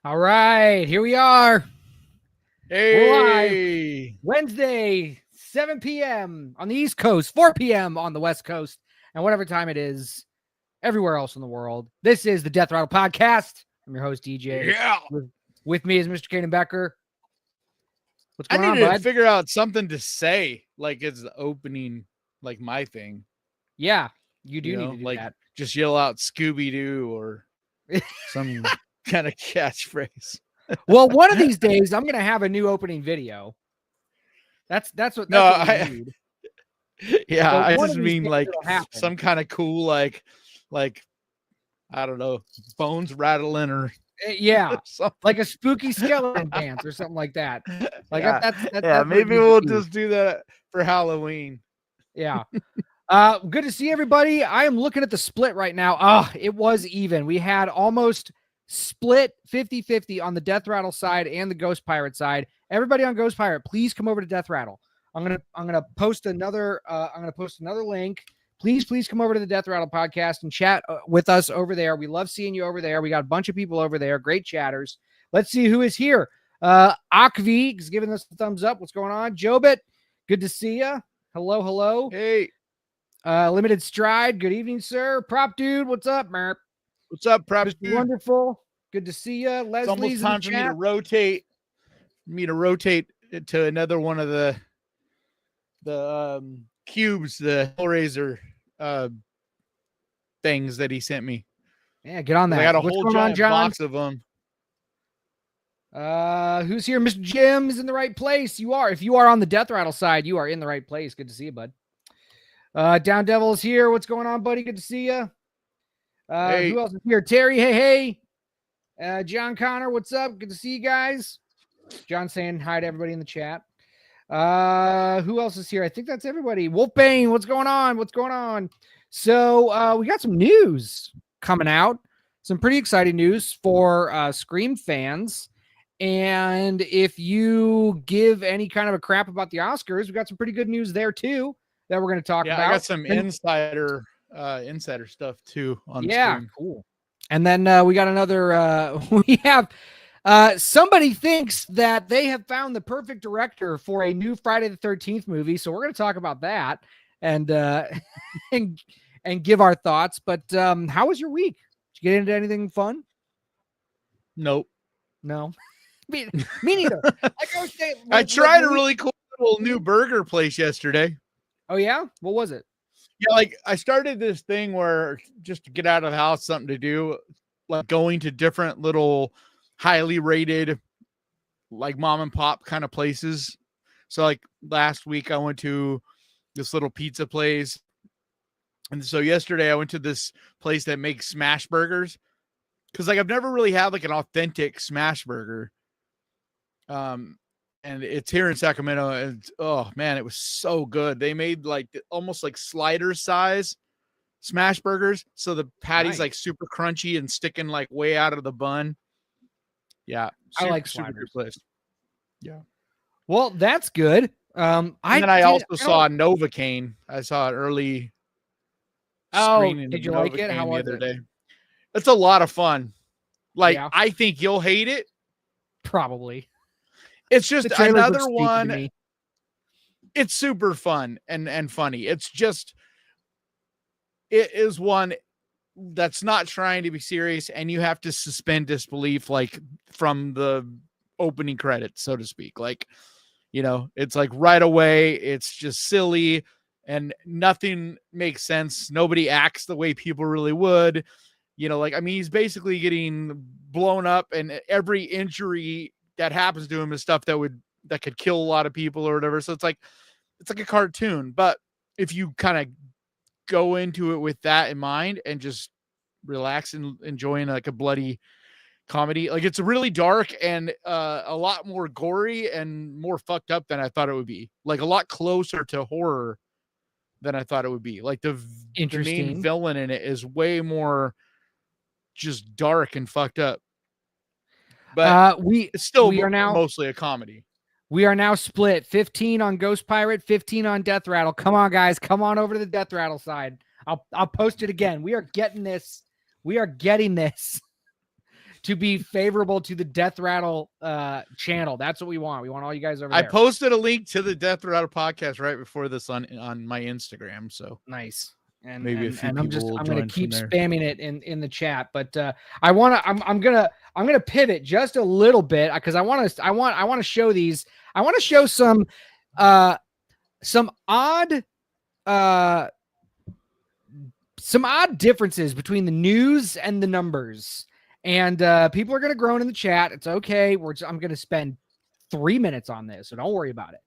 All right, here we are. We're live Hey, Wednesday, 7 p.m. on the East Coast, 4 p.m. on the West Coast, and whatever time it is everywhere else in the world. This is the Death Rattle Podcast. I'm your host, DJ. yeah. With me is Mr. Kaden Becker. What's I going on, need to bud? figure out something to say, like it's the opening, like my thing. Yeah, you do need to do like that. just yell out Scooby Doo or some kind of catchphrase. Well, one of these days, I'm going to have a new opening video. That's what we need. Yeah, So I one just of these mean days like it'll happen. some kind of cool, like I don't know, bones rattling or Yeah, something. like a spooky skeleton dance or something like that. Like that's what maybe it needs we'll to be. just do that for Halloween. Yeah. Good to see everybody. I am looking at the split right now. It was even. We had almost split 50-50 on the Death Rattle side and the Ghost Pirate side. Everybody on Ghost Pirate, please come over to Death Rattle. I'm gonna post another link. Please come over to the Death Rattle podcast and chat with us over there. We love seeing you over there. We got a bunch of people over there, great chatters. Let's see who is here. Akvi is giving us a thumbs up. What's going on? Jobit, good to see you. Hello. Hey, Limited Stride, good evening, sir. Prop Dude, what's up, Merp? what's up, Prop Mr. Dude? Wonderful, good to see you. Leslie's It's almost time for me to rotate it to another one of the cubes, the Hellraiser things that he sent me. Yeah, get on that. I got a What's whole going on, giant John? box of them. Who's here? Mr. Jim is in the right place. You are. If you are on the Death Rattle side, you are in the right place. Good to see you, bud. Down Devil is here. What's going on, buddy? Good to see you. Hey. Who else is here? Terry, hey. John Connor, what's up? Good to see you guys. John saying hi to everybody in the chat. Who else is here? I think that's everybody. Wolfbane, what's going on? So we got some news coming out. Some pretty exciting news for Scream fans. And if you give any kind of a crap about the Oscars, we got some pretty good news there too that we're going to talk about. I got some insider stuff too on the screen. Cool. And then we got another we have somebody thinks that they have found the perfect director for a new Friday the 13th movie, so we're going to talk about that and and give our thoughts. But how was your week? Did you get into anything fun? Nope. No. Me neither. Like I was saying, I tried a really cool little new burger place yesterday. Oh yeah? What was it? Yeah, like I started this thing where just to get out of the house, something to do, like going to different little highly rated, like mom and pop kind of places. So like last week I went to this little pizza place. And so yesterday I went to this place that makes smash burgers. Cause like I've never really had like an authentic smash burger. And it's here in Sacramento, and oh man, it was so good. They made like almost like slider size smash burgers, so the patty's like super crunchy and sticking like way out of the bun. Yeah, I like super good place. Yeah, well, that's good. I also saw Novocaine. I saw an early screening. Did you like it? How was the other it? day. It's a lot of fun. Like I think you'll hate it. Probably. It's just another one. It's super fun and funny. It is one that's not trying to be serious, and you have to suspend disbelief like from the opening credits, so to speak. Like, it's like right away, it's just silly and nothing makes sense. Nobody acts the way people really would. He's basically getting blown up, and every injury that happens to him is stuff that could kill a lot of people or whatever. So it's like a cartoon, but if you kind of go into it with that in mind and just relax and enjoying like a bloody comedy, like it's really dark and a lot more gory and more fucked up than I thought it would be. Like a lot closer to horror than I thought it would be. Like the main villain in it is way more just dark and fucked up. But we are now mostly a comedy. We are now split 15 on Ghost Pirate, 15 on Death Rattle. Come on, guys. Come on over to the Death Rattle side. I'll post it again. We are getting this. to be favorable to the Death Rattle channel. That's what we want. We want all you guys over I there. posted a link to the Death Rattle podcast right before this on my Instagram. So nice. And maybe a few people will I'm join gonna keep from there. spamming it in the chat, but I'm gonna pivot just a little bit because I want to show these. I want to show some odd differences between the news and the numbers. And people are gonna groan in the chat. It's okay. I'm gonna spend 3 minutes on this, so don't worry about it.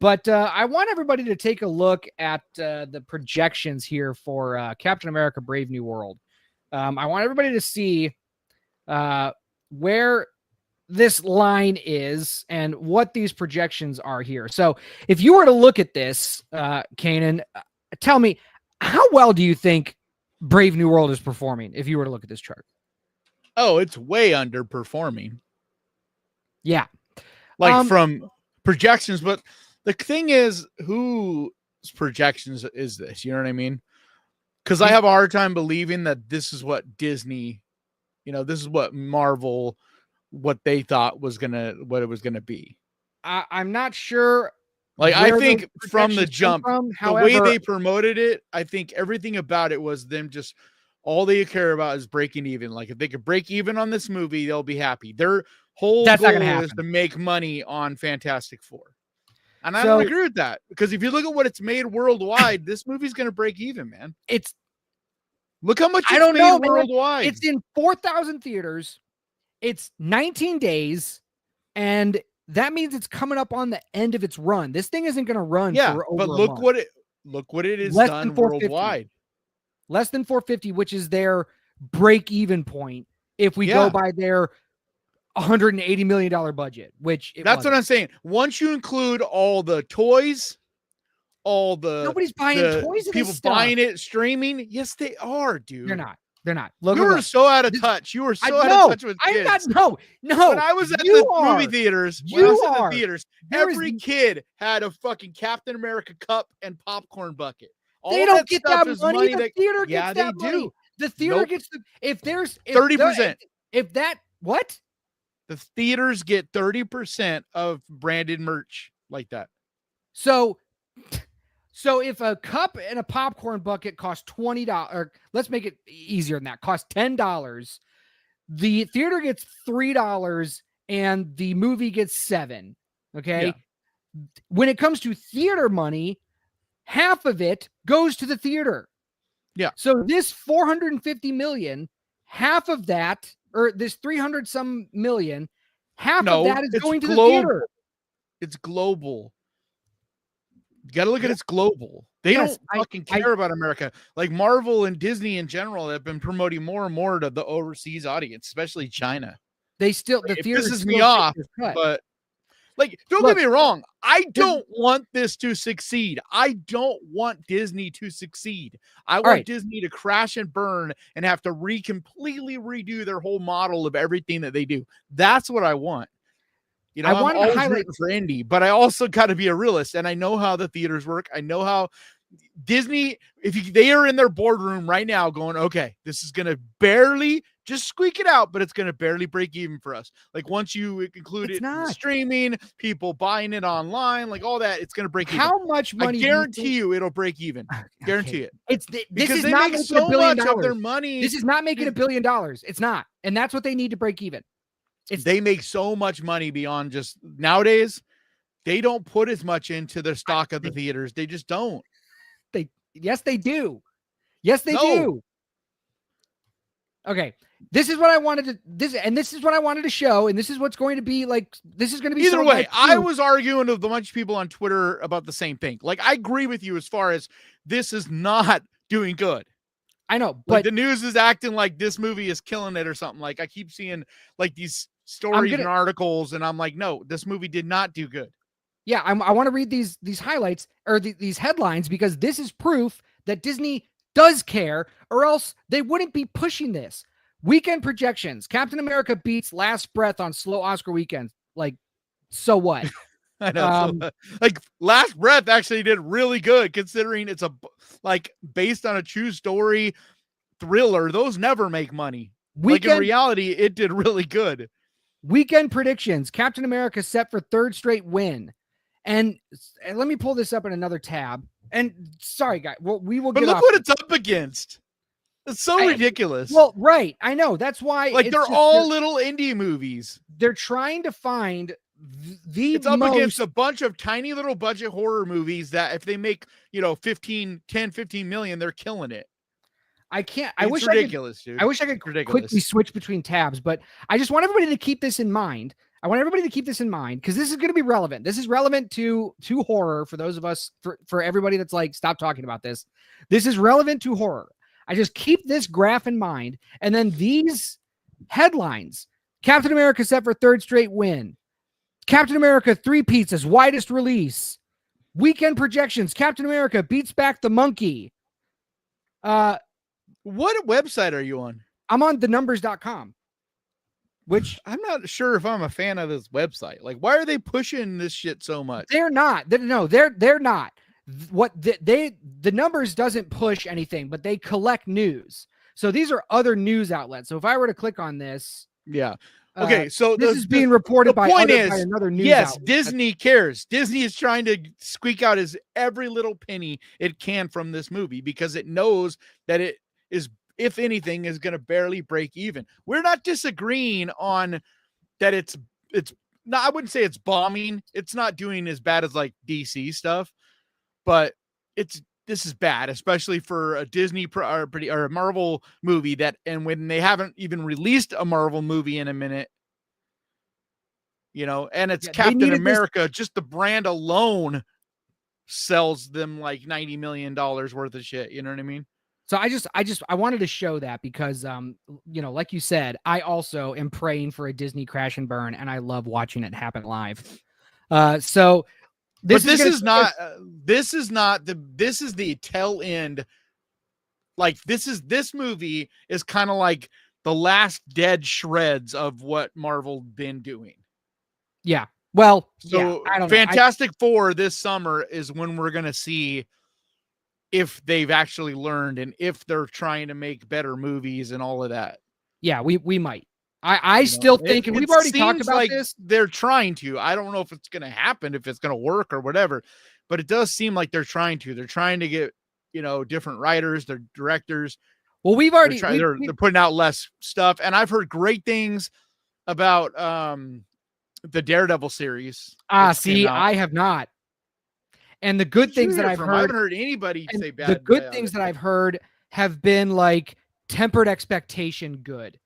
But I want everybody to take a look at the projections here for Captain America Brave New World. I want everybody to see where this line is and what these projections are here. So if you were to look at this, Kanan, tell me, how well do you think Brave New World is performing if you were to look at this chart? Oh, it's way underperforming. Yeah. Like from projections, but the thing is, whose projections is this? You know what I mean? Because I have a hard time believing that this is what Disney, this is what Marvel, what they thought what it was gonna be. I'm not sure. Like, I think from the jump, however, the way they promoted it, I think everything about it was them just, all they care about is breaking even. Like, if they could break even on this movie, they'll be happy. Their whole goal is to make money on Fantastic Four. And I don't agree with that, because if you look at what it's made worldwide, this movie's going to break even, man. Look how much it's made worldwide. It's in 4,000 theaters. It's 19 days, and that means it's coming up on the end of its run. This thing isn't going to run for over but a look month. what it is done worldwide. Less than 450, which is their break-even point if we go by their $180 million budget, that's what I'm saying. Once you include all the toys, nobody's buying toys. People buying it, streaming. Yes, they are, dude. They're not. Look, you were so out of touch. You were so out of touch with kids. No. When I was at the movie theaters, every kid had a fucking Captain America cup and popcorn bucket. They don't get that money. The theater gets that money. The theater gets if there's 30%. What? The theaters get 30% of branded merch like that. So if a cup and a popcorn bucket cost $20, or let's make it easier than that, cost $10, the theater gets $3 and the movie gets $7. Okay. Yeah. When it comes to theater money, half of it goes to the theater. Yeah. So this 450 million, half of that, or this 300 some million, half of that is going to the theater. It's global. You got to look at it's global. They don't fucking care about America. Like Marvel and Disney in general have been promoting more and more to the overseas audience, especially China. The theater pisses me off, but like, don't get me wrong. I don't want this to succeed. I don't want Disney to succeed. I want Disney to crash and burn and have to completely redo their whole model of everything that they do. That's what I want. I want to highlight for indie, but I also got to be a realist, and I know how the theaters work. I know how Disney, they are in their boardroom right now going, okay, this is going to barely just squeak it out, but it's going to barely break even for us. Like once you include it in streaming, people buying it online, like all that, it's going to break even. How much money? I guarantee you it'll break even. Guarantee it. This is not making so $1 billion of their money. This is not making $1 billion. It's not. And that's what they need to break even. They make so much money beyond just nowadays. They don't put as much into their stock of the theaters. They just don't. Yes, they do. Yes, they do. Okay. This is what I wanted to show. And this is what's going to be like. This is going to be either way. I was arguing with a bunch of people on Twitter about the same thing. Like, I agree with you as far as this is not doing good. I know, but like, the news is acting like this movie is killing it or something. Like, I keep seeing like these stories and articles, and I'm like, no, this movie did not do good. Yeah, I want to read these highlights or these headlines because this is proof that Disney does care, or else they wouldn't be pushing this. Weekend projections: Captain America beats Last Breath on slow Oscar weekend. Like, so what? I know. Like, Last Breath actually did really good considering it's based on a true story thriller. Those never make money. Like in reality, it did really good. Weekend predictions. Captain America set for third straight win. And let me pull this up in another tab. And sorry, guys, we will. But look what it's up against. It's so ridiculous. Well, right. I know. That's why. Like they're all little indie movies. They're trying to find it's up against a bunch of tiny little budget horror movies that if they make, 10, 15 million, they're killing it. I can't. It's ridiculous, dude. I wish I could quickly switch between tabs, but I just want everybody to keep this in mind. I want everybody to keep this in mind because this is going to be relevant. This is relevant to horror for those of us, for everybody that's like, stop talking about this. This is relevant to horror. I just keep this graph in mind. And then these headlines: Captain America set for third straight win. Captain America 3 pizzas, widest release. Weekend projections: Captain America beats back the monkey. What website are you on? I'm on thenumbers.com. Which I'm not sure if I'm a fan of this website. Like, why are they pushing this shit so much? They're not. They're not. What the numbers doesn't push anything, but they collect news. So these are other news outlets. So if I were to click on this, yeah. Okay, so this is being reported by another news outlet. Disney cares. Disney is trying to squeak out every little penny it can from this movie because it knows that it is, if anything, is going to barely break even. We're not disagreeing on that it's not, I wouldn't say it's bombing. It's not doing as bad as like DC stuff, but this is bad, especially for a Disney or a Marvel movie and when they haven't even released a Marvel movie in a minute, and it's Captain America, just the brand alone sells them like $90 million worth of shit. You know what I mean? So I wanted to show that because, like you said, I also am praying for a Disney crash and burn, and I love watching it happen live. This is the tail end. Like this movie is kind of like the last dead shreds of what Marvel been doing. Yeah. Well, so I don't Fantastic Four this summer is when we're going to see if they've actually learned and if they're trying to make better movies and all of that. Yeah, we might. I still think, and we've already talked about this. They're trying to. I don't know if it's going to happen, if it's going to work or whatever, but it does seem like they're trying to. They're trying to get, different writers, their directors. Well, they're putting out less stuff, and I've heard great things about the Daredevil series. See, I have not. And the good things that I've heard, I haven't heard anybody say bad. The good things that I've heard have been like tempered expectation good.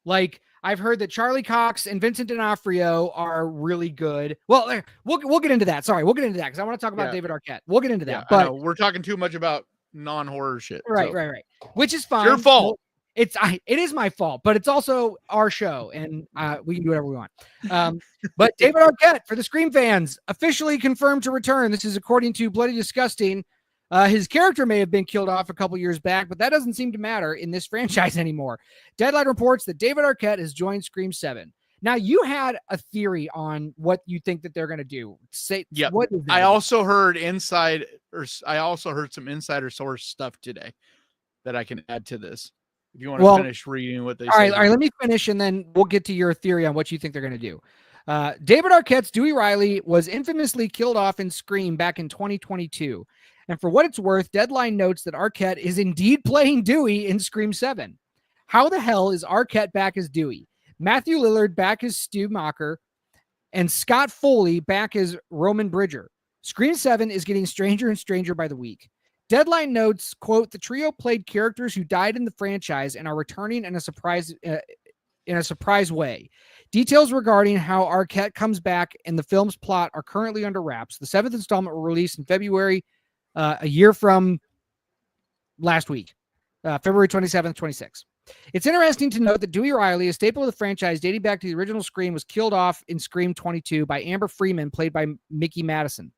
Like I've heard that Charlie Cox and Vincent D'Onofrio are really good. Well, we'll get into that. Sorry, we'll get into that because I want to talk about David Arquette. We'll get into that. But we're talking too much about non-horror shit. Right. Which is fine. Your fault. It is my fault, but it's also our show, and we can do whatever we want. But David Arquette, for the Scream fans, officially confirmed to return. This is according to Bloody Disgusting. His character may have been killed off a couple years back, but that doesn't seem to matter in this franchise anymore. Deadline reports that David Arquette has joined Scream 7. Now, you had a theory on what you think that they're going to do. What is that? I also heard some insider source stuff today that I can add to this. If you want to finish reading what they say. All right, let me finish, and then we'll get to your theory on what you think they're going to do. David Arquette's Dewey Riley was infamously killed off in Scream back in 2022. And for what it's worth, Deadline notes that Arquette is indeed playing Dewey in Scream 7. How the hell is Arquette back as Dewey? Matthew Lillard back as Stu Macher, and Scott Foley back as Roman Bridger. Scream 7 is getting stranger and stranger by the week. Deadline notes, quote, the trio played characters who died in the franchise and are returning in a surprise way. Details regarding how Arquette comes back and the film's plot are currently under wraps. The 7th installment will release in February, a year from last week, February 27th, 26th. It's interesting to note that Dewey Riley, a staple of the franchise dating back to the original Scream, was killed off in Scream 22 by Amber Freeman, played by Mickey Madison.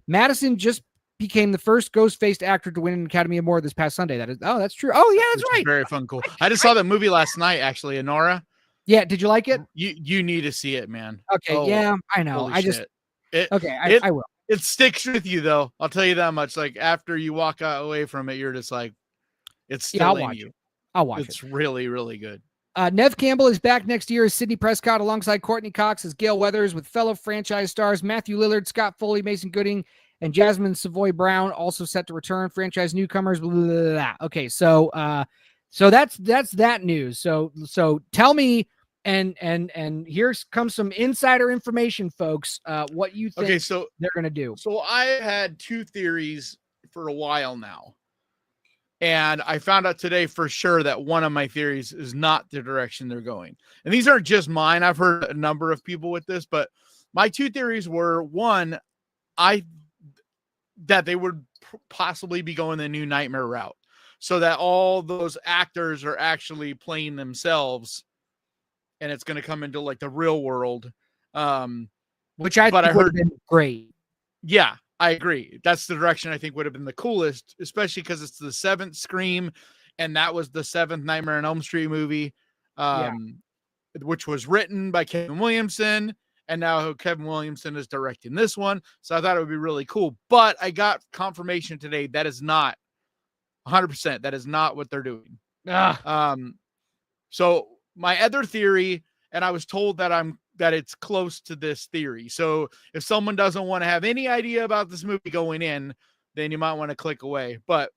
Madison just became the first ghost-faced actor to win an Academy Award this past Sunday. That's true. Oh, yeah, that's right. Very fun, cool. I just saw that movie last night, actually, Honora. Yeah, did you like it? You need to see it, man. Okay, yeah, I know. I will. It sticks with you, though. I'll tell you that much. Like, after you walk away from it, you're just like, it's still in you. I'll watch it. It's really, really good. Nev Campbell is back next year as Sidney Prescott alongside Courtney Cox as Gail Weathers with fellow franchise stars Matthew Lillard, Scott Foley, Mason Gooding, and Jasmine Savoy Brown also set to return. Franchise newcomers. Blah, blah, blah, blah. Okay, so that's that news. So tell me, and here comes some insider information, folks. What you think they're gonna do? So I had two theories for a while now. And I found out today for sure that one of my theories is not the direction they're going. And these aren't just mine. I've heard a number of people with this, but my two theories were, one, that they would possibly be going the new Nightmare route, so that all those actors are actually playing themselves and it's going to come into like the real world. Which I heard been great. Yeah. I agree. That's the direction I think would have been the coolest, especially because it's the 7th Scream, and that was the 7th Nightmare on Elm Street movie, which was written by Kevin Williamson, and now Kevin Williamson is directing this one. So I thought it would be really cool. But I got confirmation today that is not 100%. That is not what they're doing. So my other theory, and I was told that it's close to this theory. So if someone doesn't want to have any idea about this movie going in, then you might want to click away. But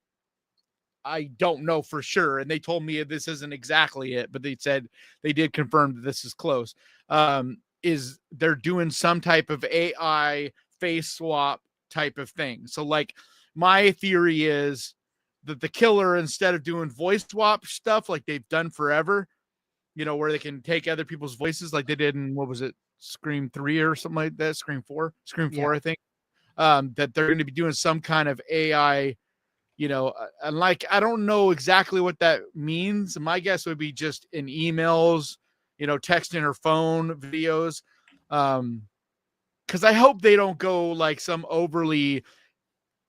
I don't know for sure. And they told me this isn't exactly it, but they said they did confirm that this is close. Is they're doing some type of AI face swap type of thing. So like my theory is that the killer, instead of doing voice swap stuff like they've done forever, where they can take other people's voices like they did in, what was it, Scream 3 or something like that, Scream 4, I think, that they're going to be doing some kind of AI, and like, I don't know exactly what that means. My guess would be just in emails, texting or phone videos. Because I hope they don't go like some overly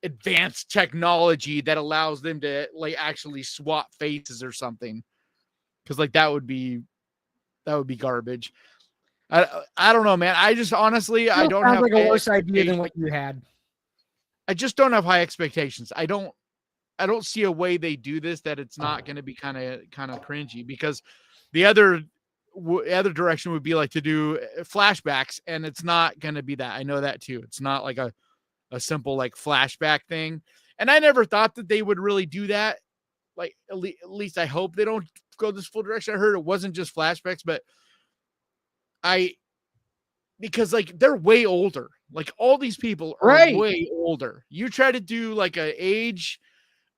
advanced technology that allows them to like actually swap faces or something. Because like that would be garbage. I don't know, man. I just honestly I don't have like a worse idea than what you had. I just don't have high expectations. I don't see a way they do this that it's not going to be kind of cringy, because the other direction would be like to do flashbacks, and it's not going to be that. I know that too. It's not like a simple like flashback thing, and I never thought that they would really do that. Like at least I hope they don't go this full direction. I heard it wasn't just flashbacks, but because like they're way older. Like all these people are way older. You try to do like a age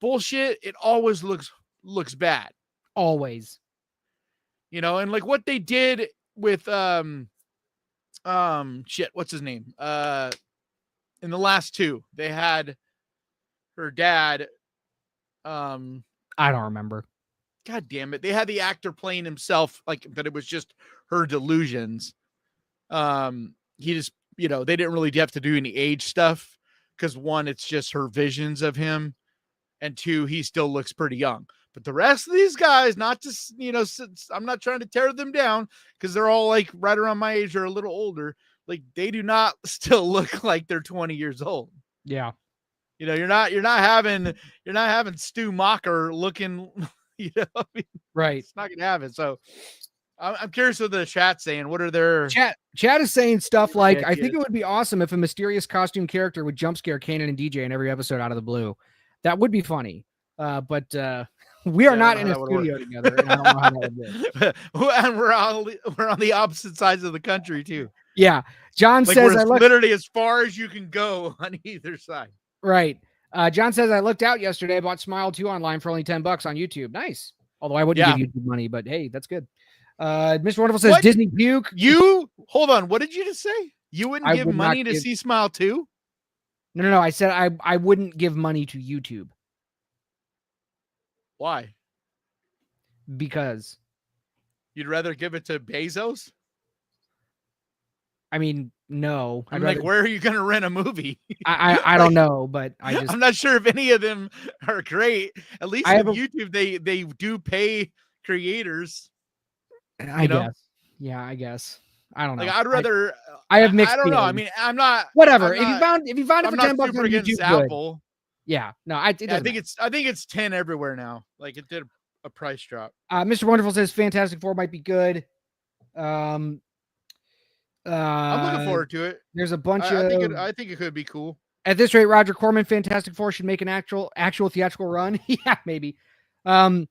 bullshit, it always looks bad. Always. And like what they did with what's his name? In the last two, they had her dad. I don't remember. God damn it. They had the actor playing himself, like, but it was just her delusions. He just, they didn't really have to do any age stuff, because one, it's just her visions of him, and two, he still looks pretty young. But the rest of these guys, not just, I'm not trying to tear them down, because they're all like right around my age or a little older. Like they do not still look like they're 20 years old. Yeah. You're not having Stu Macher looking, right. It's not going to happen. So I'm curious what the chat's saying. What are their chat is saying stuff like, I think it would be awesome if a mysterious costume character would jump scare Kanan and DJ in every episode out of the blue. That would be funny. But we are not in a studio together, and I don't know how that would be. And we're on the opposite sides of the country too. Yeah. John says literally as far as you can go on either side. Right. John says, I looked out yesterday. I bought Smile 2 online for only $10 on YouTube. Nice. Although I wouldn't give YouTube money, but hey, that's good. Mr. Wonderful says, what? Disney puke. Hold on. What did you just say? You wouldn't give money to see Smile 2? No. I said I wouldn't give money to YouTube. Why? Because. You'd rather give it to Bezos? I mean, no. Where are you going to rent a movie? I don't know, but I'm not sure if any of them are great. At least on YouTube, they do pay creators. I guess. Yeah, I guess. I don't know. Like I'd rather. I have mixed. I don't know. feelings. I mean, I'm not. Whatever. I'm not, if you found it for $10 on YouTube, Apple. Yeah. No, I think it's 10 everywhere now. Like it did a price drop. Mr. Wonderful says Fantastic Four might be good. I'm looking forward to it. There's a bunch I of. think it could be cool. At this rate, Roger Corman, Fantastic Four should make an actual theatrical run. Yeah, maybe. Level.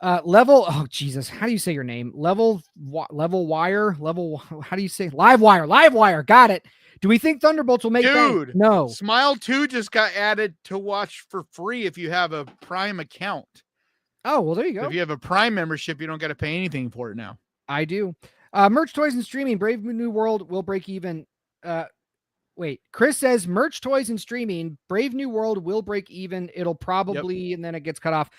Oh Jesus, how do you say your name? Level wire. How do you say live wire? Live wire. Got it. Do we think Thunderbolts will make Dude, bank? No. Smile 2 just got added to watch for free if you have a Prime account. Oh, well, there you go. If you have a Prime membership, you don't got to pay anything for it now. I do. Merch, toys, and streaming. Brave New World will break even. Wait, Chris says merch, toys, and streaming. Brave New World will break even. It'll probably, and then it gets cut off.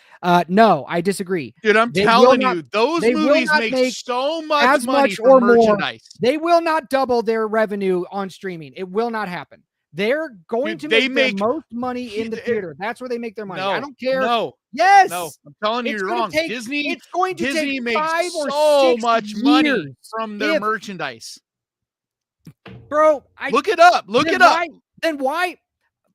No, I disagree. Dude, I'm telling you, those movies make so much money for merchandise. They will not double their revenue on streaming. It will not happen. They're going to make the most money in the theater. That's where they make their money. I don't care. Yes. No, I'm telling you, you're wrong. Disney makes makes so much money from their merchandise. Bro, look it up. Look it up. Then why?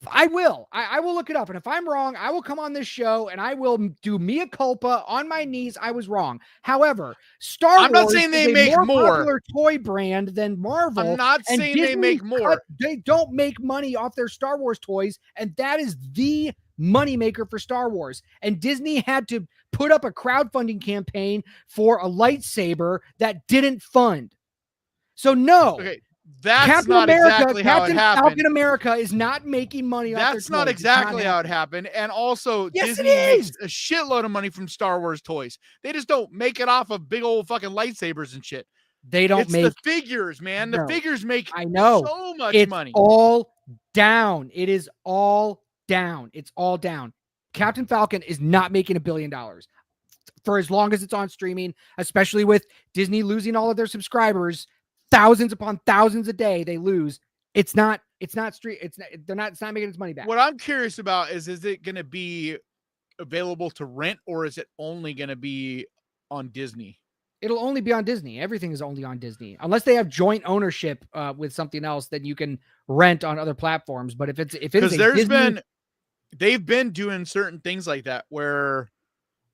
I will. I will look it up. And if I'm wrong, I will come on this show and I will do mea culpa on my knees. I was wrong. However, Star Wars. I'm not saying they make more popular toy brand than Marvel. I'm not saying they make more. They don't make money off their Star Wars toys, and that is the moneymaker for Star Wars. And Disney had to put up a crowdfunding campaign for a lightsaber that didn't fund. So no. Okay. That's not exactly how it happened. Captain America is not making money. That's not exactly how it happened. And also, Disney makes a shitload of money from Star Wars toys. They just don't make it off of big old fucking lightsabers and shit. They don't make the figures, man. The figures make so much money. It's all down. It is all down. It's all down. Captain Falcon is not making $1 billion for as long as it's on streaming, especially with Disney losing all of their subscribers. Thousands upon thousands a day they lose. It's not making its money back. What I'm curious about is it going to be available to rent, or is it only going to be on Disney? It'll only be on Disney. Everything is only on Disney, unless they have joint ownership with something else that you can rent on other platforms. But if it's they've been doing certain things like that where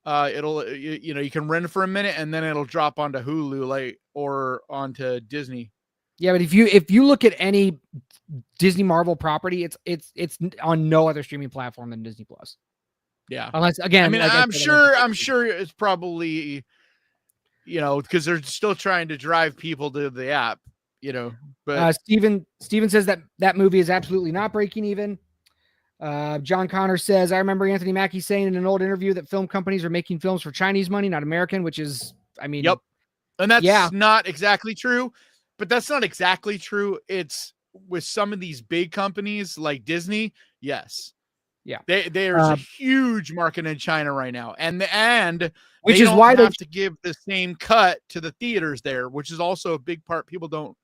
it'll you can rent it for a minute and then it'll drop onto Hulu or onto Disney. Yeah, but if you look at any Disney Marvel property, it's on no other streaming platform than Disney Plus. Yeah, unless again, I mean, I'm sure it's probably because they're still trying to drive people to the app. But Steven says that movie is absolutely not breaking even. John Connor says, I remember Anthony Mackie saying in an old interview that film companies are making films for Chinese money, not American, which is, yep. And that's not exactly true, but that's not exactly true. It's with some of these big companies like Disney. Yes. Yeah. There's a huge market in China right now. And which is why they have to give the same cut to the theaters there, which is also a big part people don't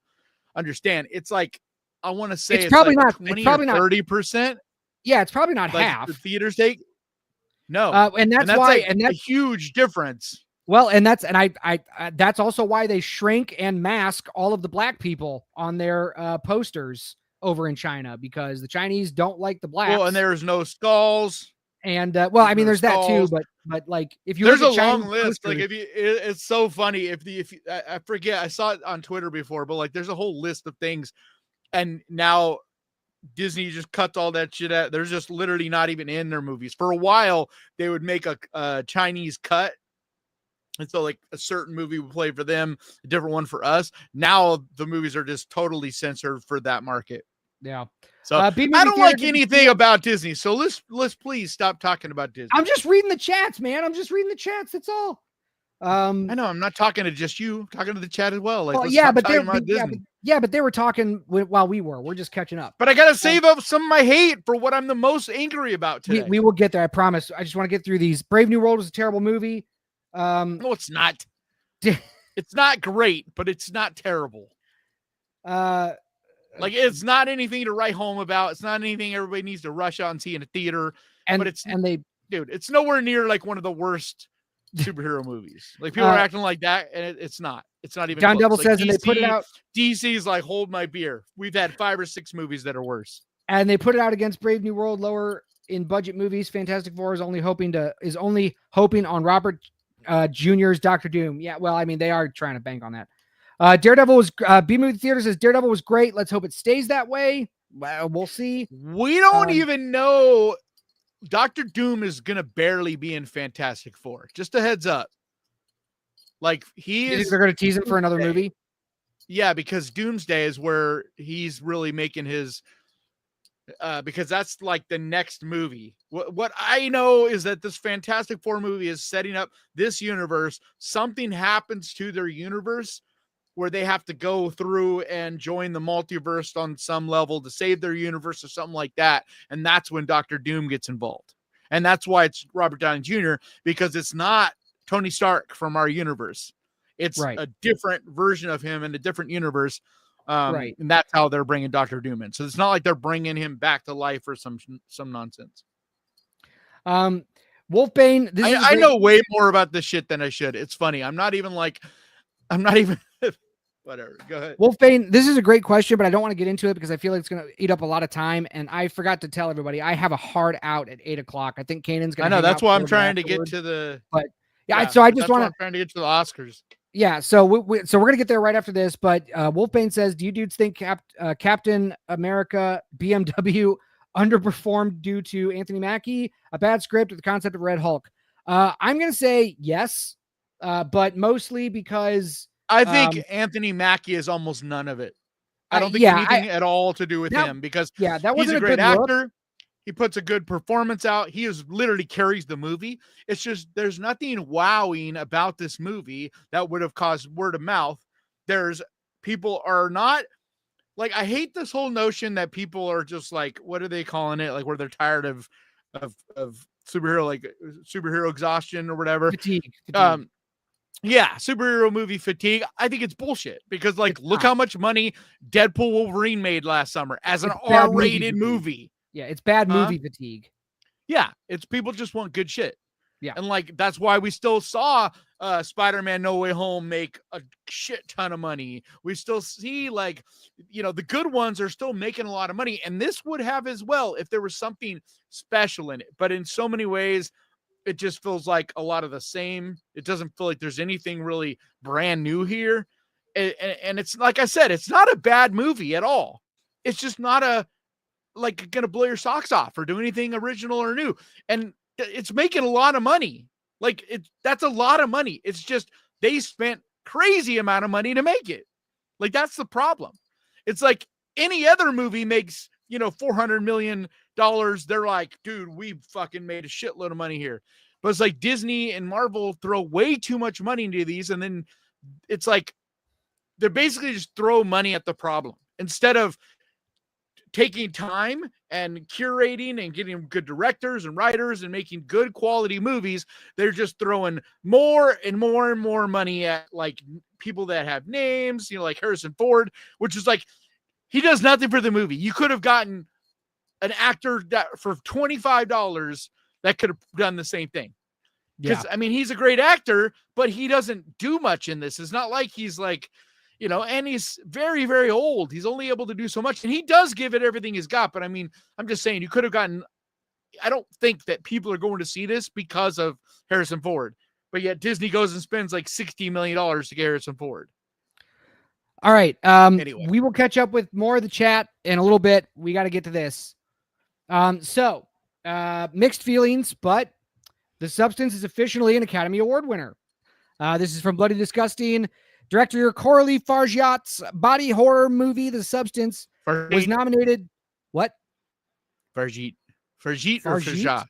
understand. It's like, I want to say it's probably not 20 or 30%. Yeah, it's probably not half. The theaters take. No, and that's why, and that's a huge difference. Well, and that's also why they shrink and mask all of the black people on their posters over in China, because the Chinese don't like the blacks. Well, and there's no skulls. And I mean, there's that too, but like if you there's look at a long list. Posters, like it's so funny. If I forget, I saw it on Twitter before, but like there's a whole list of things, and now Disney just cuts all that shit out. They're just literally not even in their movies. For a while, they would make a Chinese cut. And so like a certain movie would play for them, a different one for us. Now the movies are just totally censored for that market. Yeah. So I don't like anything about Disney. So let's please stop talking about Disney. I'm just reading the chats, man. I'm just reading the chats. That's all. I know I'm not talking to just you, I'm talking to the chat as well. Like, but they were talking while we're just catching up. But I got to save up some of my hate for what I'm the most angry about today. We will get there. I promise. I just want to get through these. Brave New World was a terrible movie. No, it's not. It's not great, but it's not terrible. Like it's not anything to write home about. It's not anything everybody needs to rush out and see in a theater. It's nowhere near like one of the worst superhero movies. Like people are acting like that, and it's not. It's not even. John Devil says, DC, and they put it out. DC's like, hold my beer. We've had 5 or 6 movies that are worse, and they put it out against Brave New World, lower in budget movies. Fantastic Four is only hoping on Robert Junior's Doctor Doom. Yeah, well, I mean, they are trying to bank on that. Daredevil was B Movie Theater says Daredevil was great. Let's hope it stays that way. Well, we'll see. We don't even know. Doctor Doom is gonna barely be in Fantastic Four. Just a heads up. Like he is. They're gonna tease him for another movie. Yeah, because Doomsday is where he's really making his. Because that's like the next movie. What I know is that this Fantastic Four movie is setting up this universe. Something happens to their universe where they have to go through and join the multiverse on some level to save their universe or something like that. And that's when Dr. Doom gets involved. And that's why it's Robert Downey Jr., because it's not Tony Stark from our universe. It's a different version of him in a different universe. And that's how they're bringing Dr. Doom in. So it's not like they're bringing him back to life or some nonsense. Wolfbane. I know way more about this shit than I should. It's funny. I'm not even whatever. Go ahead. Wolfbane, this is a great question, but I don't want to get into it because I feel like it's going to eat up a lot of time. And I forgot to tell everybody I have a hard out at 8:00. I think Kanan's going to. I know that's why I'm trying to get to the. But yeah, so I just want to. I'm trying to get to the Oscars. Yeah, so we're going to get there right after this. But Wolfbane says, "Do you dudes think Captain America BMW underperformed due to Anthony Mackie, a bad script, or the concept of Red Hulk?" I'm going to say yes, but mostly because. I think Anthony Mackie is almost none of it. I don't think anything at all to do with him because that he's a great actor. He puts a good performance out. He is literally carries the movie. It's just there's nothing wowing about this movie that would have caused word of mouth. People are not like, I hate this whole notion that people are just like, what are they calling it? Like where they're tired of superhero, like superhero exhaustion or whatever. Fatigue. Yeah, superhero movie fatigue. I think it's bullshit because, like, look how much money Deadpool Wolverine made last summer as an R-rated movie. Yeah, it's bad movie fatigue. Yeah, it's people just want good shit. Yeah, and like that's why we still saw Spider-Man No Way Home make a shit ton of money. We still see the good ones are still making a lot of money, and this would have as well if there was something special in it. But in so many ways, it just feels like a lot of the same. It doesn't feel like there's anything really brand new here. And it's like I said, it's not a bad movie at all. It's just not going to blow your socks off or do anything original or new. And it's making a lot of money. That's a lot of money. It's just they spent crazy amount of money to make it. Like, that's the problem. It's like any other movie makes, $400 million. They're like, dude, we fucking made a shitload of money here. But it's like Disney and Marvel throw way too much money into these. And then it's like, they're basically just throw money at the problem instead of taking time and curating and getting good directors and writers and making good quality movies. They're just throwing more and more and more money at like people that have names, like Harrison Ford, which is like, he does nothing for the movie. You could have gotten an actor that for $25 that could have done the same thing. Because I mean, he's a great actor, but he doesn't do much in this. It's not like he's like, and he's very, very old. He's only able to do so much, and he does give it everything he's got. But I mean, I'm just saying you could have gotten, I don't think that people are going to see this because of Harrison Ford, but yet Disney goes and spends like $60 million to get Harrison Ford. All right. Anyway. We will catch up with more of the chat in a little bit. We got to get to this. So mixed feelings, but The Substance is officially an Academy Award winner. This is from Bloody Disgusting. Director Coralie Fargeat's body horror movie, The Substance, was nominated. What? Fargeat or Fargeat?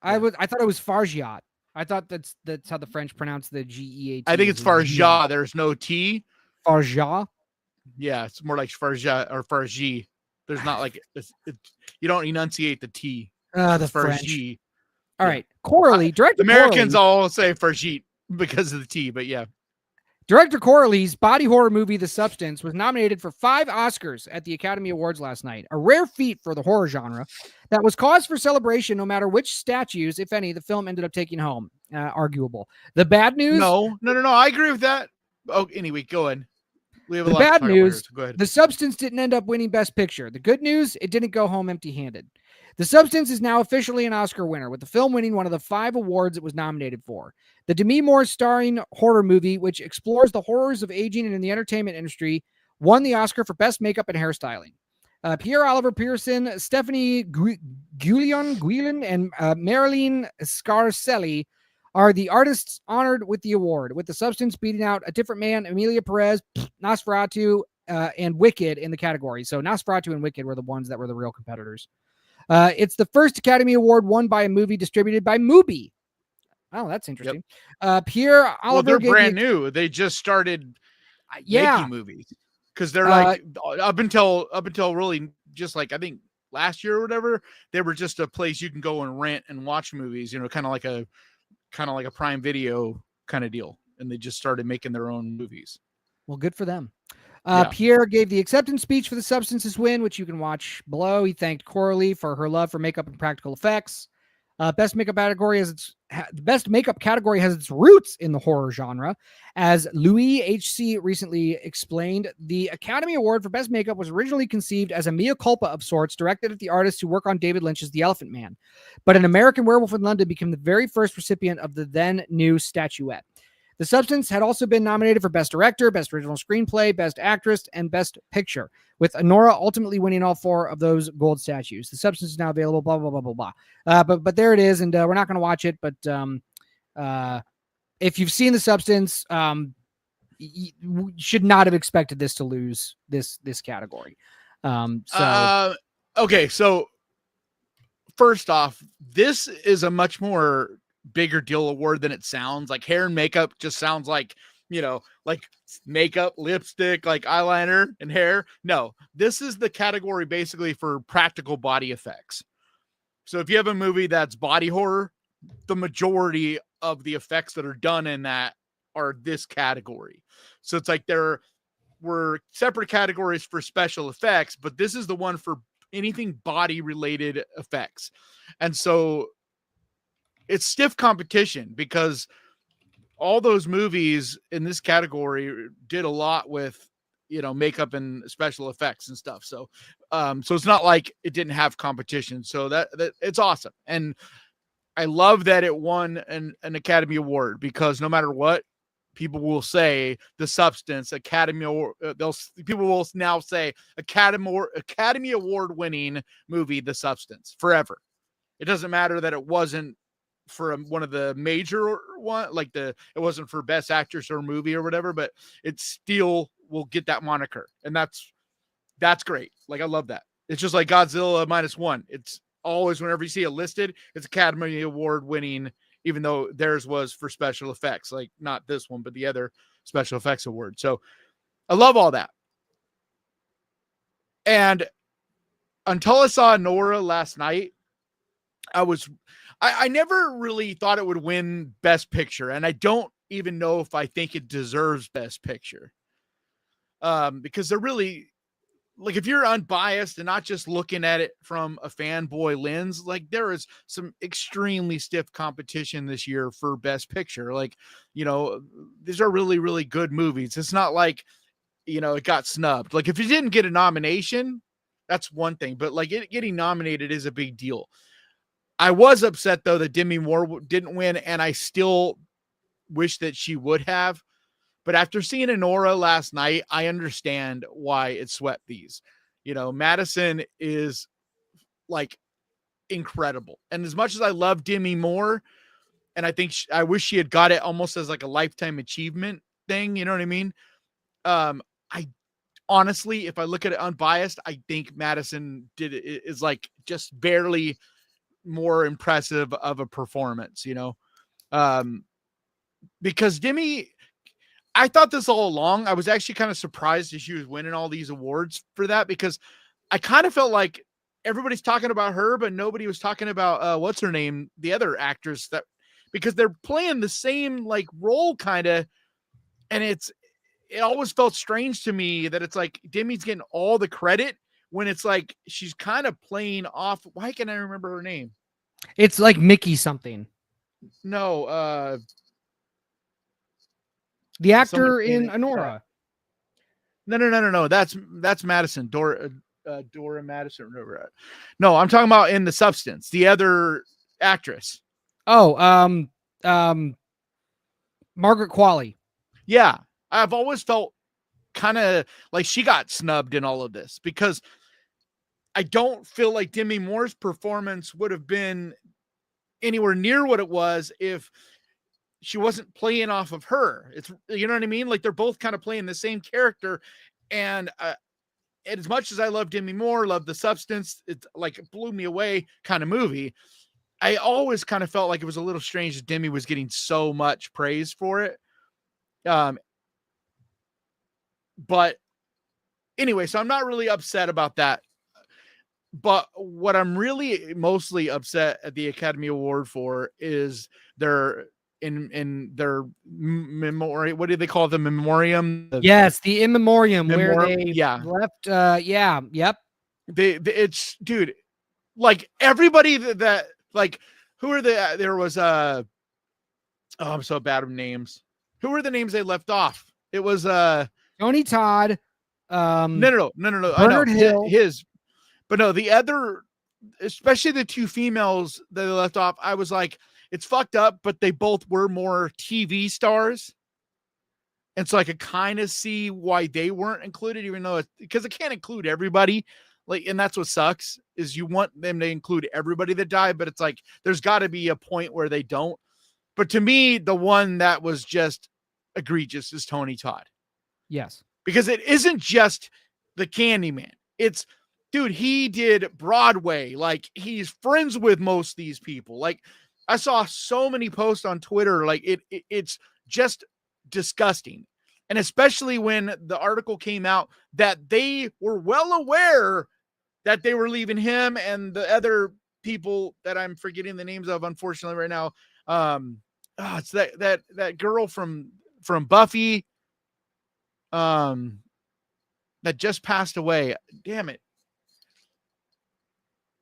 I thought it was Fargeat. I thought that's how the French pronounce the Geat. I think it's Fargeat. There's no T. Fargeat? Yeah, it's more like Fargeat or Fargie. There's not like you don't enunciate the T. The French. Fargie. All right. Coralie, director Americans Coralie, all say Fargeat because of the T, but yeah. Director Coralie's body horror movie, The Substance, was nominated for 5 Oscars at the Academy Awards last night, a rare feat for the horror genre that was cause for celebration no matter which statues, if any, the film ended up taking home. Arguable. The bad news? No. I agree with that. Oh, anyway, go ahead. We have a the lot to bad talk news, about here, so go ahead. The Substance didn't end up winning Best Picture. The good news, it didn't go home empty-handed. The Substance is now officially an Oscar winner, with the film winning one of the 5 awards it was nominated for. The Demi Moore starring horror movie, which explores the horrors of aging in the entertainment industry, won the Oscar for Best Makeup and Hairstyling. Pierre Oliver Pearson, Stephanie Guillon, and Marilyn Scarcelli are the artists honored with the award, with The Substance beating out A Different Man, Emilia Perez, Nosferatu, and Wicked in the category. So Nosferatu and Wicked were the ones that were the real competitors. It's the first Academy Award won by a movie distributed by Mubi. Oh, that's interesting. Yep. Pierre Oliver. Well, they're brand new. They just started making movies because they're like up until really just like I think last year or whatever, they were just a place you can go and rent and watch movies. You know, kind of like a Prime Video kind of deal, and they just started making their own movies. Well, good for them. Pierre gave the acceptance speech for The Substance's win, which you can watch below. He thanked Coralie for her love for makeup and practical effects. Best makeup category has its roots in the horror genre. As Louis H.C. recently explained, the Academy Award for Best Makeup was originally conceived as a mea culpa of sorts directed at the artists who work on David Lynch's The Elephant Man. But An American Werewolf in London became the very first recipient of the then new statuette. The Substance had also been nominated for Best Director, Best Original Screenplay, Best Actress, and Best Picture, with Nora ultimately winning all 4 of those gold statues. The Substance is now available, blah, blah, blah, blah, blah. But there it is, and we're not going to watch it, but if you've seen The Substance, you should not have expected this to lose this category. Okay, so first off, this is a much more bigger deal award than it sounds. Like hair and makeup just sounds like, you know, like makeup, lipstick, like eyeliner and hair. No, this is the category basically for practical body effects. So if you have a movie that's body horror, the majority of the effects that are done in that are this category. So it's like there were separate categories for special effects, but this is the one for anything body related effects. And so it's stiff competition because all those movies in this category did a lot with, you know, makeup and special effects and stuff. So, so it's not like it didn't have competition. So that it's awesome. And I love that it won an Academy Award because no matter what, people will say The Substance, Academy Award. People will now say Academy Award winning movie, The Substance, forever. It doesn't matter that it wasn't for one of the major one, like it wasn't for Best Actress or movie or whatever, but it still will get that moniker, and that's great. Like I love that. It's just like Godzilla -1. It's always whenever you see it listed, it's Academy Award winning, even though theirs was for special effects, like not this one, but the other special effects award. So I love all that. And until I saw Nora last night, I never really thought it would win Best Picture, and I don't even know if I think it deserves Best Picture. Because they're really, like, if you're unbiased and not just looking at it from a fanboy lens, like there is some extremely stiff competition this year for Best Picture. Like, you know, these are really, really good movies. It's not like, you know, it got snubbed. Like if you didn't get a nomination, that's one thing, but like getting nominated is a big deal. I was upset though that Demi Moore didn't win, and I still wish that she would have. But after seeing Anora last night, I understand why it swept these. You know, Madison is like incredible, and as much as I love Demi Moore, and I think I wish she had got it almost as like a lifetime achievement thing. You know what I mean? I honestly, if I look at it unbiased, I think Madison is like just barely more impressive of a performance, you know, because Demi, I thought this all along. I was actually kind of surprised that she was winning all these awards for that, because I kind of felt like everybody's talking about her, but nobody was talking about what's her name, the other actress, that because they're playing the same like role kind of, and it always felt strange to me that it's like Demi's getting all the credit when it's like she's kind of playing off. Why can't I remember her name? It's like Mickey something. No, the actor in Anora. No. That's Madison. Dora Madison. No, I'm talking about in The Substance, the other actress. Oh, Margaret Qualley. Yeah, I've always felt kind of like she got snubbed in all of this because I don't feel like Demi Moore's performance would have been anywhere near what it was if she wasn't playing off of her. It's, you know what I mean? Like they're both kind of playing the same character. And as much as I love Demi Moore, love The Substance, it's like it blew me away kind of movie. I always kind of felt like it was a little strange that Demi was getting so much praise for it. But anyway, so I'm not really upset about that. But what I'm really mostly upset at the Academy Award for is their in their memoriam. What do they call the memoriam? Yes, the in memoriam where they yeah. left. Yep. It's dude, like everybody that like who are there was oh, I'm so bad with names. Who were the names they left off? It was Tony Todd. No. Bernard Hill. But no, the other, especially the two females that they left off, I was like, it's fucked up, but they both were more TV stars. And so I could kind of see why they weren't included, even though because it can't include everybody. Like, and that's what sucks is you want them to include everybody that died, but it's like, there's got to be a point where they don't. But to me, the one that was just egregious is Tony Todd. Yes. Because it isn't just the Candyman. It's, dude, he did Broadway. Like, he's friends with most of these people. Like, I saw so many posts on Twitter. Like, it's just disgusting. And especially when the article came out that they were well aware that they were leaving him and the other people that I'm forgetting the names of, unfortunately, right now. It's that girl from Buffy. That just passed away. Damn it.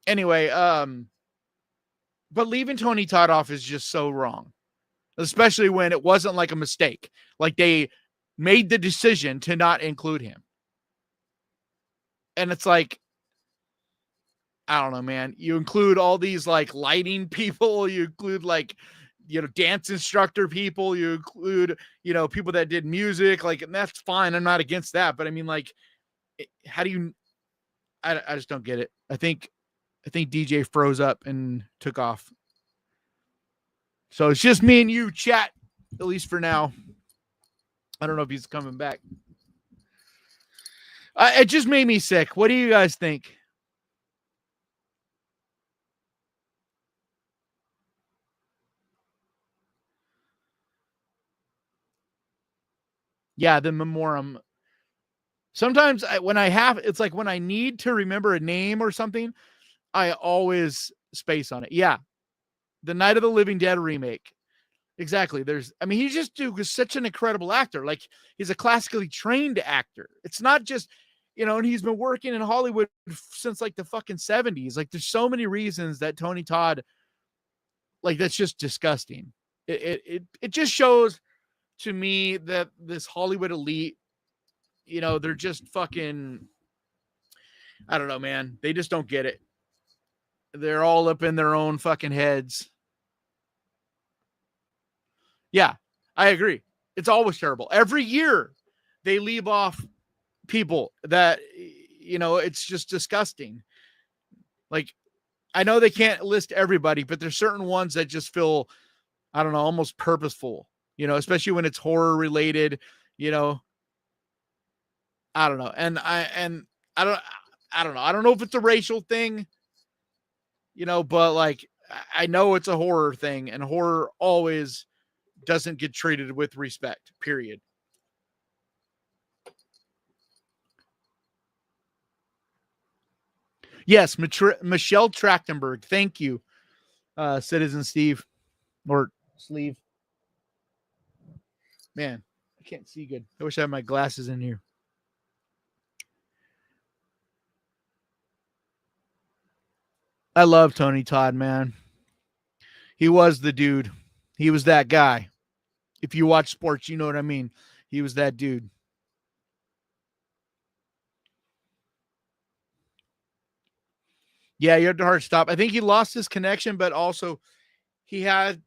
Anyway, but leaving Tony Todd off is just so wrong, especially when it wasn't like a mistake. Like they made the decision to not include him. And it's like, I don't know, man. You include all these like lighting people, you include like, you know, dance instructor people, you include, you know, people that did music, like, and that's fine. I'm not against that. But I mean, like, how do you, I just don't get it. I think DJ froze up and took off. So it's just me and you, chat, at least for now. I don't know if he's coming back. It just made me sick. What do you guys think? Yeah, the memoriam. Sometimes when it's like when I need to remember a name or something, I always space on it. Yeah. The Night of the Living Dead remake. Exactly. He's just such an incredible actor. Like, he's a classically trained actor. It's not just, you know, and he's been working in Hollywood since like the fucking 70s. Like, there's so many reasons that Tony Todd, like, that's just disgusting. It just shows to me that this Hollywood elite, you know, they're just fucking, I don't know, man. They just don't get it. They're all up in their own fucking heads. Yeah, I agree. It's always terrible. Every year they leave off people that, you know, it's just disgusting. Like, I know they can't list everybody, but there's certain ones that just feel, I don't know, almost purposeful, you know, especially when it's horror related, you know. I don't know. And I don't know. I don't know if it's a racial thing, you know, but like, I know it's a horror thing, and horror always doesn't get treated with respect, period. Yes, Michelle Trachtenberg. Thank you, Citizen Steve, or Sleeve. Man, I can't see good. I wish I had my glasses in here. I love Tony Todd, man. He was the dude. He was that guy. If you watch sports, you know what I mean. He was that dude. Yeah, you had to hard stop. I think he lost his connection, but also he has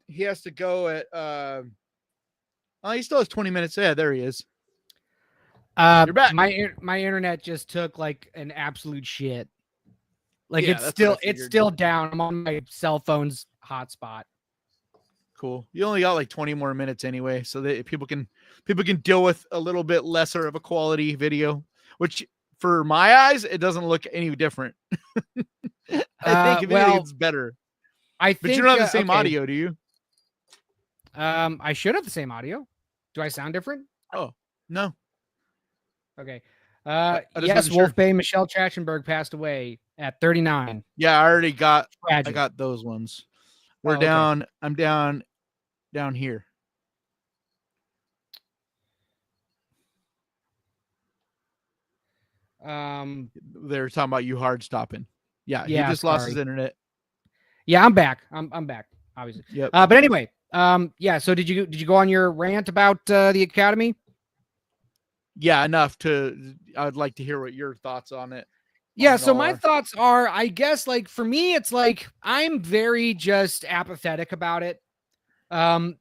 to go at oh, he still has 20 minutes. Yeah, there he is. You're back. My internet just took like an absolute shit. Like Yeah, it's still down. I'm on my cell phone's hotspot. Cool. You only got like 20 more minutes anyway, so that people can deal with a little bit lesser of a quality video, which for my eyes, it doesn't look any different. I think if anything, it's better. But you don't have the same audio, do you? I should have the same audio. Do I sound different? Oh, no. Okay. Yes, Wolfbane Michelle Trachtenberg passed away at 39. Yeah, I already got Tragic. I got those ones. We're down. Okay. I'm down here. They're talking about you hard stopping. Yeah, he just lost his internet. Yeah, I'm back. I'm back, obviously. Yep. But anyway, yeah. So did you go on your rant about the Academy? Yeah, enough to. I would like to hear what your thoughts on it. Yeah, so my thoughts are, I guess, like for me, it's like I'm very just apathetic about it.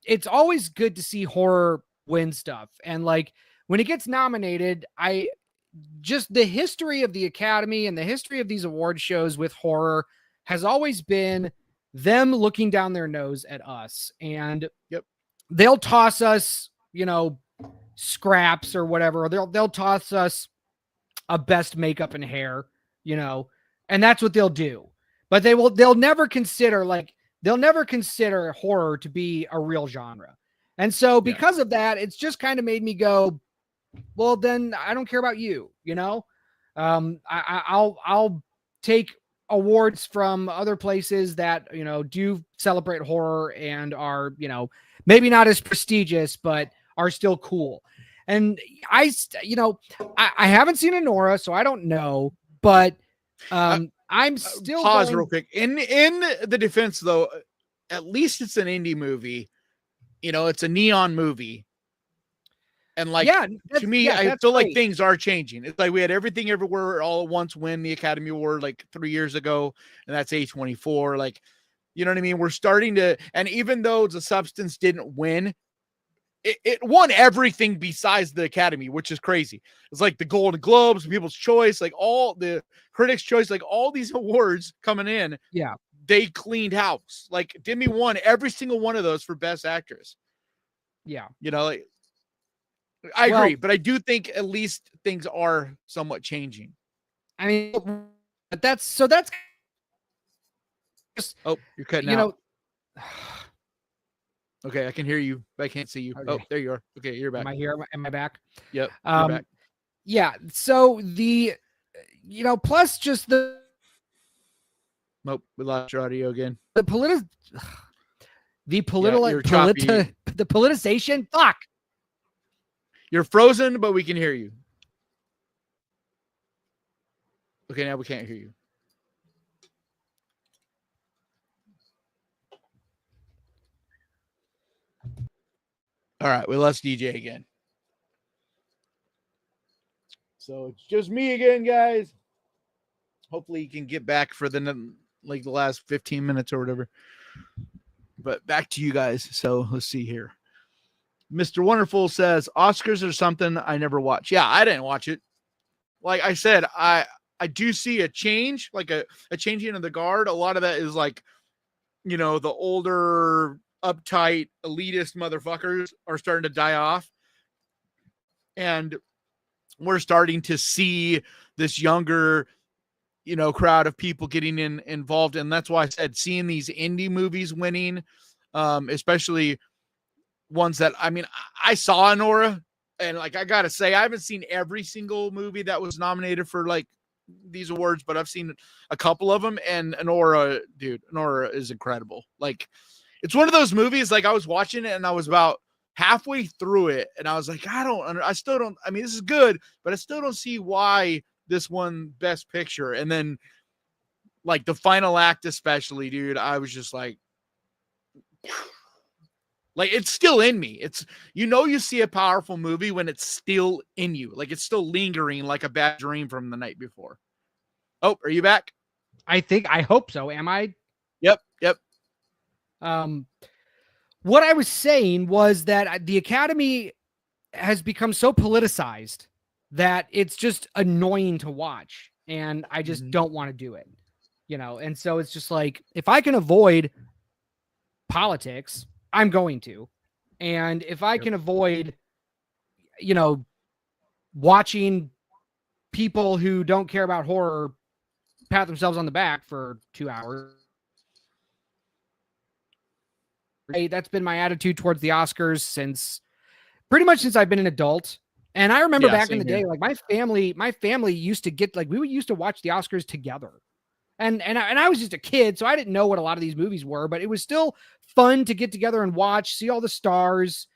It's always good to see horror win stuff, and like when it gets nominated, just the history of the Academy and the history of these award shows with horror has always been them looking down their nose at us, and they'll toss us, scraps or whatever. Or they'll toss us a best makeup and hair, and that's what they'll do. But they'll never consider horror to be a real genre. And so because of that, it's just kind of made me go, well, then I don't care about you, I'll take awards from other places that, do celebrate horror and are, maybe not as prestigious, but are still cool. And I haven't seen Anora, so I don't know, but I'm still pause real quick. In the defense, though, at least it's an indie movie. It's a neon movie. And like, to me, I feel like things are changing. It's like we had Everything Everywhere All at Once win the Academy Award like 3 years ago, and that's A24. Like, you know what I mean? We're starting to, and even though The Substance didn't win, it won everything besides the Academy, which is crazy. It's like the Golden Globes, People's Choice, like all the Critics' Choice, like all these awards coming in. Yeah, they cleaned house. Like Demi won every single one of those for Best Actress. Yeah, I agree, but I do think at least things are somewhat changing. I mean, that's just, oh, you're cutting out. Okay, I can hear you, but I can't see you. Okay. Oh, there you are. Okay, you're back. Am I here? Am I back? Yep. You're back. Yeah. So plus just the. Nope, we lost your audio again. The politicization. Fuck. You're frozen, but we can hear you. Okay, now we can't hear you. All right, we lost DJ again. So it's just me again, guys. Hopefully you can get back for the last 15 minutes or whatever. But back to you guys. So let's see here. Mr. Wonderful says Oscars are something I never watch. Yeah, I didn't watch it. Like I said, I do see a change, like a changing of the guard. A lot of that is like, the older, uptight, elitist motherfuckers are starting to die off. And we're starting to see this younger, crowd of people getting involved. And that's why I said seeing these indie movies winning, especially ones that, I saw Anora, and like, I got to say, I haven't seen every single movie that was nominated for like these awards, but I've seen a couple of them, and Anora is incredible. Like, it's one of those movies, like I was watching it and I was about halfway through it and I was like, this is good, but I still don't see why this won Best Picture. And then like the final act, especially, dude, I was just like it's still in me. It's, you see a powerful movie when it's still in you. Like it's still lingering like a bad dream from the night before. Oh, are you back? I hope so. Am I? Yep. What I was saying was that the Academy has become so politicized that it's just annoying to watch, and I just don't want to do it, and so it's just like, if I can avoid politics, I'm going to. And if I can avoid, watching people who don't care about horror pat themselves on the back for 2 hours, that's been my attitude towards the Oscars since I've been an adult. And I remember back in the day, like my family used to get, like, we used to watch the Oscars together. And I was just a kid, so I didn't know what a lot of these movies were, but it was still fun to get together and watch, see all the stars,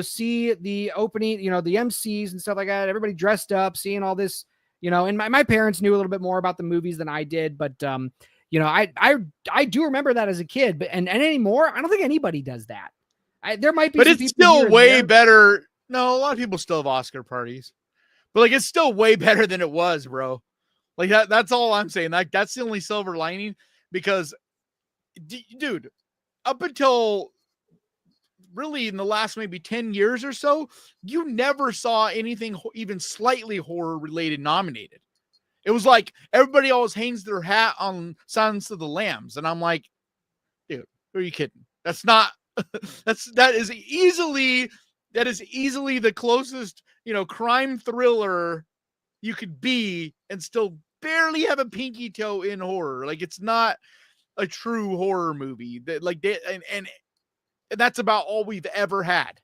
see the opening, the MCs and stuff like that. Everybody dressed up, seeing all this, and my parents knew a little bit more about the movies than I did, but I do remember that as a kid, but and anymore, I don't think anybody does that. There might be, but it's still way better. No, a lot of people still have Oscar parties, but like it's still way better than it was, bro. Like that's all I'm saying. Like that's the only silver lining, because, dude, up until really in the last maybe 10 years or so, you never saw anything even slightly horror related nominated. It was like everybody always hangs their hat on Silence of the Lambs, and I'm like, dude, who are you kidding? That's not. that is easily the closest, crime thriller you could be and still barely have a pinky toe in horror. Like, it's not a true horror movie that, like, and that's about all we've ever had.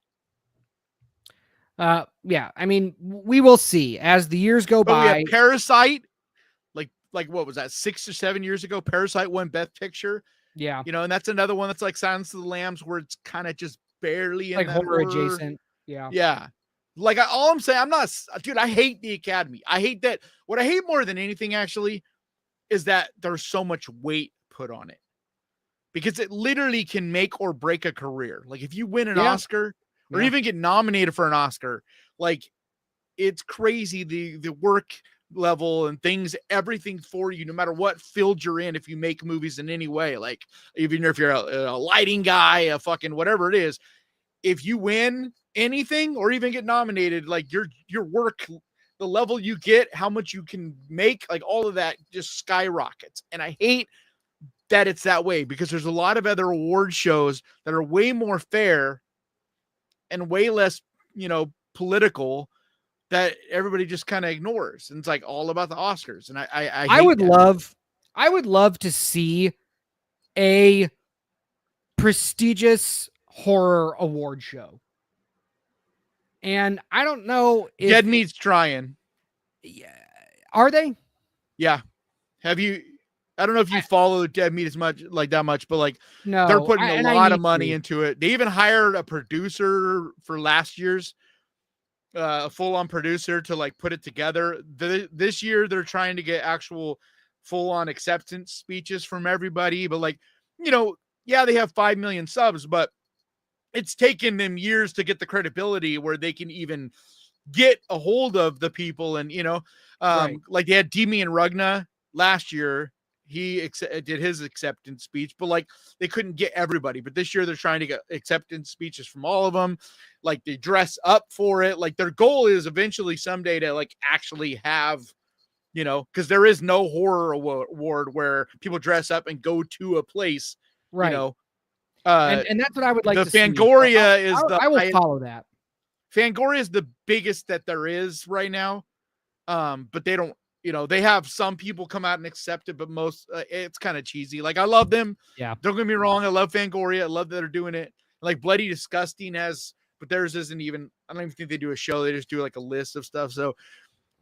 Yeah, I mean, we will see as the years go by. We have Parasite, like what was that, 6 or 7 years ago? Parasite won Best Picture. Yeah, and that's another one that's like Silence of the Lambs, where it's kind of just barely like horror adjacent. Yeah. Like, all I'm saying, dude, I hate the Academy. I hate that. What I hate more than anything, actually, is that there's so much weight put on it, because it literally can make or break a career. Like, if you win an Oscar or even get nominated for an Oscar, like, it's crazy the work level and things, everything for you, no matter what field you're in. If you make movies in any way, like, even if you're a lighting guy, a fucking whatever it is, if you win anything or even get nominated, like, your work, the level you get, how much you can make, like, all of that just skyrockets. And I hate that it's that way, because there's a lot of other award shows that are way more fair and way less, political, that everybody just kind of ignores. And it's like all about the Oscars. And I would love to see a prestigious horror award show. And I don't know if Dead Meat's trying. Yeah. Are they? Yeah. Have you, I don't know if you follow Dead Meat as much, like that much, but like, no, they're putting a lot of money into it. They even hired a producer for last year's, a full-on producer to like put it together. This year they're trying to get actual full-on acceptance speeches from everybody, but like, they have 5 million subs, but it's taken them years to get the credibility where they can even get a hold of the people. And like they had Damien Leone last year. He did his acceptance speech, but like they couldn't get everybody. But this year they're trying to get acceptance speeches from all of them. Like, they dress up for it. Like, their goal is eventually someday to like actually have, because there is no horror award where people dress up and go to a place, right? And that's what I would like to see. Fangoria I will follow that. Fangoria is the biggest that there is right now. But they don't, they have some people come out and accept it, but most it's kind of cheesy. Like, I love them. Yeah. Don't get me wrong. I love Fangoria. I love that they're doing it. Like, Bloody Disgusting has, but theirs isn't even, I don't even think they do a show. They just do like a list of stuff. So,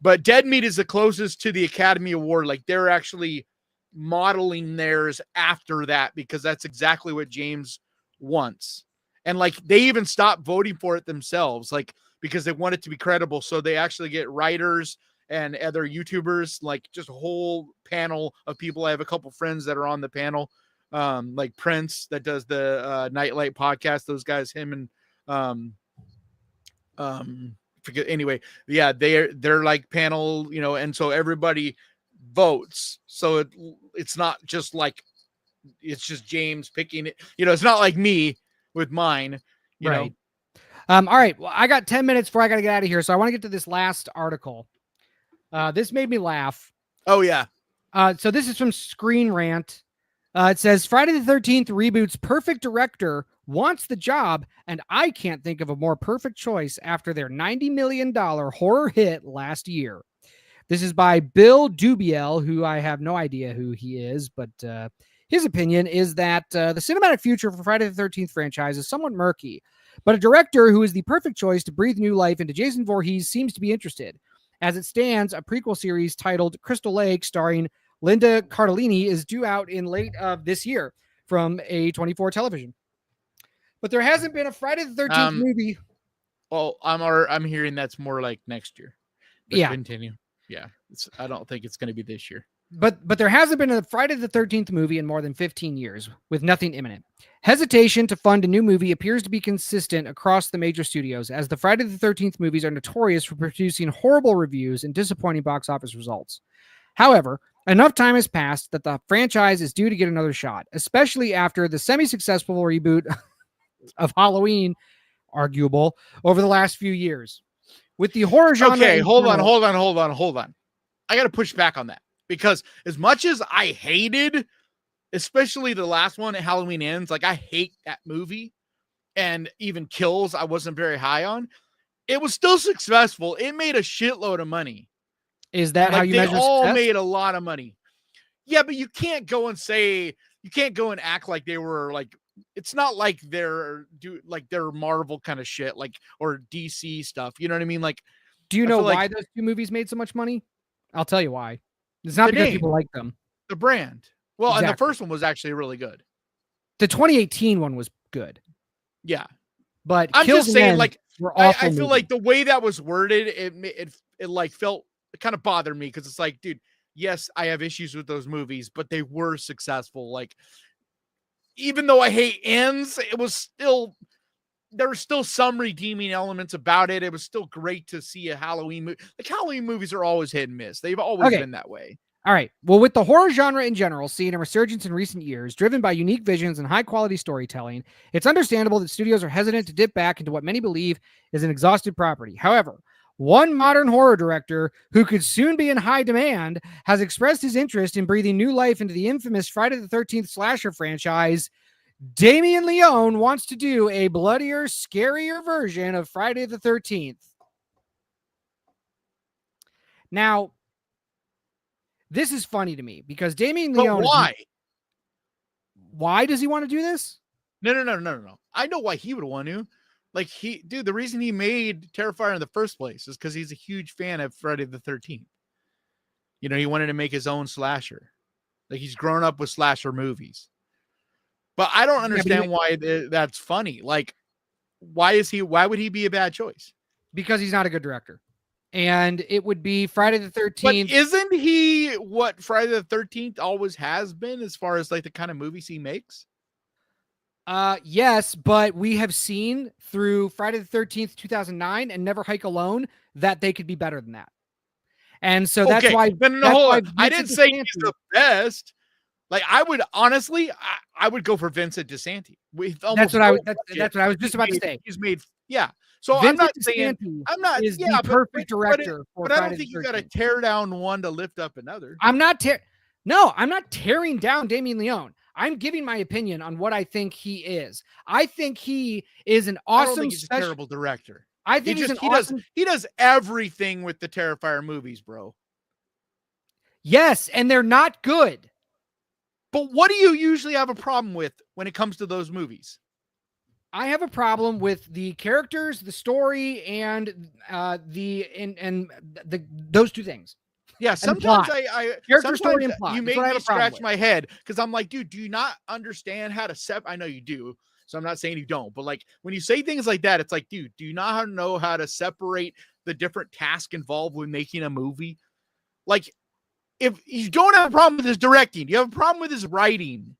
but Dead Meat is the closest to the Academy Award. Like, they're actually modeling theirs after that, because that's exactly what James wants. And like, they even stopped voting for it themselves, like, because they want it to be credible. So they actually get writers and other YouTubers, like just a whole panel of people. I have a couple friends that are on the panel, like Prince that does the Nightlight podcast. Those guys, him and forget, anyway, yeah, they're like panel, and so everybody votes. So it's not just like it's just James picking it. It's not like me with mine. You know. All right. Well, I got 10 minutes before I got to get out of here, so I want to get to this last article. This made me laugh. Oh yeah. So this is from Screen Rant. It says Friday the 13th reboot's perfect director wants the job, and I can't think of a more perfect choice after their $90 million horror hit last year. This is by Bill Dubiel, who I have no idea who he is, but his opinion is that the cinematic future for Friday the 13th franchise is somewhat murky, but a director who is the perfect choice to breathe new life into Jason Voorhees seems to be interested. As it stands, a prequel series titled Crystal Lake, starring Linda Cardellini, is due out in late of this year from A24 television. But there hasn't been a Friday the 13th movie. Well, I'm hearing that's more like next year. But yeah. Continue. Yeah. I don't think it's going to be this year. But there hasn't been a Friday the 13th movie in more than 15 years, with nothing imminent. Hesitation to fund a new movie appears to be consistent across the major studios, as the Friday the 13th movies are notorious for producing horrible reviews and disappointing box office results. However, enough time has passed that the franchise is due to get another shot, especially after the semi-successful reboot of Halloween, arguable, over the last few years. With the horror genre... Okay, hold on. I got to push back on that. Because as much as I hated, especially the last one, Halloween Ends, like I hate that movie, and even Kills I wasn't very high on, it was still successful. It made a shitload of money. Is that how you measure success? They all made a lot of money. Yeah, but you can't go and act like they were like, it's not like they're Marvel kind of shit, like, or DC stuff. You know what I mean? Like, do you know why those two movies made so much money? I'll tell you why. It's not because people like them. The brand. Well, exactly. And the first one was actually really good. The 2018 one was good. Yeah. But I'm just saying, like, I movies. feel like the way that was worded, it like felt, it kind of bothered me, because it's like, dude, yes, I have issues with those movies, but they were successful. Like, even though I hate Ends, it was still, there were still some redeeming elements about it. It was still great to see a Halloween movie. Like, Halloween movies are always hit and miss. They've always been that way. All right. Well, with the horror genre in general seeing a resurgence in recent years, driven by unique visions and high-quality storytelling, it's understandable that studios are hesitant to dip back into what many believe is an exhausted property. However, one modern horror director who could soon be in high demand has expressed his interest in breathing new life into the infamous Friday the 13th slasher franchise. Damien Leone wants to do a bloodier, scarier version of Friday the 13th. Now, this is funny to me because Damien Leone... But why? Why does he want to do this? No. I know why he would want to. Like, the reason he made Terrifier in the first place is because he's a huge fan of Friday the 13th. You know, he wanted to make his own slasher. Like, he's grown up with slasher movies. But I don't understand why that's funny. Like, why would he be a bad choice? Because he's not a good director. And it would be Friday the 13th. But isn't he what Friday the 13th always has been as far as like the kind of movies he makes? Yes, but we have seen through Friday the 13th, 2009 and Never Hike Alone that they could be better than that. And so that's why. No, I didn't say he's the best. Like, I would honestly, I would go for Vincent DeSanti. That's what I was just about to say. He's made, yeah. So Vincent I'm not saying is the perfect director but I don't think you got to tear down one to lift up another. I'm not tearing down Damien Leone. I'm giving my opinion on what I think he is. I think he is an awesome. I don't think he's a terrible director. I think he does everything with the Terrifier movies, bro. Yes, and they're not good. But what do you usually have a problem with when it comes to those movies? I have a problem with the characters, the story, and those two things. Yeah, sometimes story and plot. You make me scratch my head because I'm like, dude, do you not understand how to I know you do, so I'm not saying you don't, but like when you say things like that, it's like, dude, do you not know how to separate the different tasks involved with making a movie? Like, if you don't have a problem with his directing, you have a problem with his writing.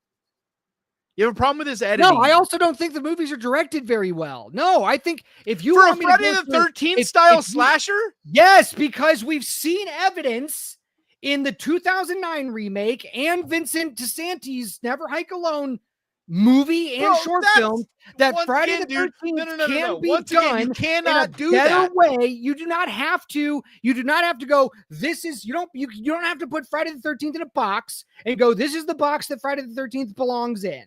You have a problem with his editing. No, I also don't think the movies are directed very well. No, I think if you for a Friday the 13th style slasher, yes, because we've seen evidence in the 2009 remake and Vincent DeSantis' Never Hike Alone movie and short film that Friday the 13th can be done you cannot in a do better that way. You do not have to go, this is, you don't have to put Friday the 13th in a box and go, this is the box that Friday the 13th belongs in.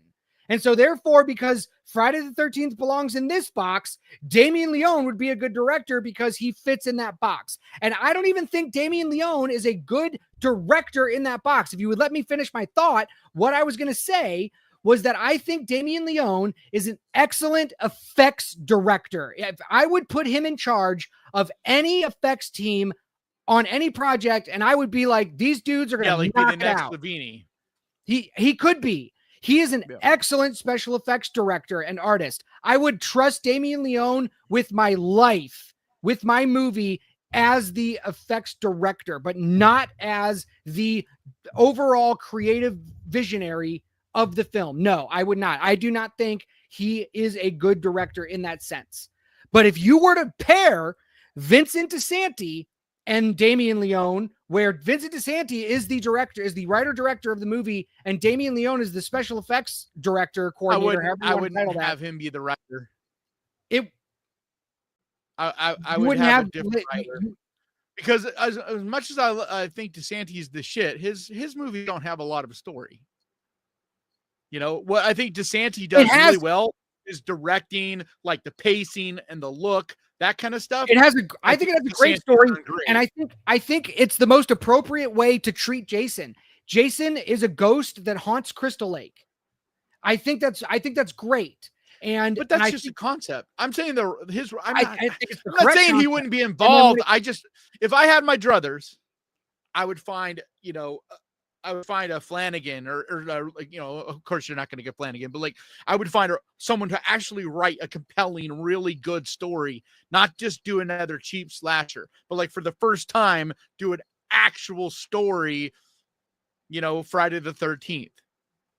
And so therefore, because Friday the 13th belongs in this box, Damien Leone would be a good director because he fits in that box. And I don't even think Damien Leone is a good director in that box. If you would let me finish my thought, what I was going to say was that I think Damien Leone is an excellent effects director. If I would put him in charge of any effects team on any project, and I would be like, these dudes are going to knock it out. Savini. He could be. He is an excellent special effects director and artist. I would trust Damien Leone with my life, with my movie, as the effects director, but not as the overall creative visionary of the film. No, I would not. I do not think he is a good director in that sense. But if you were to pair Vincent DeSantis and Damien Leone, where Vincent DeSantis is the director, is the writer-director of the movie, and Damien Leone is the special effects director, coordinator. I wouldn't have him be the writer. I would wouldn't have a different writer. Because as much as I think DeSantis is the shit, his movies don't have a lot of a story. You know, what I think DeSantis does really well is directing, like the pacing and the look, that kind of stuff. I think it has a great story, and I think it's the most appropriate way to treat Jason. Jason is a ghost that haunts Crystal Lake. I think that's great. But that's just a concept. I'm saying I'm not saying he wouldn't be involved. If I had my druthers, I would find, a Flanagan or of course you're not going to get Flanagan, but like I would find someone to actually write a compelling, really good story, not just do another cheap slasher, but like for the first time, do an actual story, Friday the 13th.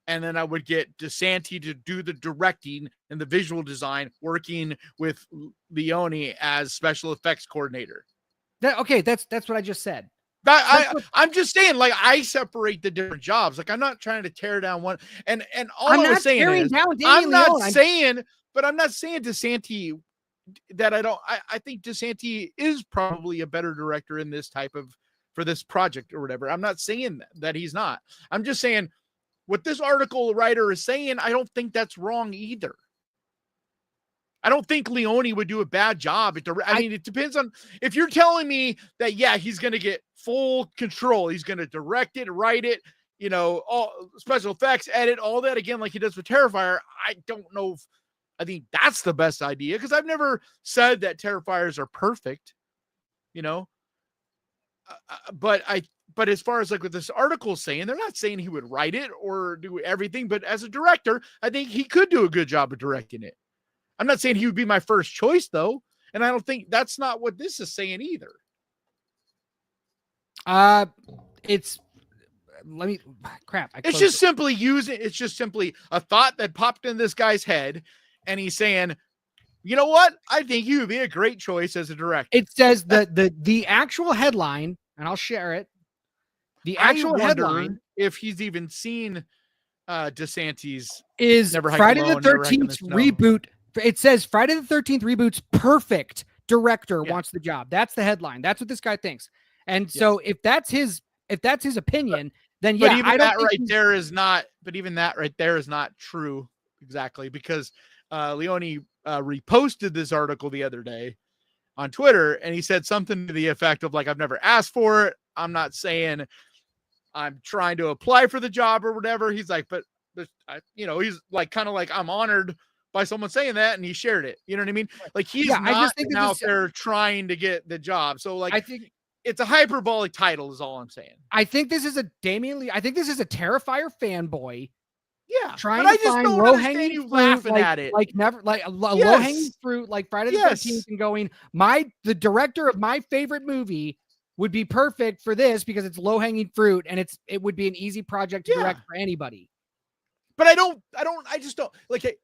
And then I would get DeSantis to do the directing and the visual design, working with Leone as special effects coordinator. That's what I just said. I'm just saying, like, I separate the different jobs. Like, I'm not trying to tear down one. And all I was saying is, I'm not saying DeSantis that I think DeSantis is probably a better director in this for this project or whatever. I'm not saying that he's not. I'm just saying what this article writer is saying, I don't think that's wrong either. I don't think Leone would do a bad job. It depends on if you're telling me that, yeah, he's going to get full control. He's going to direct it, write it, all special effects, edit, all that again, like he does with Terrifier. I don't know if I think that's the best idea because I've never said that Terrifiers are perfect, but as far as like what this article is saying, they're not saying he would write it or do everything, but as a director, I think he could do a good job of directing it. I'm not saying he would be my first choice though. And I don't think that's not what this is saying either. It's just simply a thought that popped in this guy's head. And he's saying, you know what? I think you would be a great choice as a director. It says the actual headline, and I'll share it. The actual headline, if he's even seen DeSantis, is Friday the 13th reboot. It says Friday the 13th reboot's perfect director wants the job. That's the headline. That's what this guy thinks. And so if that's his opinion, then but even that right there is not true exactly because Leone reposted this article the other day on Twitter and he said something to the effect of like, I've never asked for it. I'm not saying I'm trying to apply for the job or whatever. He's like, but he's like, kind of like, I'm honored by someone saying that. And he shared it. You know what I mean? Like he's not out there trying to get the job. So like, I think it's a hyperbolic title is all I'm saying. I think this is a I think this is a Terrifier fanboy. Yeah. Trying to find low-hanging fruit, at it. Like never, like a low-hanging fruit, like Friday the 13th and going, the director of my favorite movie would be perfect for this because it's low-hanging fruit and it would be an easy project to direct for anybody. But I just don't like it.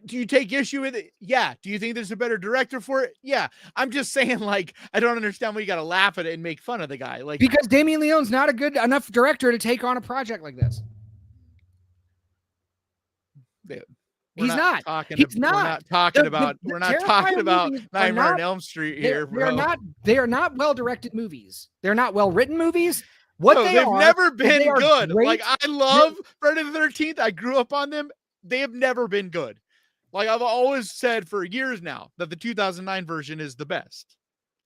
Do you take issue with it? Yeah. Do you think there's a better director for it? Yeah. I'm just saying, like, I don't understand why you got to laugh at it and make fun of the guy. Like, because Damien Leone's not a good enough director to take on a project like this. He's not. He's not. We're not talking about. We're not talking about Nightmare on Elm Street here, bro. They are not well directed movies. They're not well written movies. They've never been good. Like, I love Friday the 13th. I grew up on them. They have never been good. Like, I've always said for years now that the 2009 version is the best.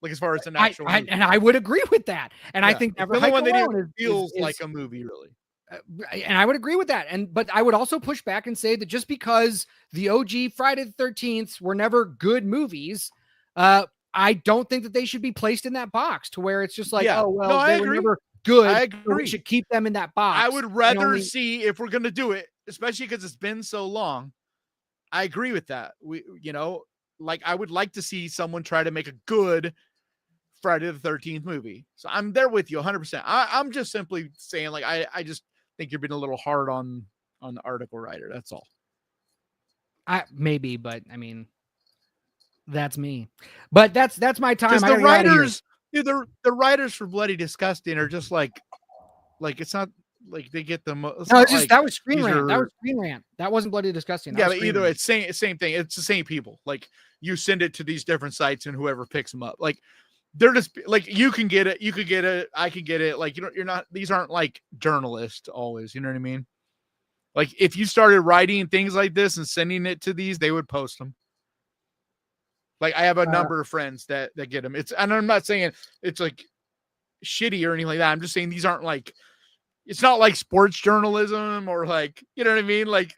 Like, as far as an actual movie. And I would agree with that. And I think Never Hike Alone feels like a movie, really. And I would agree with that. But I would also push back and say that just because the OG Friday the 13th were never good movies, I don't think that they should be placed in that box to where it's just like, they were never good. I agree. So we should keep them in that box. I would rather see, if we're going to do it, especially because it's been so long. I agree with that. I would like to see someone try to make a good Friday the 13th movie. So I'm there with you 100%. I'm just simply saying, like, I just think you're being a little hard on the article writer. That's all. Maybe, but I mean, that's me. But that's my time. The writers, dude, the writers for Bloody Disgusting are just like it's not like they get the most. No, that was Screen Rant. That was Screen Rant. That wasn't Bloody Disgusting. But either way, it's same thing. It's the same people. Like, you send it to these different sites and whoever picks them up. Like, they're just like, you can get it, you could get it, I could get it. Like, you're not, these aren't like journalists always, you know what I mean? Like, if you started writing things like this and sending it to these, they would post them. Like, I have a number of friends that get them. And I'm not saying it's like shitty or anything like that. I'm just saying these aren't like, it's not like sports journalism or like, you know what I mean? Like,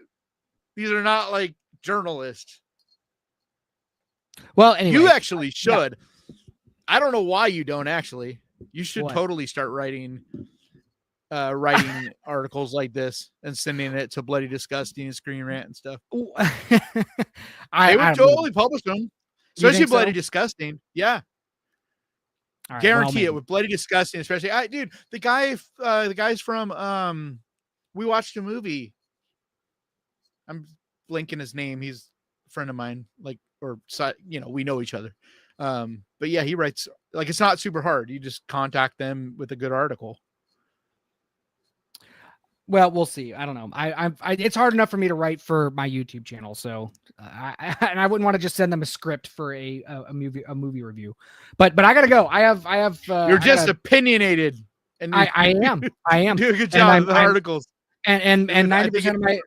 these are not like journalists. Well, anyway, you actually should. Yeah. I don't know why you don't actually. You should totally start writing articles like this and sending it to Bloody Disgusting and Screen Rant and stuff. I would totally publish them, especially Bloody Disgusting. Yeah, guarantee it with Bloody Disgusting, especially. Dude, the guys from we watched a movie. I'm blanking his name. He's a friend of mine. We know each other. But yeah, he writes, like, it's not super hard. You just contact them with a good article. Well, we'll see. I don't know. It's hard enough for me to write for my YouTube channel. So, I wouldn't want to just send them a script for a movie review, but I gotta go. I have, you're just opinionated. And I am. Do a good job with the articles. And 90% of my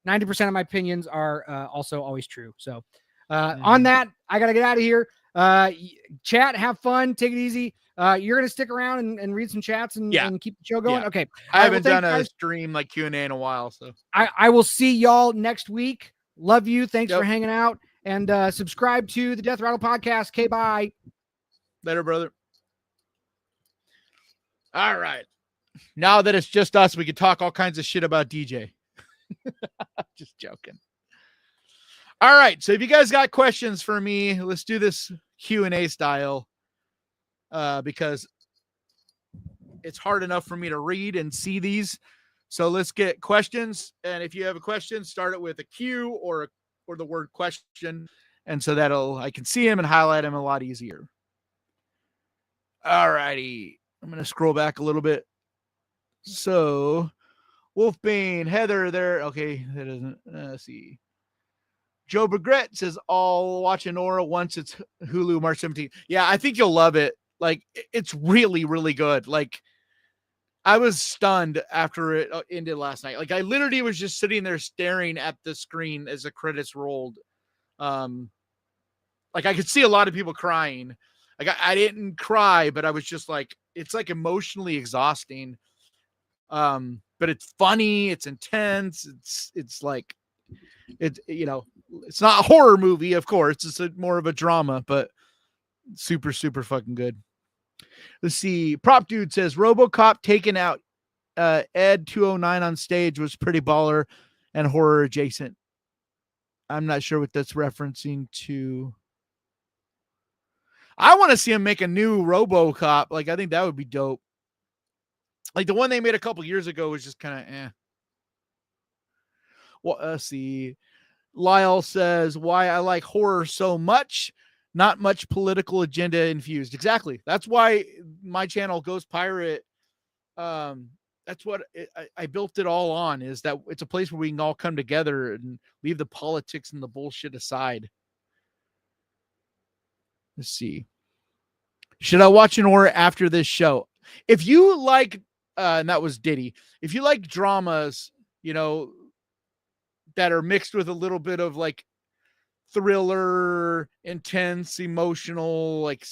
90% of my opinions are also always true. So, on that, I got to get out of here. Chat, have fun, take it easy. You're going to stick around and read some chats and keep the show going. Yeah. Okay. I haven't done a stream like Q&A in a while. So I will see y'all next week. Love you. Thanks for hanging out, and subscribe to the Death Rattle podcast. Okay. Bye. Later, brother. All right. Now that it's just us, we can talk all kinds of shit about DJ. Just joking. All right, so if you guys got questions for me, let's do this Q&A style because it's hard enough for me to read and see these. So let's get questions, and if you have a question, start it with a Q or the word question, and so I can see them and highlight them a lot easier. All righty, I'm going to scroll back a little bit. So Wolfbane, Heather there. Okay, that doesn't, let's see. Joe Begret says, I'll watch Nora once it's Hulu March 17th. Yeah, I think you'll love it. Like, it's really, really good. Like, I was stunned after it ended last night. Like, I literally was just sitting there staring at the screen as the credits rolled. Like, I could see a lot of people crying. Like, I didn't cry, but I was just like, it's like emotionally exhausting. But it's funny. It's intense. It's like, it's not a horror movie, of course. It's more of a drama, but super, super fucking good. Let's see. Prop Dude says RoboCop taking out Ed 209 on stage was pretty baller and horror adjacent. I'm not sure what that's referencing to. I want to see him make a new RoboCop. Like, I think that would be dope. Like, the one they made a couple years ago was just kind of eh. Well, let's see. Lyle says, why I like horror so much. Not much political agenda infused. Exactly. That's why my channel, Ghost Pirate, that's what I built it all on, is that it's a place where we can all come together and leave the politics and the bullshit aside. Let's see. Should I watch an horror after this show? If you like, and that was Diddy, if you like dramas, you know, that are mixed with a little bit of like thriller, intense, emotional, like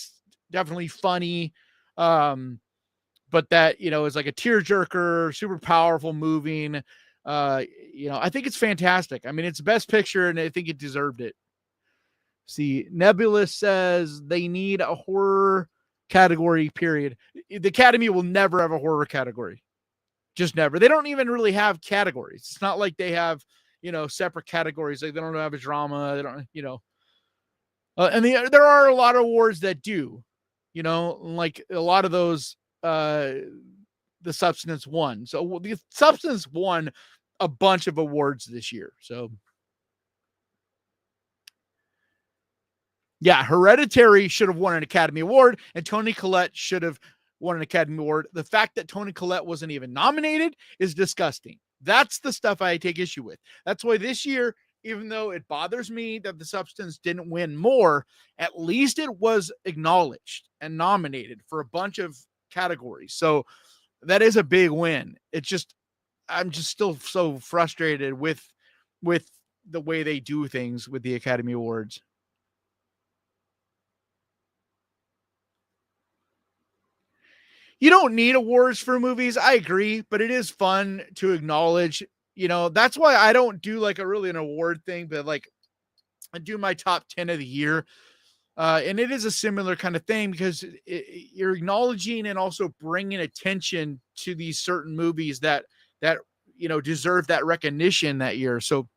definitely funny, but that, you know, is like a tearjerker, super powerful, moving, you know, I think it's fantastic. I mean, it's best picture and I think it deserved it. See, Nebulous says they need a horror category, period. The Academy will never have a horror category. Just never. They don't even really have categories. It's not like they have, you know, separate categories. Like they don't have a drama. They don't, you know. And there are a lot of awards that do, you know, like a lot of those, The Substance won. So The Substance won a bunch of awards this year. So yeah, Hereditary should have won an Academy Award, and Toni Collette should have won an Academy Award. The fact that Toni Collette wasn't even nominated is disgusting. That's the stuff I take issue with. That's why this year, even though it bothers me that The Substance didn't win more, at least it was acknowledged and nominated for a bunch of categories. So that is a big win. It's just, I'm just still so frustrated with the way they do things with the Academy Awards. You don't need awards for movies. I agree, but it is fun to acknowledge, you know, that's why I don't do like an award thing, but like I do my top 10 of the year. And it is a similar kind of thing because you're acknowledging and also bringing attention to these certain movies that, you know, deserve that recognition that year. So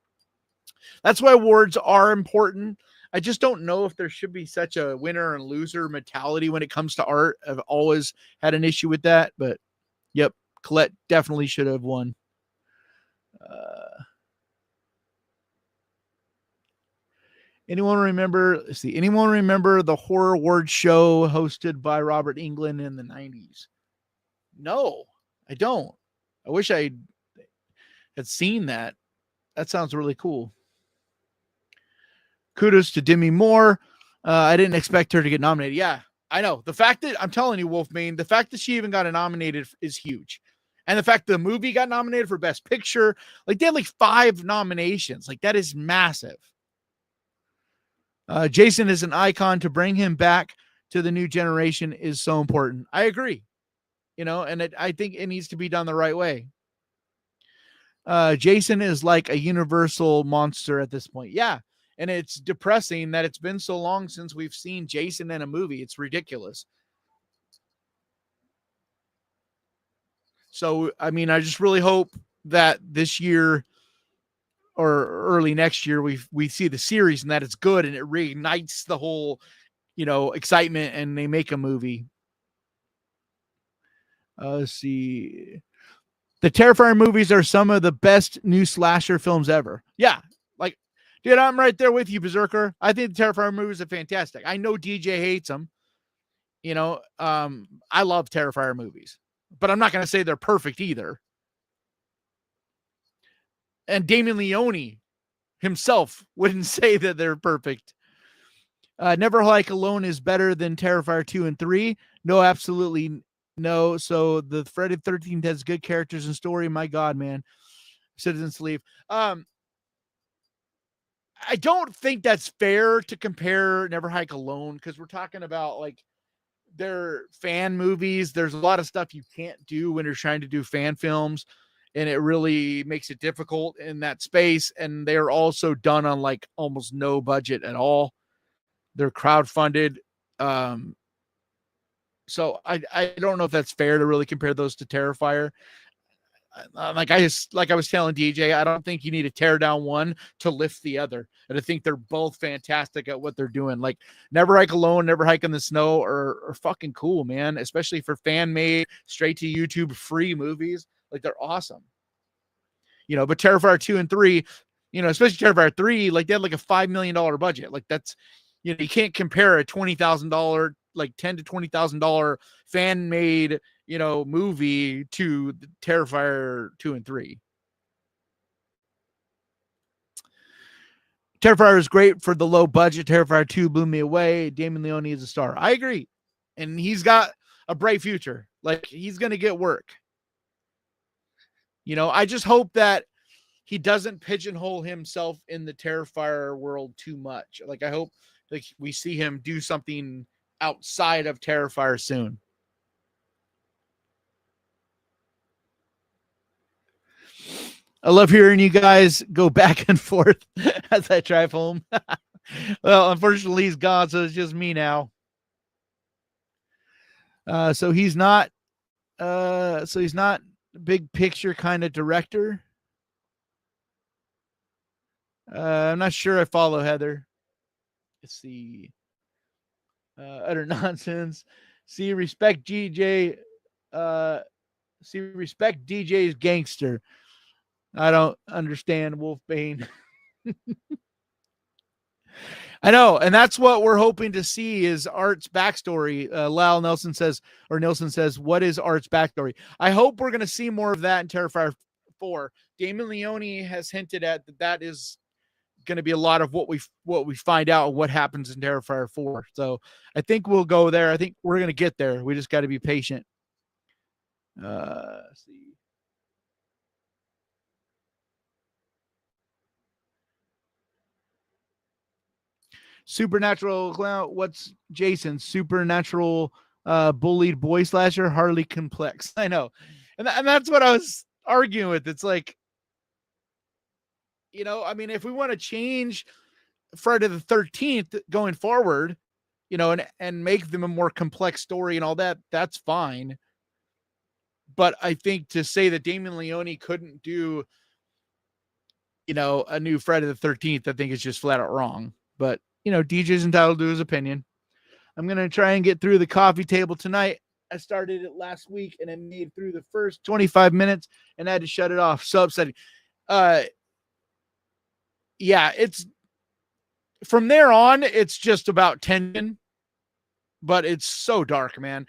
that's why awards are important. I just don't know if there should be such a winner and loser mentality when it comes to art. I've always had an issue with that, but yep, Collette definitely should have won. Anyone remember the horror award show hosted by Robert Englund in the 90s? No, I don't. I wish I had seen that. That sounds really cool. Kudos to Demi Moore. I didn't expect her to get nominated. Yeah, I know. The fact that, I'm telling you, Wolfman, the fact that she even got nominated is huge. And the fact the movie got nominated for Best Picture, like they had like 5 nominations. Like that is massive. Jason is an icon. To bring him back to the new generation is so important. I agree. You know, and I think it needs to be done the right way. Jason is like a universal monster at this point. Yeah. And it's depressing that it's been so long since we've seen Jason in a movie. It's ridiculous. So, I mean, I just really hope that this year or early next year, we see the series and that it's good and it reignites the whole, you know, excitement and they make a movie. Let's see. The Terrifier movies are some of the best new slasher films ever. Yeah. Like, dude, I'm right there with you, Berserker. I think the Terrifier movies are fantastic. I know DJ hates them. You know, I love Terrifier movies, but I'm not going to say they're perfect either. And Damien Leone himself wouldn't say that they're perfect. Never Hike Alone is better than Terrifier 2 and 3. No, absolutely no. So the Friday the 13th has good characters and story. My God, man. Citizen Sleep. I don't think that's fair to compare Never Hike Alone because we're talking about like their fan movies. There's a lot of stuff you can't do when you're trying to do fan films, and it really makes it difficult in that space. And they're also done on like almost no budget at all. They're crowdfunded. So I don't know if that's fair to really compare those to Terrifier. Like I was telling DJ, I don't think you need to tear down one to lift the other. And I think they're both fantastic at what they're doing. Like Never Hike Alone, Never Hike in the Snow are fucking cool, man. Especially for fan made, straight to YouTube free movies. Like they're awesome. You know, but Terrifier 2 and 3, especially Terrifier 3, like they had like a $5 million budget. Like that's, you can't compare a $20,000, like $10,000 to $20,000 fan made, movie to the Terrifier 2 and 3. Terrifier is great for the low budget. Terrifier 2 blew me away. Damien Leone is a star. I agree. And he's got a bright future. Like he's going to get work. I just hope that he doesn't pigeonhole himself in the Terrifier world too much. Like I hope like we see him do something outside of Terrifier soon. I love hearing you guys go back and forth as I drive home. Well, unfortunately, he's gone, so it's just me now. So he's not big picture kind of director. I'm not sure I follow Heather. Let's see. Utter nonsense. See, respect DJ. Respect DJ's gangster. I don't understand Wolfbane. I know, and that's what we're hoping to see is Art's backstory. Lyle Nelson says, what is Art's backstory? I hope we're going to see more of that in Terrifier 4. Damien Leone has hinted at that is going to be a lot of what we find out what happens in Terrifier 4. So I think we'll go there. I think we're going to get there. We just got to be patient. Let's see. Supernatural clown. What's Jason? Supernatural bullied boy slasher, Harley complex. I know. And that's what I was arguing with. It's like, if we want to change Friday the 13th going forward, and make them a more complex story and all that, that's fine. But I think to say that Damien Leone couldn't do, a new Friday the 13th, I think is just flat out wrong. But, DJ's entitled to his opinion. I'm going to try and get through the coffee table tonight. I started it last week and I made through the first 25 minutes and I had to shut it off. So upsetting. Yeah, it's from there on, it's just about tension, but it's so dark, man.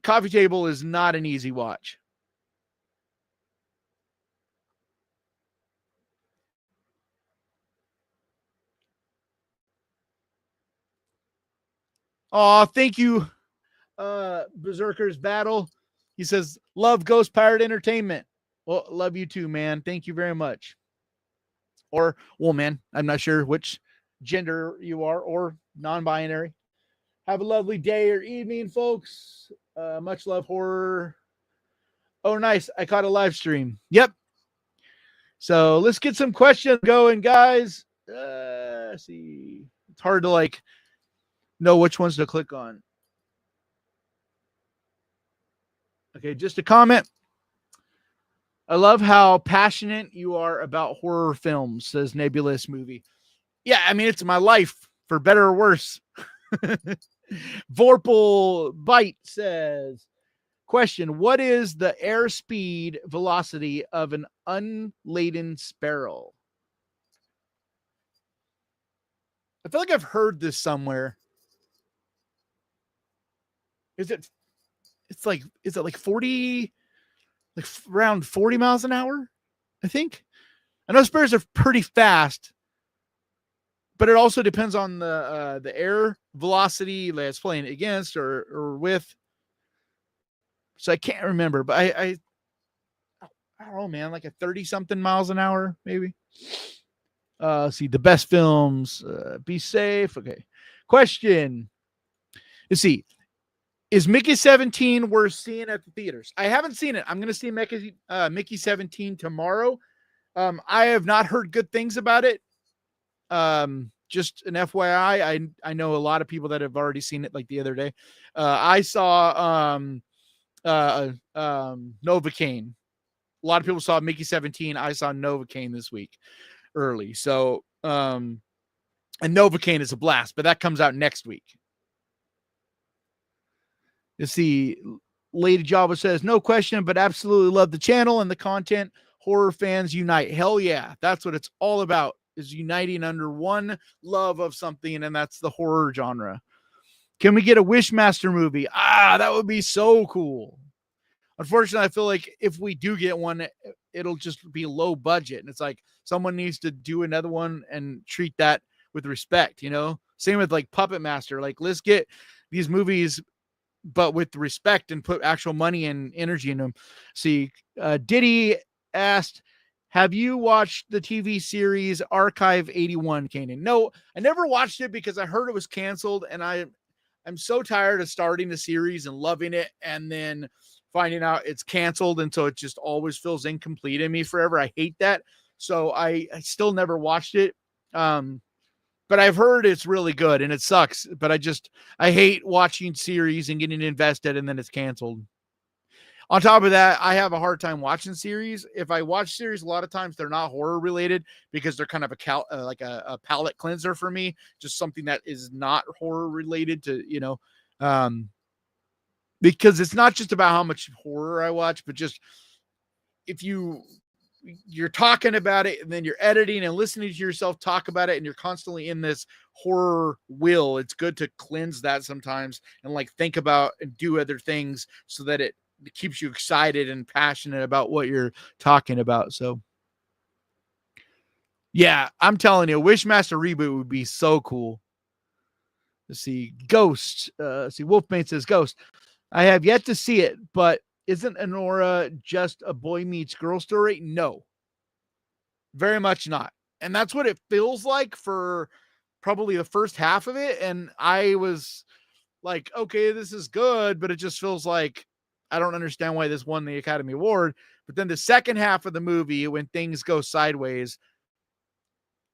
Coffee Table is not an easy watch. Oh, thank you, Berserker's Battle. He says, love Ghost Pirate Entertainment. Well, love you too, man. Thank you very much. Or woman. I'm not sure which gender you are, or non-binary. Have a lovely day or evening, folks. Much love, horror. Oh, nice. I caught a live stream. Yep. So let's get some questions going, guys. Let's see. It's hard to know which ones to click on. Okay, just a comment. I love how passionate you are about horror films, says Nebulous Movie. Yeah, I mean, it's my life, for better or worse. Vorpal Bite says, question, what is the airspeed velocity of an unladen sparrow? I feel like I've heard this somewhere. Is it like 40, like around 40 miles an hour? I think. I know sparrows are pretty fast, but it also depends on the air velocity that it's playing against or with. So I can't remember, but I don't know, man, like a 30 something miles an hour, maybe. See the best films, be safe. Okay. Question. Let's see. Is Mickey 17 worth seeing at the theaters? I haven't seen it. I'm going to see Mickey 17 tomorrow. I have not heard good things about it. Just an FYI, I know a lot of people that have already seen it, like the other day. I saw Novocaine. A lot of people saw Mickey 17. I saw Novocaine this week early. So, and Novocaine is a blast, but that comes out next week. Let's see. Lady Java says, no question, but absolutely love the channel and the content. horror fans unite. Hell yeah. That's what it's all about, is uniting under one love of something, and that's the horror genre. Can we get a Wishmaster movie? That would be so cool. Unfortunately, I feel like if we do get one, it'll just be low budget. And it's like someone needs to do another one and treat that with respect, Same with like Puppet Master. Like, let's get these movies, but with respect, and put actual money and energy in them. See, Diddy asked, have you watched the TV series Archive 81, Kanan? No, I never watched it because I heard it was canceled, and I'm so tired of starting the series and loving it and then finding out it's canceled, and so it just always feels incomplete in me forever. I hate that. So I still never watched it. But I've heard it's really good, and it sucks. But I hate watching series and getting invested and then it's canceled. On top of that, I have a hard time watching series. If I watch series, a lot of times they're not horror related because they're kind of a palate cleanser for me. Just something that is not horror related to, because it's not just about how much horror I watch, but just if you're talking about it and then you're editing and listening to yourself talk about it and you're constantly in this horror will, it's good to cleanse that sometimes and like think about and do other things so that it keeps you excited and passionate about what you're talking about. So yeah, I'm telling you, Wishmaster reboot would be so cool. Let's see, Ghost. Wolfmane says Ghost. I have yet to see it, but isn't Anora just a boy meets girl story? No, very much not. And that's what it feels like for probably the first half of it. And I was like, okay, this is good, but it just feels like I don't understand why this won the Academy Award. But then the second half of the movie, when things go sideways,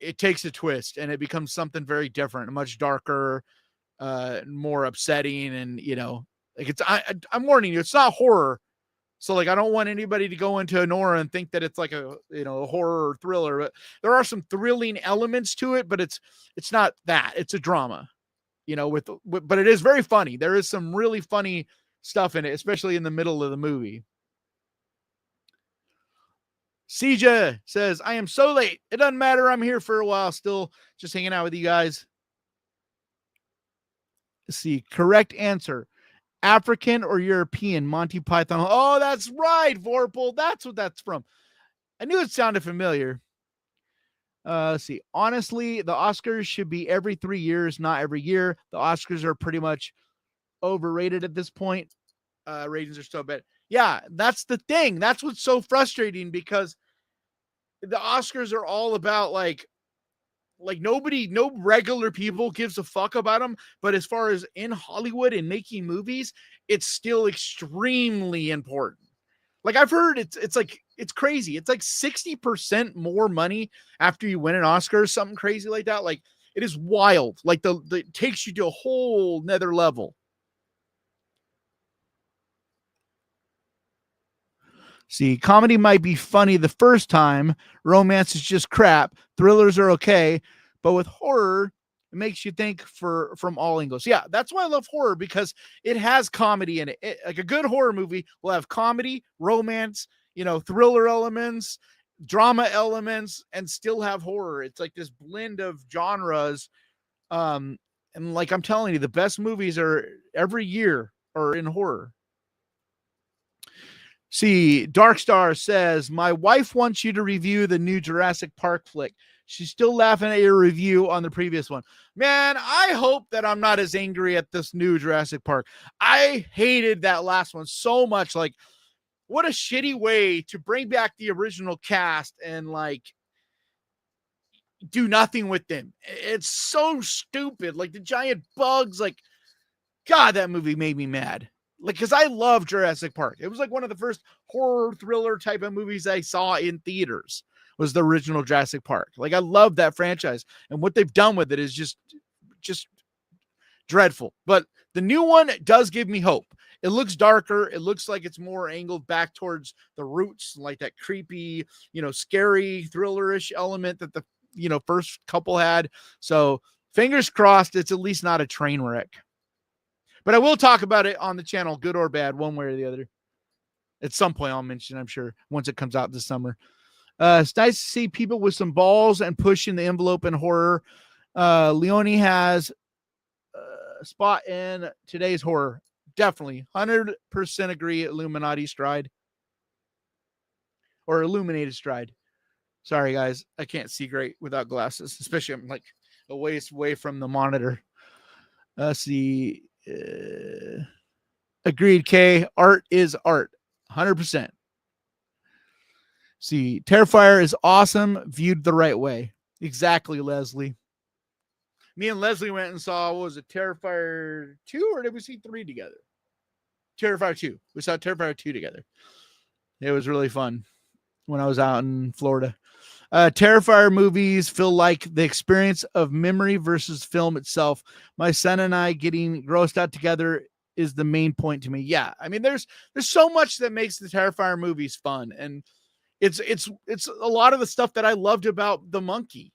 it takes a twist and it becomes something very different, much darker, more upsetting. And, like I'm warning you, it's not horror. So like, I don't want anybody to go into Anora and think that it's like a horror or thriller, but there are some thrilling elements to it, but it's not that. It's a drama, but it is very funny. There is some really funny stuff in it, especially in the middle of the movie. CJ says, I am so late. It doesn't matter. I'm here for a while still, just hanging out with you guys. Let's see. Correct answer. African or European Monty Python. Oh, that's right, Vorpal. That's what that's from. I knew it sounded familiar. Let's see. Honestly, the Oscars should be every 3 years, not every year. The Oscars are pretty much overrated at this point. Ratings are so bad. Yeah, that's the thing. That's what's so frustrating, because the Oscars are all about like no regular people gives a fuck about them. But as far as in Hollywood and making movies, it's still extremely important. Like I've heard it's crazy. It's like 60% more money after you win an Oscar or something crazy like that. Like it is wild. Like it takes you to a whole nother level. See, comedy might be funny the first time. Romance is just crap. Thrillers are okay. But with horror, it makes you think from all angles. Yeah, that's why I love horror, because it has comedy in it. Like a good horror movie will have comedy, romance, thriller elements, drama elements, and still have horror. It's like this blend of genres. And like I'm telling you, the best movies are every year are in horror. See, Darkstar says, my wife wants you to review the new Jurassic Park flick. She's still laughing at your review on the previous one. Man, I hope that I'm not as angry at this new Jurassic Park. I hated that last one so much. Like, what a shitty way to bring back the original cast and like do nothing with them. It's so stupid. Like the giant bugs, like, God, that movie made me mad. Like, because I love Jurassic Park. It was like one of the first horror thriller type of movies I saw in theaters, was the original Jurassic Park. Like, I love that franchise. And what they've done with it is just dreadful. But the new one does give me hope. It looks darker. It looks like it's more angled back towards the roots, like that creepy, scary, thrillerish element that the, first couple had. So fingers crossed it's at least not a train wreck. But I will talk about it on the channel, good or bad, one way or the other. At some point I'll mention, I'm sure, once it comes out this summer. It's nice to see people with some balls and pushing the envelope in horror. Leone has a spot in today's horror. Definitely 100% agree. Illuminati stride or illuminated stride. Sorry, guys. I can't see great without glasses, especially I'm like a ways away from the monitor. See. Agreed, K. Art is art. 100%. See, Terrifier is awesome, viewed the right way. Exactly, Leslie. Me and Leslie went and saw, what was it, Terrifier 2, or did we see 3 together? Terrifier 2. We saw Terrifier 2 together. It was really fun when I was out in Florida. Terrifier movies feel like the experience of memory versus film itself. My son and I getting grossed out together is the main point to me. Yeah, I mean, there's so much that makes the Terrifier movies fun, and it's a lot of the stuff that I loved about The Monkey.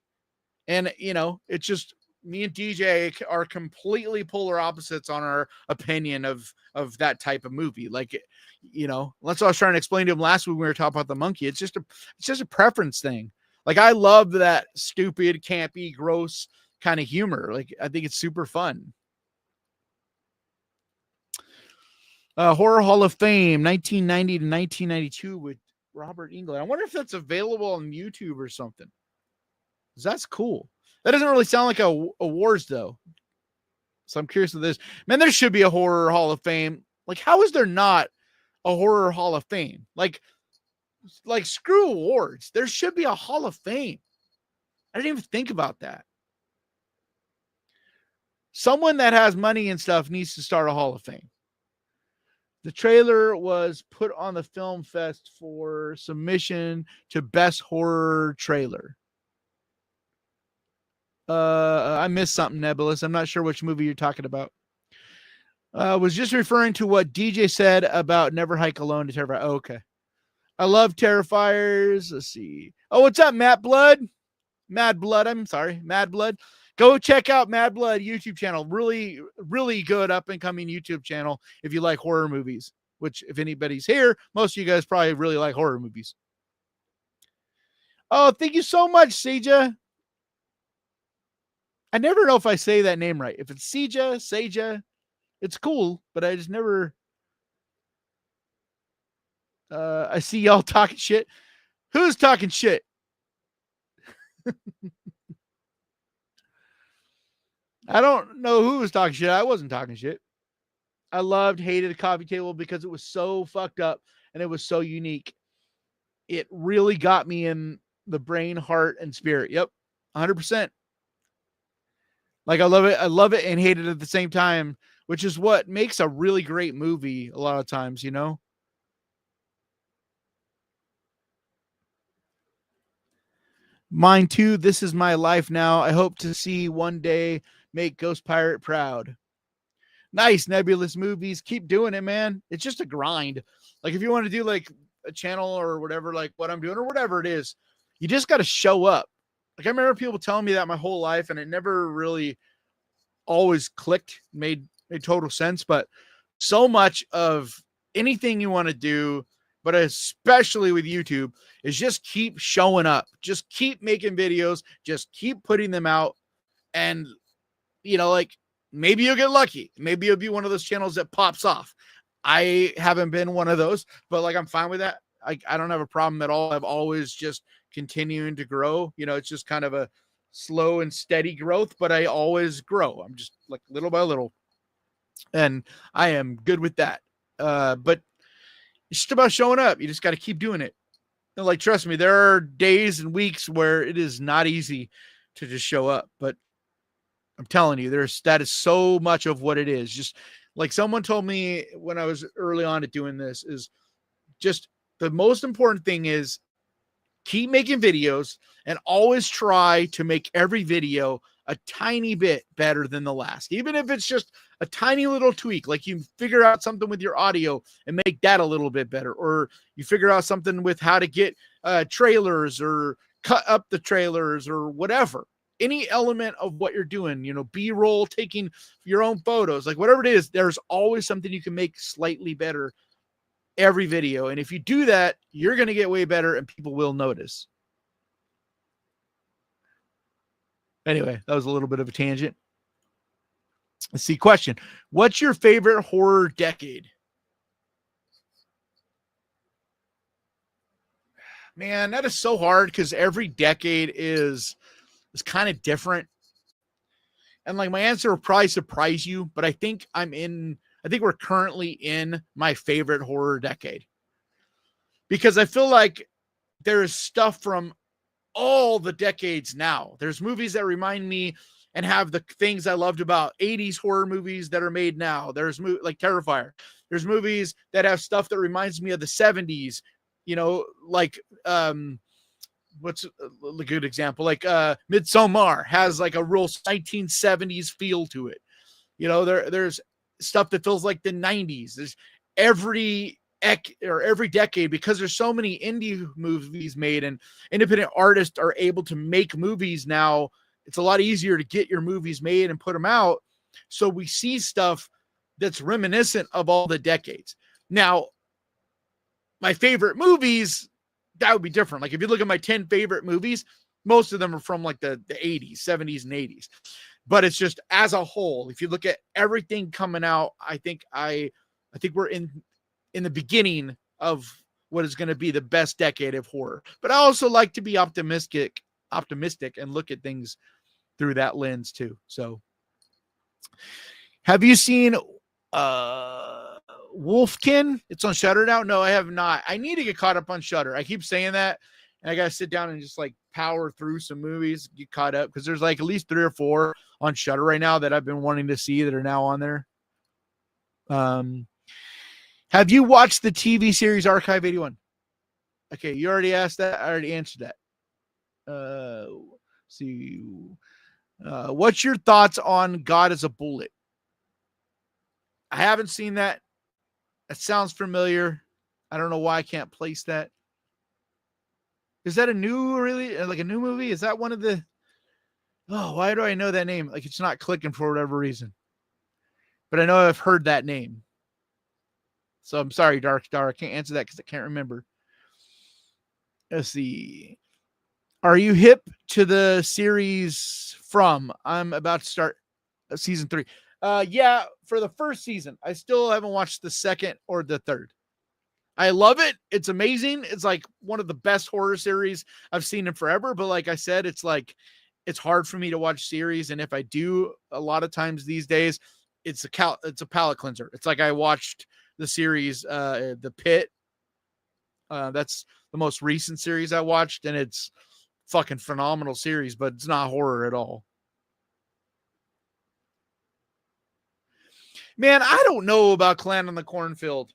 And it's just me and DJ are completely polar opposites on our opinion of that type of movie. Like, that's what I was trying to explain to him last week when we were talking about The Monkey. It's just a preference thing. Like, I love that stupid, campy, gross kind of humor. Like, I think it's super fun. Horror Hall of Fame, 1990 to 1992 with Robert Englund. I wonder if that's available on YouTube or something. That's cool. That doesn't really sound like a awards, though. So I'm curious of this. Man, there should be a Horror Hall of Fame. Like, how is there not a Horror Hall of Fame? Like screw awards. There should be a Hall of Fame. I didn't even think about that. Someone that has money and stuff needs to start a Hall of Fame. The trailer was put on the Film Fest for submission to Best Horror Trailer. I missed something, Nebulous. I'm not sure which movie you're talking about. Was just referring to what DJ said about Never Hike Alone to Terrify. Oh, okay. I love Terrifiers. Let's see. Oh, what's up, Matt Blood? Mad Blood. I'm sorry. Mad Blood. Go check out Mad Blood YouTube channel. Really, really good up and coming YouTube channel if you like horror movies, which if anybody's here, most of you guys probably really like horror movies. Oh, thank you so much, Seja. I never know if I say that name right. If it's Seja, it's cool, but I just never... I see y'all talking shit. Who's talking shit? I don't know who was talking shit. I wasn't talking shit. I hated the coffee table because it was so fucked up and it was so unique. It really got me in the brain, heart, and spirit. Yep, 100%. Like, I love it and hate it at the same time, which is what makes a really great movie a lot of times, Mine too. This is my life now. I hope to see one day make Ghost Pirate proud. Nice, Nebulous Movies. Keep doing it, man. It's just a grind. Like, if you want to do like a channel or whatever, like what I'm doing or whatever it is, you just got to show up. Like, I remember people telling me that my whole life, and it never really always clicked, made total sense. But so much of anything you want to do, but especially with YouTube, is just keep showing up. Just keep making videos. Just keep putting them out. And, like, maybe you'll get lucky. Maybe you'll be one of those channels that pops off. I haven't been one of those, but, like, I'm fine with that. I don't have a problem at all. I've always just continuing to grow. It's just kind of a slow and steady growth, but I always grow. I'm just, like, little by little. And I am good with that. But it's just about showing up. You just got to keep doing it. And, like, trust me, there are days and weeks where it is not easy to just show up. But I'm telling you, that is so much of what it is. Just like someone told me when I was early on at doing this, is just the most important thing is keep making videos and always try to make every video a tiny bit better than the last. Even if it's just a tiny little tweak, like you figure out something with your audio and make that a little bit better, or you figure out something with how to get trailers or cut up the trailers or whatever. Any element of what you're doing, B-roll, taking your own photos, like whatever it is, there's always something you can make slightly better every video. And if you do that, you're going to get way better and people will notice. Anyway, that was a little bit of a tangent. Let's see. Question. What's your favorite horror decade? Man, that is so hard because every decade is kind of different. And like my answer will probably surprise you, but I think we're currently in my favorite horror decade. Because I feel like there's stuff from all the decades now. There's movies that remind me and have the things I loved about 80s horror movies that are made now. There's like Terrifier. There's movies that have stuff that reminds me of the 70s, you know, like what's a good example? Like Midsommar has like a real 1970s feel to it. You know, there's stuff that feels like the 90s. There's every decade, because there's so many indie movies made and independent artists are able to make movies now. It's a lot easier to get your movies made and put them out. So we see stuff that's reminiscent of all the decades. Now, my favorite movies, that would be different. Like if you look at my 10 favorite movies, most of them are from like the 80s, 70s, and 80s. But it's just as a whole, if you look at everything coming out, I think we're in the beginning of what is going to be the best decade of horror. But I also like to be optimistic and look at things through that lens too. So have you seen Wolfkin? It's on Shudder now. No, I have not. I need to get caught up on Shudder. I keep saying that, and I got to sit down and just like power through some movies, get caught up, because there's like at least 3 or 4 on Shudder right now that I've been wanting to see that are now on there. Have you watched the TV series Archive 81? Okay, you already asked that. I already answered that. See, what's your thoughts on God as a Bullet? I haven't seen that. That sounds familiar. I don't know why I can't place that. Is that a new movie? Is that one of the... Oh, why do I know that name? Like it's not clicking for whatever reason. But I know I've heard that name. So I'm sorry, Dark Star. I can't answer that because I can't remember. Let's see. Are you hip to the series From? I'm about to start season 3. Yeah, for the first season. I still haven't watched the second or the third. I love it. It's amazing. It's like one of the best horror series I've seen in forever. But like I said, it's hard for me to watch series. And if I do, a lot of times these days, it's a palate cleanser. It's like I watched the series, The Pit. That's the most recent series I watched, and it's fucking phenomenal series, but it's not horror at all. Man, I don't know about Clan on the Cornfield.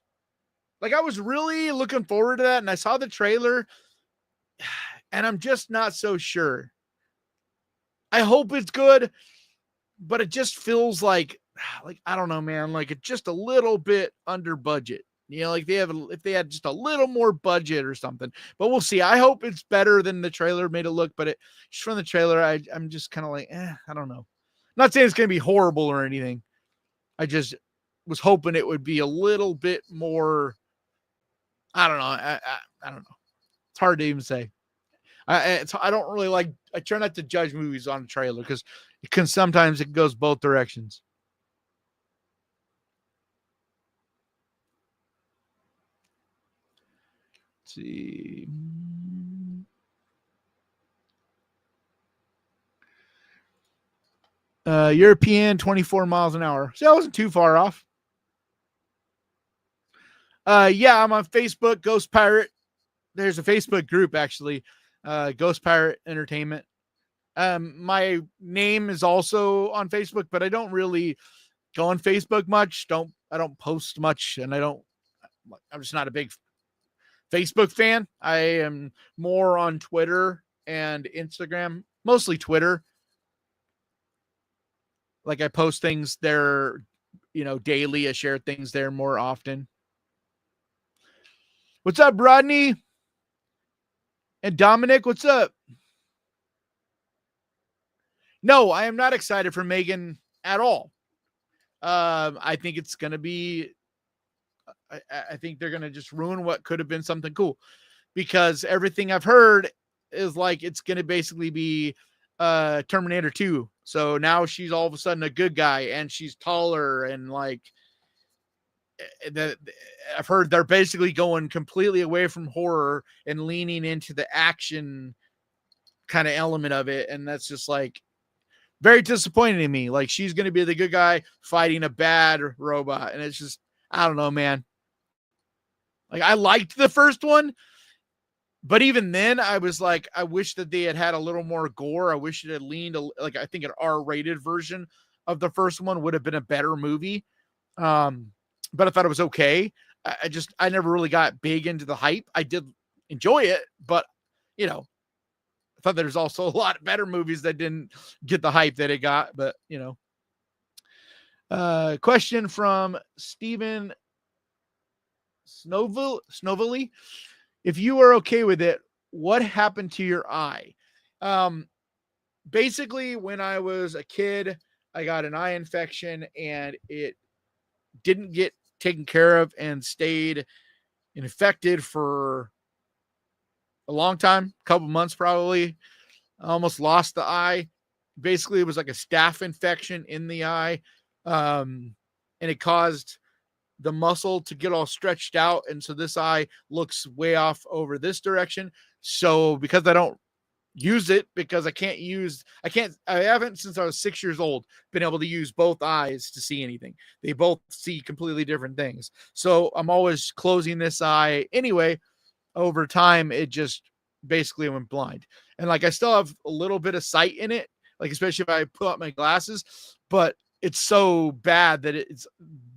Like, I was really looking forward to that, and I saw the trailer, and I'm just not so sure. I hope it's good, but it just feels like I don't know, man, like it's just a little bit under budget. You know, like if they had just a little more budget or something. But we'll see. I hope it's better than the trailer made it look, but just from the trailer, I'm just kind of like, I don't know. I'm not saying it's going to be horrible or anything. I just was hoping it would be a little bit more. I don't know. I don't know. It's hard to even say. I don't really like. I try not to judge movies on a trailer because sometimes it goes both directions. Let's see. European 24 miles an hour. So that wasn't too far off. Yeah, I'm on Facebook, Ghost Pirate. There's a Facebook group actually, Ghost Pirate Entertainment. My name is also on Facebook, but I don't really go on Facebook much. I don't post much, and I'm just not a big Facebook fan. I am more on Twitter and Instagram, mostly Twitter. Like I post things there, daily. I share things there more often. What's up, Rodney? And Dominic, what's up? No, I am not excited for Megan at all. I think it's going to be I think they're going to just ruin what could have been something cool, because everything I've heard is like it's going to basically be Terminator 2. So now she's all of a sudden a good guy and she's taller, and like that I've heard they're basically going completely away from horror and leaning into the action kind of element of it, and that's just like very disappointing to me. Like, she's going to be the good guy fighting a bad robot, and it's just, I don't know, man. Like, I liked the first one, but even then I was like, I wish that they had a little more gore. I wish it had leaned like, I think an R-rated version of the first one would have been a better movie. But I thought it was okay. I never really got big into the hype. I did enjoy it, but I thought there's also a lot of better movies that didn't get the hype that it got. But question from Steven Snovelly. If you are okay with it, what happened to your eye? Basically, when I was a kid, I got an eye infection and it didn't get taken care of and stayed infected for a long time, a couple months probably. I almost lost the eye. Basically, it was like a staph infection in the eye, and it caused the muscle to get all stretched out, and so this eye looks way off over this direction. So because I don't use it, because I haven't since I was 6 years old been able to use both eyes to see anything. They both see completely different things. So I'm always closing this eye anyway. Over time, it just basically went blind. And like, I still have a little bit of sight in it, like especially if I put up my glasses, but it's so bad that it's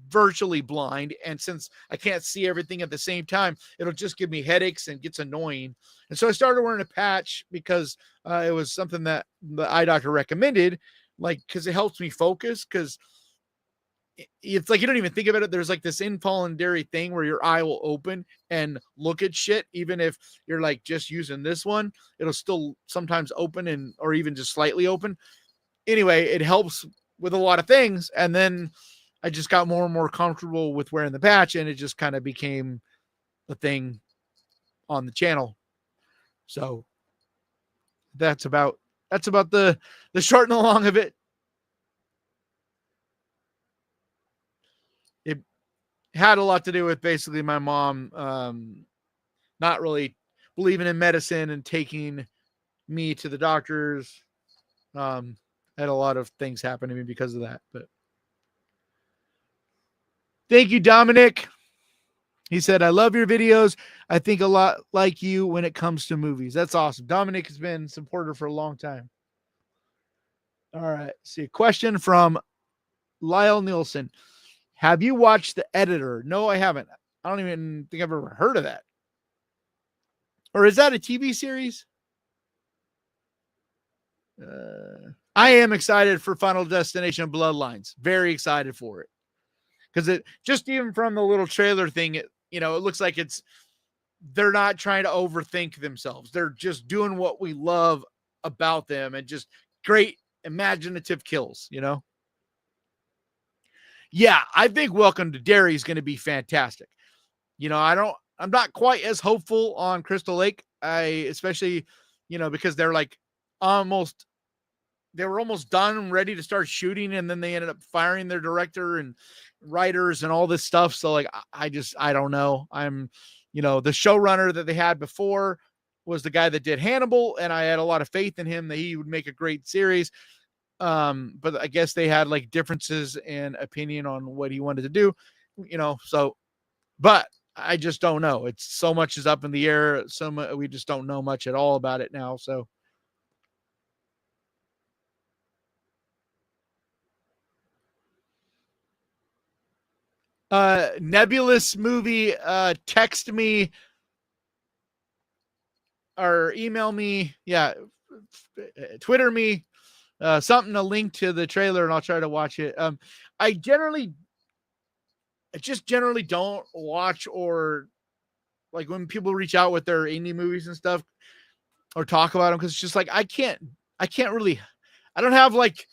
virtually blind. And since I can't see everything at the same time, it'll just give me headaches and gets annoying. And so I started wearing a patch because it was something that the eye doctor recommended, like, because it helps me focus. Because it's like, you don't even think about it. There's like this involuntary thing where your eye will open and look at shit. Even if you're like just using this one, it'll still sometimes open or even just slightly open. Anyway, it helps with a lot of things. And then I just got more and more comfortable with wearing the patch, and it just kind of became a thing on the channel. So that's about the short and the long of it. It had a lot to do with basically my mom not really believing in medicine and taking me to the doctors. Had a lot of things happen to me because of that. But thank you, Dominic. He said, I love your videos. I think a lot like you when it comes to movies. That's awesome. Dominic has been a supporter for a long time. All right. See, a question from Lyle Nielsen. Have you watched The Editor? No, I haven't. I don't even think I've ever heard of that. Or is that a TV series? I am excited for Final Destination Bloodlines. Very excited for it. Because it just even from the little trailer thing, it looks like they're not trying to overthink themselves. They're just doing what we love about them and just great imaginative kills, Yeah, I think Welcome to Derry is going to be fantastic. I'm not quite as hopeful on Crystal Lake. Especially, because they're like they were almost done, ready to start shooting, and then they ended up firing their director and writers and all this stuff. So like, I don't know. I'm, the showrunner that they had before was the guy that did Hannibal, and I had a lot of faith in him that he would make a great series. But I guess they had like differences in opinion on what he wanted to do, so, but I just don't know. It's so much is up in the air. We just don't know much at all about it now. So, Nebulous movie, text me or email me. Yeah. Twitter me, something, a link to the trailer, and I'll try to watch it. I just generally don't watch, or like when people reach out with their indie movies and stuff or talk about them. Cause it's just like, I don't have like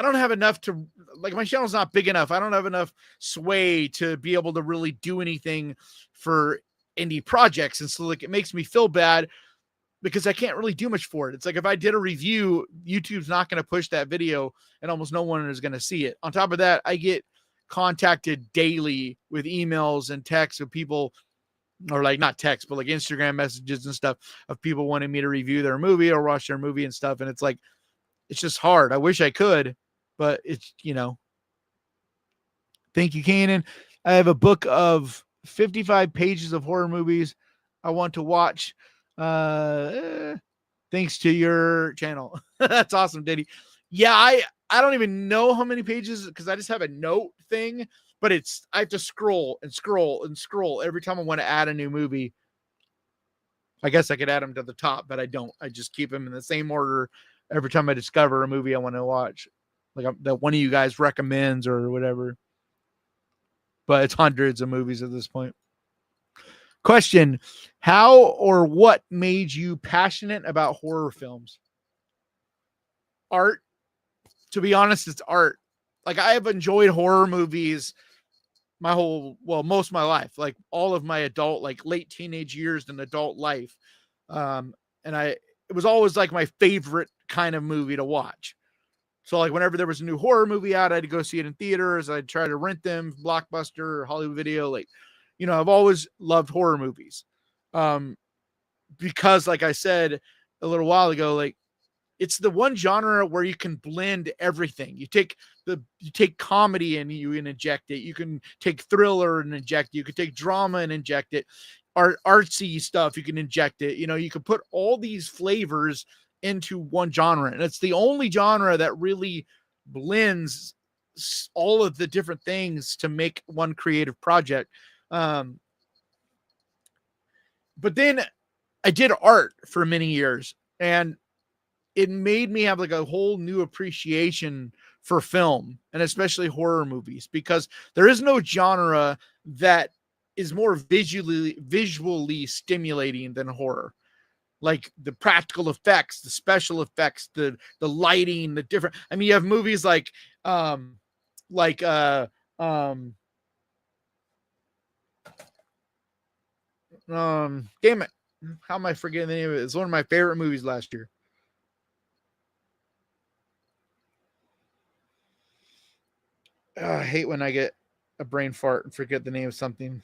don't have enough to, like, my channel's not big enough. I don't have enough sway to be able to really do anything for indie projects. And so like, it makes me feel bad because I can't really do much for it. It's like, if I did a review, YouTube's not going to push that video and almost no one is going to see it. On top of that, I get contacted daily with emails and texts of people, or like not text, but like Instagram messages and stuff of people wanting me to review their movie or watch their movie and stuff. And it's like, it's just hard. I wish I could, but it's, you know. Thank you, Kanan. I have a book of 55 pages of horror movies I want to watch. Thanks to your channel. That's awesome, Diddy. Yeah, I don't even know how many pages because I just have a note thing, but I have to scroll and scroll and scroll every time I want to add a new movie. I guess I could add them to the top, but I don't. I just keep them in the same order every time I discover a movie I want to watch, like that one of you guys recommends or whatever. But it's hundreds of movies at this point. Question: how or what made you passionate about horror films? Art. To be honest, it's art. Like, I have enjoyed horror movies most of my life, like all of my adult, like late teenage years and adult life. And it was always like my favorite kind of movie to watch. So like whenever there was a new horror movie out, I'd go see it in theaters. I'd try to rent them, Blockbuster, Hollywood Video. Like, you know, I've always loved horror movies. Because like I said a little while ago, like, it's the one genre where you can blend everything. You take comedy and you can inject it. You can take thriller and inject it. You can take drama and inject it. Artsy stuff, you can inject it. You know, you can put all these flavors into one genre. And it's the only genre that really blends all of the different things to make one creative project. But then I did art for many years, and it made me have like a whole new appreciation for film, and especially horror movies, because there is no genre that is more visually stimulating than horror. Like the practical effects, the special effects, the lighting, the different, I mean, you have movies like damn it, how am I forgetting the name of it? It's one of my favorite movies last year. I hate when I get a brain fart and forget the name of something.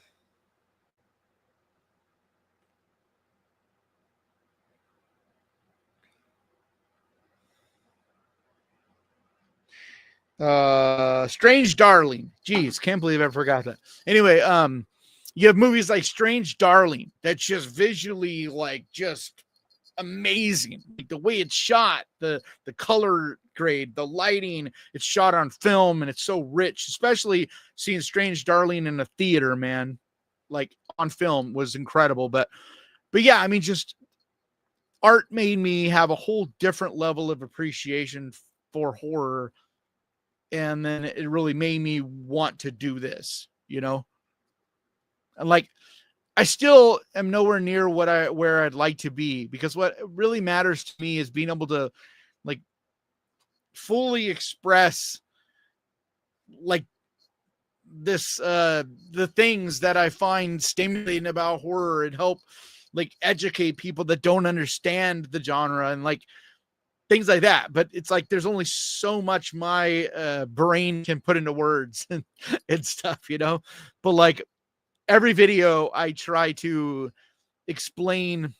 Strange Darling. Jeez, can't believe I forgot that. Anyway, you have movies like Strange Darling that's just visually like just amazing. Like the way it's shot, the color grade, the lighting, it's shot on film and it's so rich, especially seeing Strange Darling in a theater, man, like on film was incredible. But yeah, I mean, just art made me have a whole different level of appreciation for horror. And then it really made me want to do this, you know? And like, I still am nowhere near where I'd like to be, because what really matters to me is being able to like fully express like this, the things that I find stimulating about horror, and help like educate people that don't understand the genre and like things like that. But it's like, there's only so much my brain can put into words and stuff, you know? But like, every video I try to explain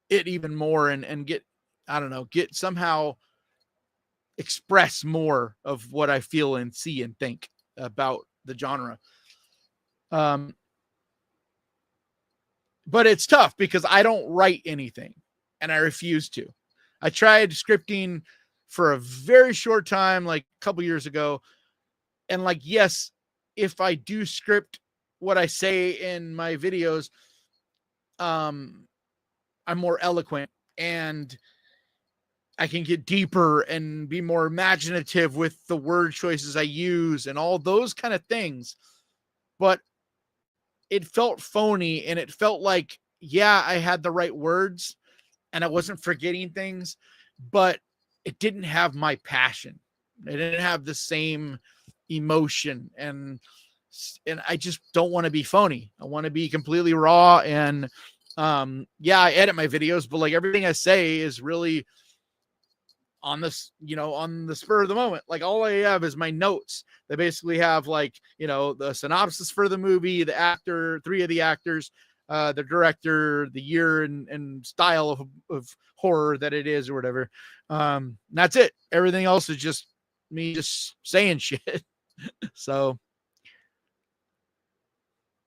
it even more and get, I don't know, get somehow express more of what I feel and see and think about the genre. But it's tough because I don't write anything and I refuse to. I tried scripting for a very short time, like a couple years ago. And like, yes, if I do script what I say in my videos, I'm more eloquent and I can get deeper and be more imaginative with the word choices I use and all those kind of things. But it felt phony, and it felt like, yeah, I had the right words and I wasn't forgetting things, but it didn't have my passion. It didn't have the same emotion, and I just don't want to be phony. I want to be completely raw. And yeah, I edit my videos, but like everything I say is really on this, on the spur of the moment. Like all I have is my notes. They basically have like, the synopsis for the movie, the actor, 3 of the actors, the director, the year and style of horror that it is or whatever. That's it. Everything else is just me just saying shit. So,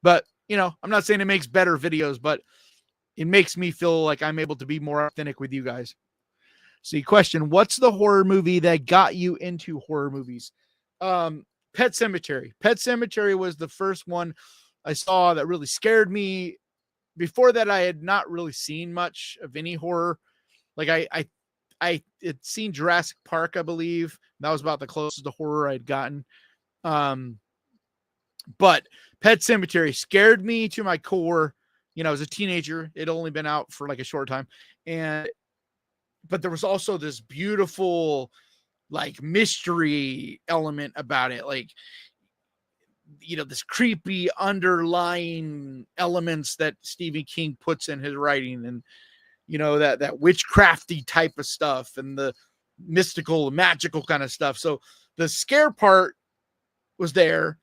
but I'm not saying it makes better videos, but it makes me feel like I'm able to be more authentic with you guys. See, question, what's the horror movie that got you into horror movies? Pet Sematary. Pet Sematary was the first one I saw that really scared me. Before that, I had not really seen much of any horror. Like I had seen Jurassic Park, I believe. That was about the closest to horror I'd gotten. But Pet Sematary scared me to my core. I was a teenager. It'd only been out for like a short time. But there was also this beautiful, like, mystery element about it. Like, this creepy underlying elements that Stephen King puts in his writing, and, that witchcrafty type of stuff and the mystical, magical kind of stuff. So the scare part was there,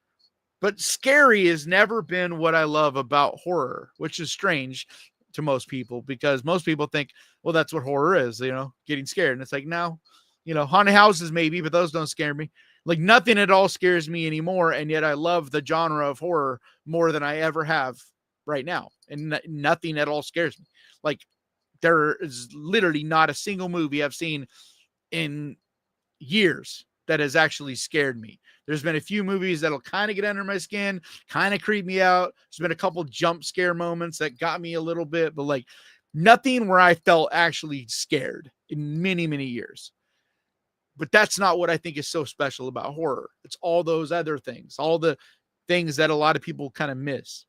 but scary has never been what I love about horror, which is strange to most people, because most people think, well, that's what horror is, getting scared. And it's like, no, haunted houses maybe, but those don't scare me. Like nothing at all scares me anymore. And yet I love the genre of horror more than I ever have right now. And nothing at all scares me. Like there is literally not a single movie I've seen in years that has actually scared me. There's been a few movies that'll kind of get under my skin, kind of creep me out. There's been a couple jump scare moments that got me a little bit, but like nothing where I felt actually scared in many, many years. But that's not what I think is so special about horror. It's all those other things, all the things that a lot of people kind of miss.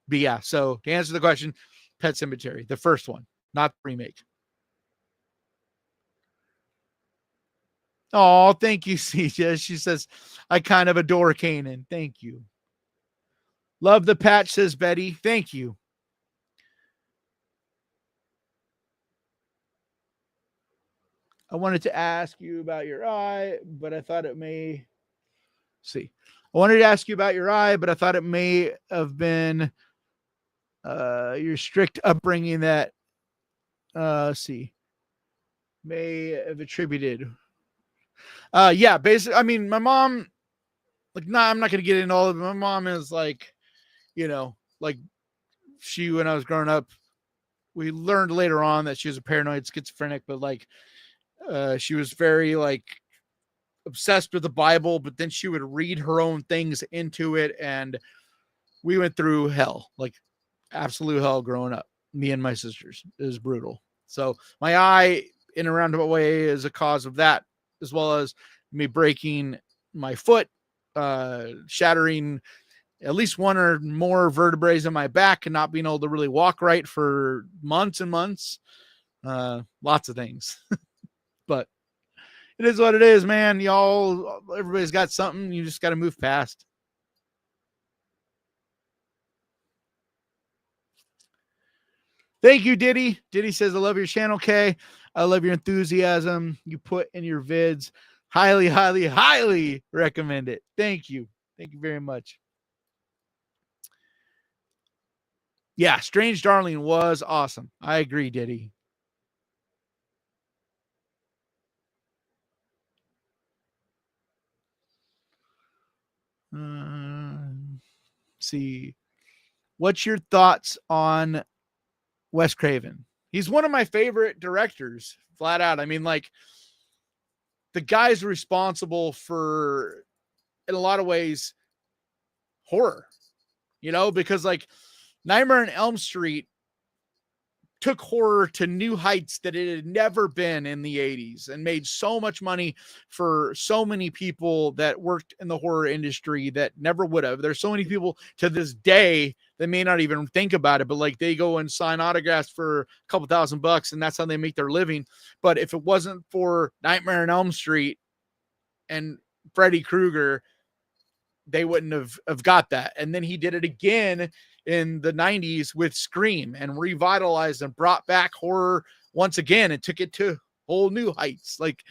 But yeah, so to answer the question, Pet Sematary, the first one, not the remake. Oh, thank you, CJ. She says, I kind of adore Kanan. Thank you. Love the patch, says Betty. Thank you. I wanted to ask you about your eye, but I thought it may... See. I wanted to ask you about your eye, but I thought it may have been your strict upbringing that, may have attributed... yeah, basically, I mean, my mom, like, I'm not going to get into all of it. My mom is like, like when I was growing up, we learned later on that she was a paranoid schizophrenic, but like, she was very like obsessed with the Bible, but then she would read her own things into it. And we went through hell, like absolute hell growing up. Me and my sisters. It was brutal. So my eye in a roundabout way is a cause of that, as well as me breaking my foot, shattering at least one or more vertebrae in my back, and not being able to really walk right for months and months. Lots of things. But it is what it is, man. Everybody's got something. You just got to move past. Thank you, Diddy. Diddy says, I love your channel, Kay. I love your enthusiasm you put in your vids. Highly, highly, highly recommend it. Thank you. Thank you very much. Yeah, Strange Darling was awesome. I agree, Diddy. See. What's your thoughts on Wes Craven? He's one of my favorite directors, flat out. I mean, like, the guy's responsible for, in a lot of ways, horror, because like Nightmare on Elm Street took horror to new heights that it had never been in the 80s and made so much money for so many people that worked in the horror industry that never would have. There's so many people to this day that may not even think about it, but like they go and sign autographs for a couple $1,000 and that's how they make their living. But if it wasn't for Nightmare on Elm Street and Freddy Krueger, they wouldn't have got that. And then he did it again in the 90s with Scream and revitalized and brought back horror once again and took it to whole new heights. Like,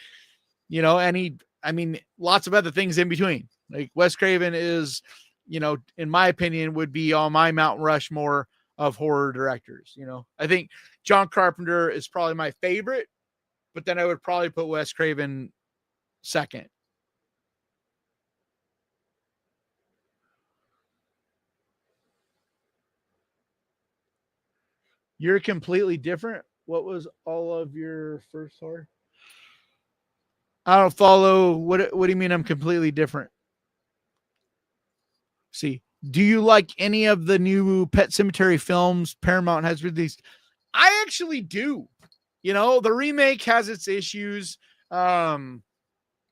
you know, and lots of other things in between. Like Wes Craven is, you know, in my opinion, would be on my Mount Rushmore of horror directors. You know, I think John Carpenter is probably my favorite, but then I would probably put Wes Craven second. You're completely different. What was all of your first horror? I don't follow. What do you mean I'm completely different? See, do you like any of the new Pet Sematary films Paramount has released? I actually do. You know, the remake has its issues, but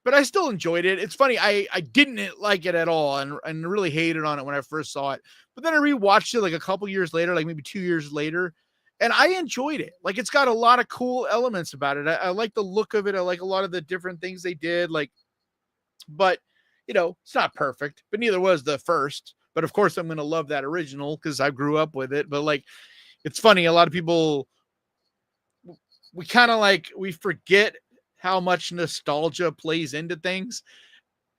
I still enjoyed it. It's funny. I didn't like it at all and really hated on it when I first saw it. But then I rewatched it like a couple years later, like maybe 2 years later. And I enjoyed it. Like, it's got a lot of cool elements about it. I like the look of it. I like a lot of the different things they did. Like, but, you know, it's not perfect, but neither was the first. But of course, I'm going to love that original because I grew up with it. But like, it's funny. A lot of people, we kind of like, we forget how much nostalgia plays into things.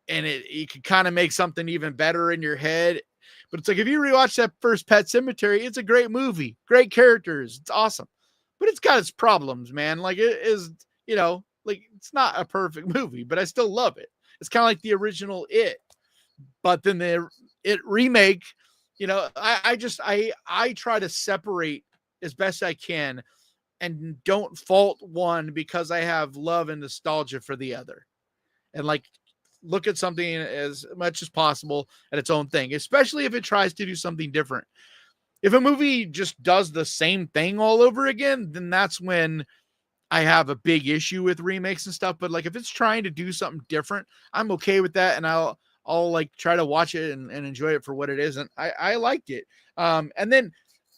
And you can kind of make something even better in your head. But it's like, if you rewatch that first Pet Sematary, it's a great movie, great characters. It's awesome, but it's got its problems, man. Like it is, you know, like it's not a perfect movie, but I still love it. It's kind of like the original It, but then the It remake, you know, I try to separate as best I can and don't fault one because I have love and nostalgia for the other. And like, look at something as much as possible at its own thing, especially if it tries to do something different. If a movie just does the same thing all over again, then that's when I have a big issue with remakes and stuff. But like, if it's trying to do something different, I'm okay with that. And I'll like try to watch it and enjoy it for what it is. And I liked it. And then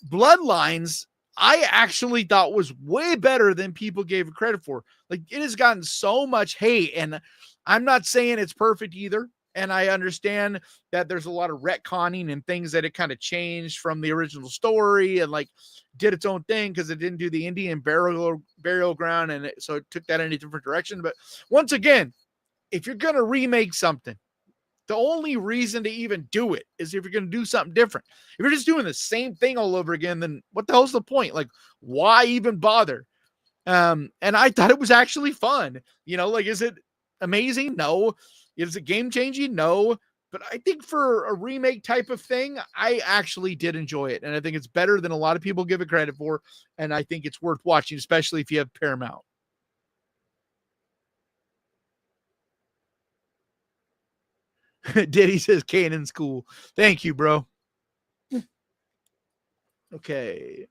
Bloodlines, I actually thought was way better than people gave it credit for. Like, it has gotten so much hate, and I'm not saying it's perfect either. And I understand that there's a lot of retconning and things that it kind of changed from the original story and like did its own thing because it didn't do the Indian burial ground. And so it took that in a different direction. But once again, if you're going to remake something, the only reason to even do it is if you're going to do something different. If you're just doing the same thing all over again, then what the hell's the point? Like, why even bother? And I thought it was actually fun. You know, like, is it amazing? No. Is it game changing? No. But I think for a remake type of thing, I actually did enjoy it. And I think it's better than a lot of people give it credit for. And I think it's worth watching, especially if you have Paramount. Diddy says Canon's cool. Thank you, bro. Okay.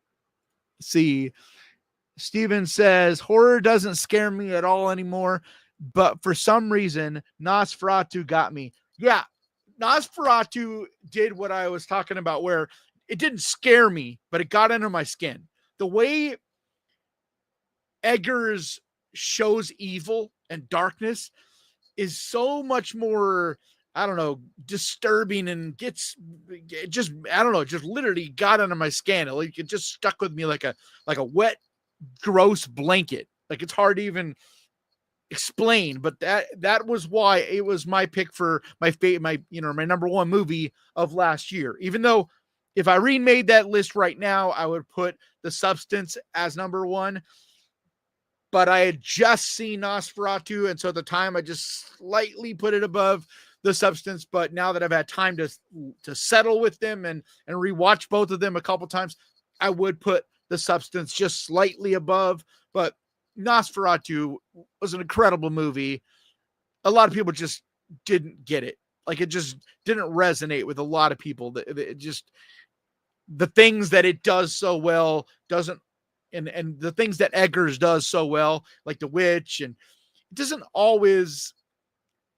Let's see. Steven says horror doesn't scare me at all anymore, but for some reason, Nosferatu got me. Yeah, Nosferatu did what I was talking about, where it didn't scare me, but it got under my skin. The way Eggers shows evil and darkness is so much more, I don't know, disturbing, and just literally got under my skin. Like, it just stuck with me like a wet, gross blanket. Like, it's hard to even explain, but that was why it was my pick for my number one movie of last year. Even though if I remade that list right now, I would put The Substance as number one. But I had just seen Nosferatu, and so at the time I just slightly put it above The Substance. But now that I've had time to settle with them and rewatch both of them a couple times, I would put The Substance just slightly above. But Nosferatu was an incredible movie. A lot of people just didn't get it. Like, it just didn't resonate with a lot of people. It just, the things that it does so well doesn't and the things that Eggers does so well, like The Witch, and it doesn't always,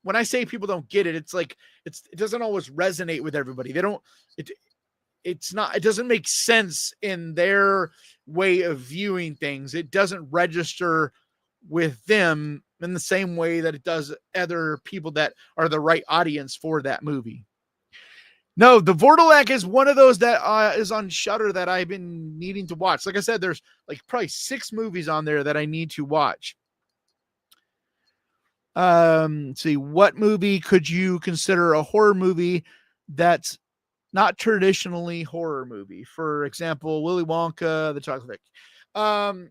when I say people don't get it, it's like it doesn't always resonate with everybody. They don't, it doesn't make sense in their way of viewing things. It doesn't register with them in the same way that it does other people that are the right audience for that movie. No, the Vordelak is one of those that is on Shudder that I've been needing to watch. Like I said, there's like probably 6 movies on there that I need to watch. Let's see, what movie could you consider a horror movie that's not traditionally horror movie? For example, Willy Wonka, The Chocolate Factory.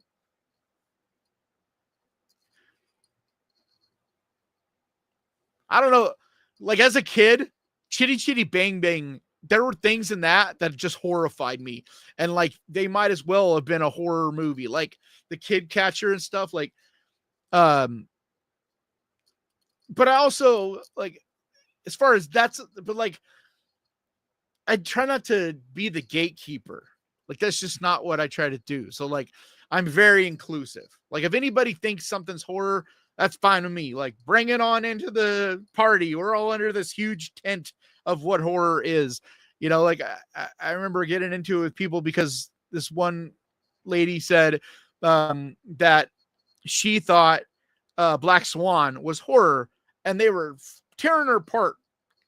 I don't know. Like as a kid, Chitty Chitty Bang Bang, there were things in that just horrified me. And like, they might as well have been a horror movie, like The Kid Catcher and stuff. Like, but I also like, as far as but like, I try not to be the gatekeeper. Like, that's just not what I try to do. So like, I'm very inclusive. Like, if anybody thinks something's horror, that's fine with me. Like, bring it on into the party. We're all under this huge tent of what horror is. You know, like I remember getting into it with people because this one lady said that she thought Black Swan was horror, and they were tearing her apart.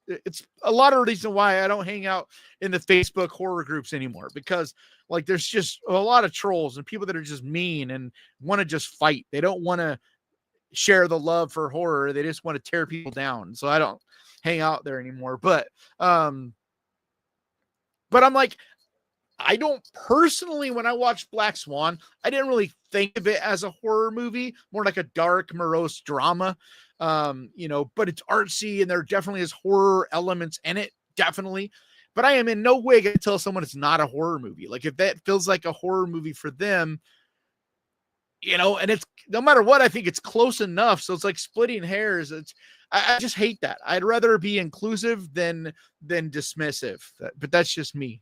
It's a lot of reason why I don't hang out in the Facebook horror groups anymore, because like there's just a lot of trolls and people that are just mean and want to just fight. They don't want to share the love for horror. They just want to tear people down. So I don't hang out there anymore. But I'm like, I don't personally, when I watched Black Swan, I didn't really think of it as a horror movie, more like a dark, morose drama. You know, but it's artsy and there definitely is horror elements in it, definitely. But I am in no way going to tell someone it's not a horror movie. Like, if that feels like a horror movie for them, you know, and it's no matter what, I think it's close enough. So it's like splitting hairs. I just hate that. I'd rather be inclusive than dismissive, but that's just me.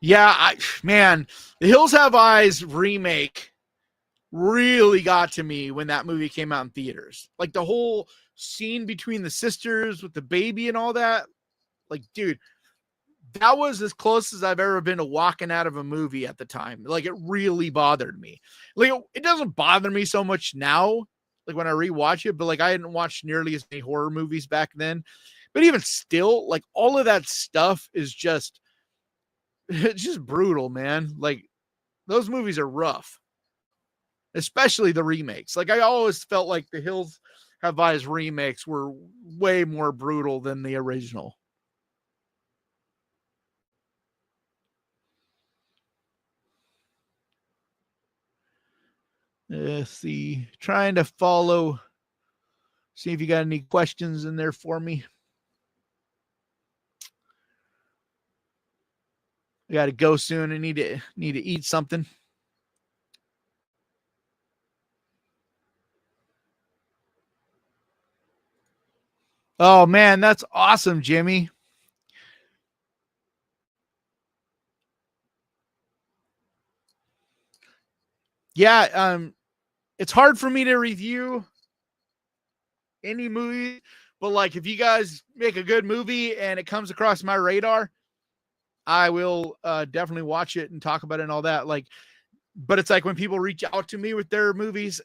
Yeah, man, The Hills Have Eyes remake really got to me when that movie came out in theaters. Like the whole scene between the sisters with the baby and all that. Like, dude, that was as close as I've ever been to walking out of a movie at the time. Like, it really bothered me. Like, it doesn't bother me so much now, like when I rewatch it, but like I hadn't watched nearly as many horror movies back then. But even still, like all of that stuff is just, it's just brutal, man. Like, those movies are rough, especially the remakes. Like, I always felt like the Hills Have Eyes remakes were way more brutal than the original. Let's see, trying to follow, see if you got any questions in there for me. I got to go soon. I need to eat something. Oh man, that's awesome, Jimmy. Yeah, it's hard for me to review any movie, but like if you guys make a good movie and it comes across my radar, I will definitely watch it and talk about it and all that. Like, but it's like when people reach out to me with their movies,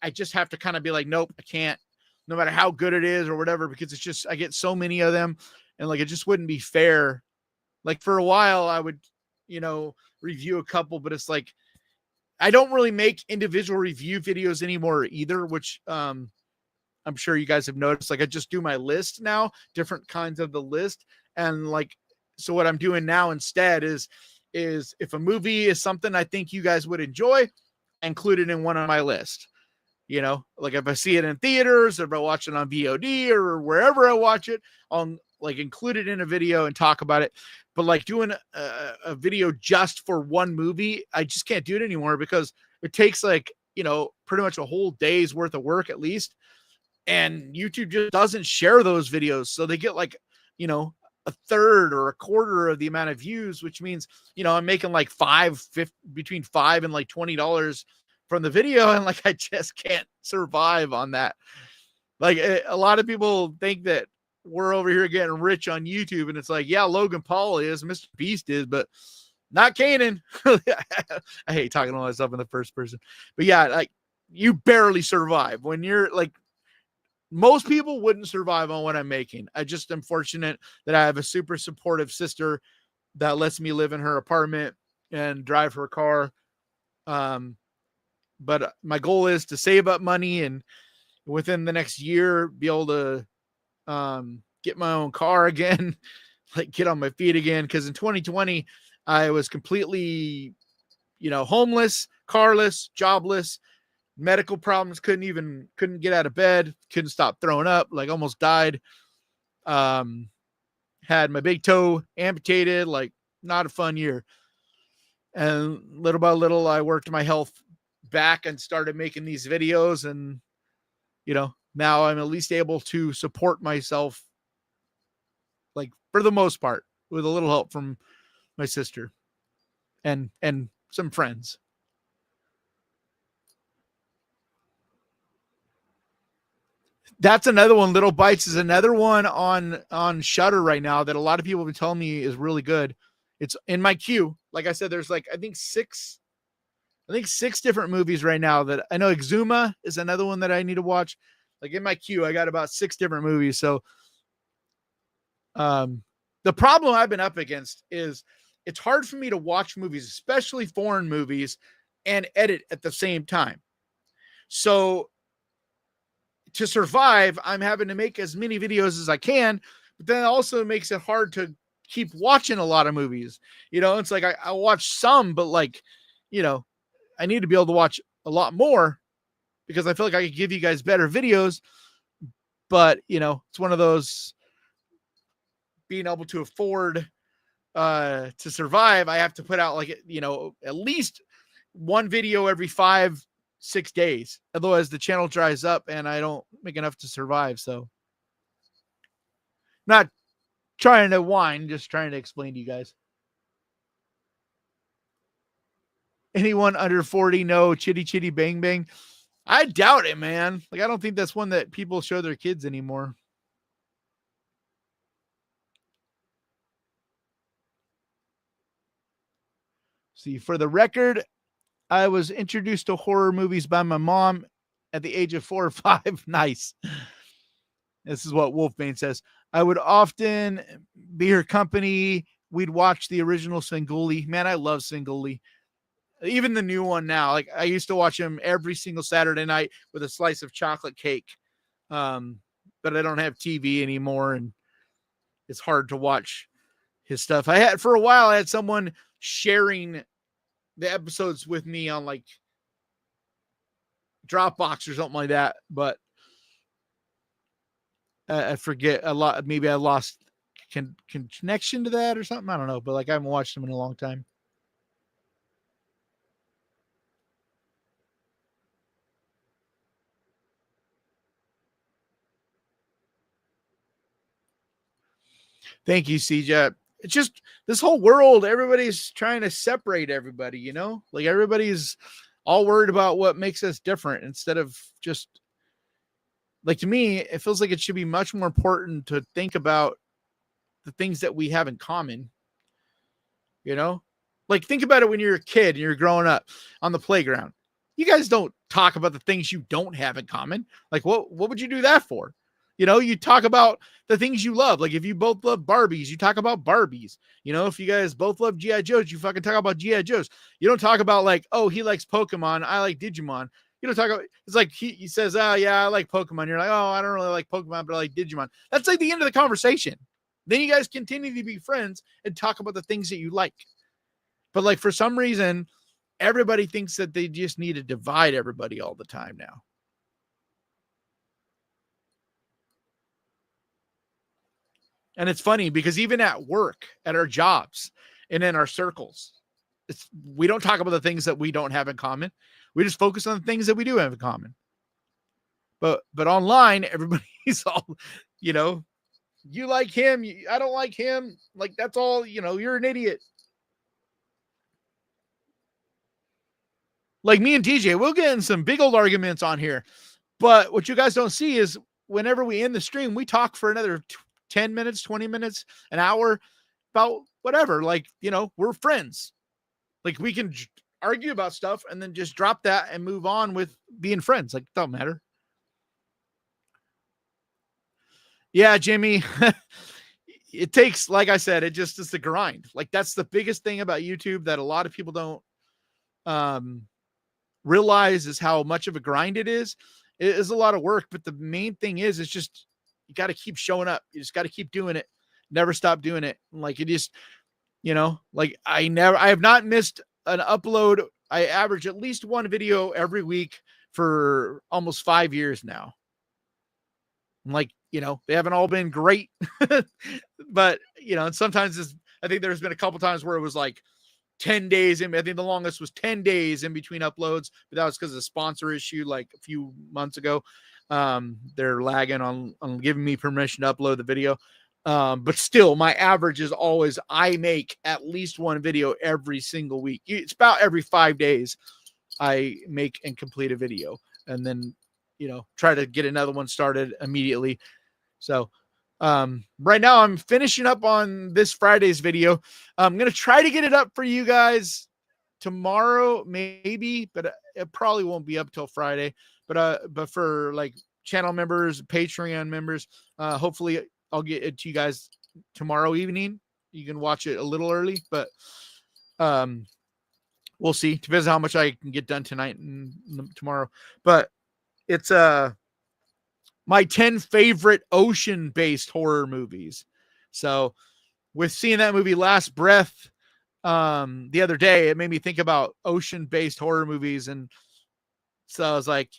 I just have to kind of be like, nope, I can't, no matter how good it is or whatever, because it's just, I get so many of them and like, it just wouldn't be fair. Like for a while I would, you know, review a couple, but it's like, I don't really make individual review videos anymore either, which I'm sure you guys have noticed. Like, I just do my list now, different kinds of the list. And like, so what I'm doing now instead is if a movie is something I think you guys would enjoy, include it in one of my list. You know, like if I see it in theaters, or if I watch it on VOD or wherever I watch it, I'll like include it in a video and talk about it. But like doing a video just for one movie, I just can't do it anymore because it takes like pretty much a whole day's worth of work at least. And YouTube just doesn't share those videos. So they get like, a third or a quarter of the amount of views, which means, I'm making like between $5 and like $20 from the video. And like, I just can't survive on that. Like a lot of people think that we're over here getting rich on YouTube. And it's like, yeah, Logan Paul is, Mr. Beast is, but not Kanan. I hate talking to myself in the first person, but yeah, like you barely survive when you're like, most people wouldn't survive on what I'm making. I just am fortunate that I have a super supportive sister that lets me live in her apartment and drive her car. But my goal is to save up money and within the next year be able to get my own car again, like get on my feet again. Because in 2020, I was completely, homeless, carless, jobless, medical problems, couldn't get out of bed, couldn't stop throwing up, like almost died. Had my big toe amputated, like not a fun year. And little by little, I worked my health back and started making these videos. And, now I'm at least able to support myself, like for the most part, with a little help from my sister and some friends. That's another one. Little Bites is another one on Shudder right now that a lot of people have been telling me is really good. It's in my queue. Like I said, there's like I think six different movies right now that I know. Exuma is another one that I need to watch. Like in my queue, I got about 6 different movies. So the problem I've been up against is it's hard for me to watch movies, especially foreign movies, and edit at the same time. So to survive, I'm having to make as many videos as I can, but then it also makes it hard to keep watching a lot of movies. It's like I watch some, but like, I need to be able to watch a lot more because I feel like I could give you guys better videos. But, it's one of those being able to afford to survive. I have to put out like, at least one video every 5-6 days. Otherwise the channel dries up and I don't make enough to survive. So not trying to whine, just trying to explain to you guys. Anyone under 40 know Chitty Chitty Bang Bang? I doubt it, man. Like, I don't think that's one that people show their kids anymore. See, for the record, I was introduced to horror movies by my mom at the age of 4 or 5. Nice. This is what Wolfbane says. I would often be her company. We'd watch the original Svengoolie. Man, I love Svengoolie. Even the new one now. Like I used to watch him every single Saturday night with a slice of chocolate cake. But I don't have TV anymore and it's hard to watch his stuff. For a while, I had someone sharing the episodes with me on like Dropbox or something like that. But I forget a lot. Maybe I lost connection to that or something. I don't know. But like I haven't watched him in a long time. Thank you, CJ. It's just this whole world, everybody's trying to separate everybody, like everybody's all worried about what makes us different instead of just like, to me, it feels like it should be much more important to think about the things that we have in common, like think about it when you're a kid and you're growing up on the playground. You guys don't talk about the things you don't have in common. Like what would you do that for? You talk about the things you love. Like if you both love Barbies, you talk about Barbies. If you guys both love G.I. Joes, you fucking talk about G.I. Joes. You don't talk about like, oh, he likes Pokemon, I like Digimon. You don't talk about, it's like he says, oh yeah, I like Pokemon. You're like, oh, I don't really like Pokemon, but I like Digimon. That's like the end of the conversation. Then you guys continue to be friends and talk about the things that you like. But like for some reason, everybody thinks that they just need to divide everybody all the time now. And it's funny because even at work, at our jobs, and in our circles, we don't talk about the things that we don't have in common. We just focus on the things that we do have in common. But online, everybody's all, you know, you like him, I don't like him. Like, that's all, you know, you're an idiot. Like me and TJ, we'll get in some big old arguments on here. But what you guys don't see is whenever we end the stream, we talk for another 10 minutes, 20 minutes, an hour about whatever. Like, you know, we're friends. Like, we can argue about stuff and then just drop that and move on with being friends. Like, it don't matter. Yeah, Jimmy. It takes, like I said, it just is the grind. Like, that's the biggest thing about YouTube that a lot of people don't realize is how much of a grind it is. It is a lot of work, but the main thing is, it's just, you got to keep showing up. You just got to keep doing it. Never stop doing it. Like, it just, you know, like I have not missed an upload. I average at least one video every week for almost 5 years now. Like, you know, they haven't all been great, but, you know, and sometimes I think there's been a couple times where it was like 10 days. I think the longest was 10 days in between uploads, but that was because of a sponsor issue like a few months ago. They're lagging on giving me permission to upload the video. But still, my average is always, I make at least one video every single week. It's about every 5 days I make and complete a video, and then, you know, try to get another one started immediately. So, right now I'm finishing up on this Friday's video. I'm going to try to get it up for you guys tomorrow, maybe, but it probably won't be up till Friday. But for like channel members, Patreon members, hopefully I'll get it to you guys tomorrow evening. You can watch it a little early, but, we'll see. Depends on how much I can get done tonight and tomorrow, but it's, my 10 favorite ocean-based horror movies. So with seeing that movie Last Breath the other day, it made me think about ocean-based horror movies. And so I was like,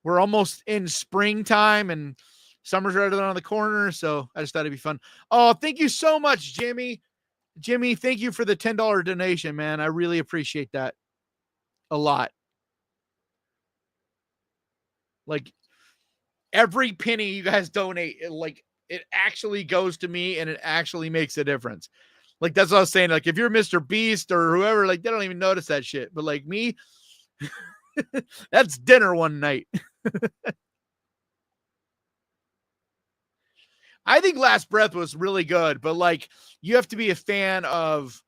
we're almost in springtime and summer's right around the corner. So I just thought it'd be fun. Oh, thank you so much, Jimmy. Jimmy, thank you for the $10 donation, man. I really appreciate that a lot. Like, every penny you guys donate, it actually goes to me and it actually makes a difference. Like, that's what I was saying. Like, if you're Mr. Beast or whoever, like, they don't even notice that shit. But like me, that's dinner one night. I think Last Breath was really good, but like, you have to be a fan of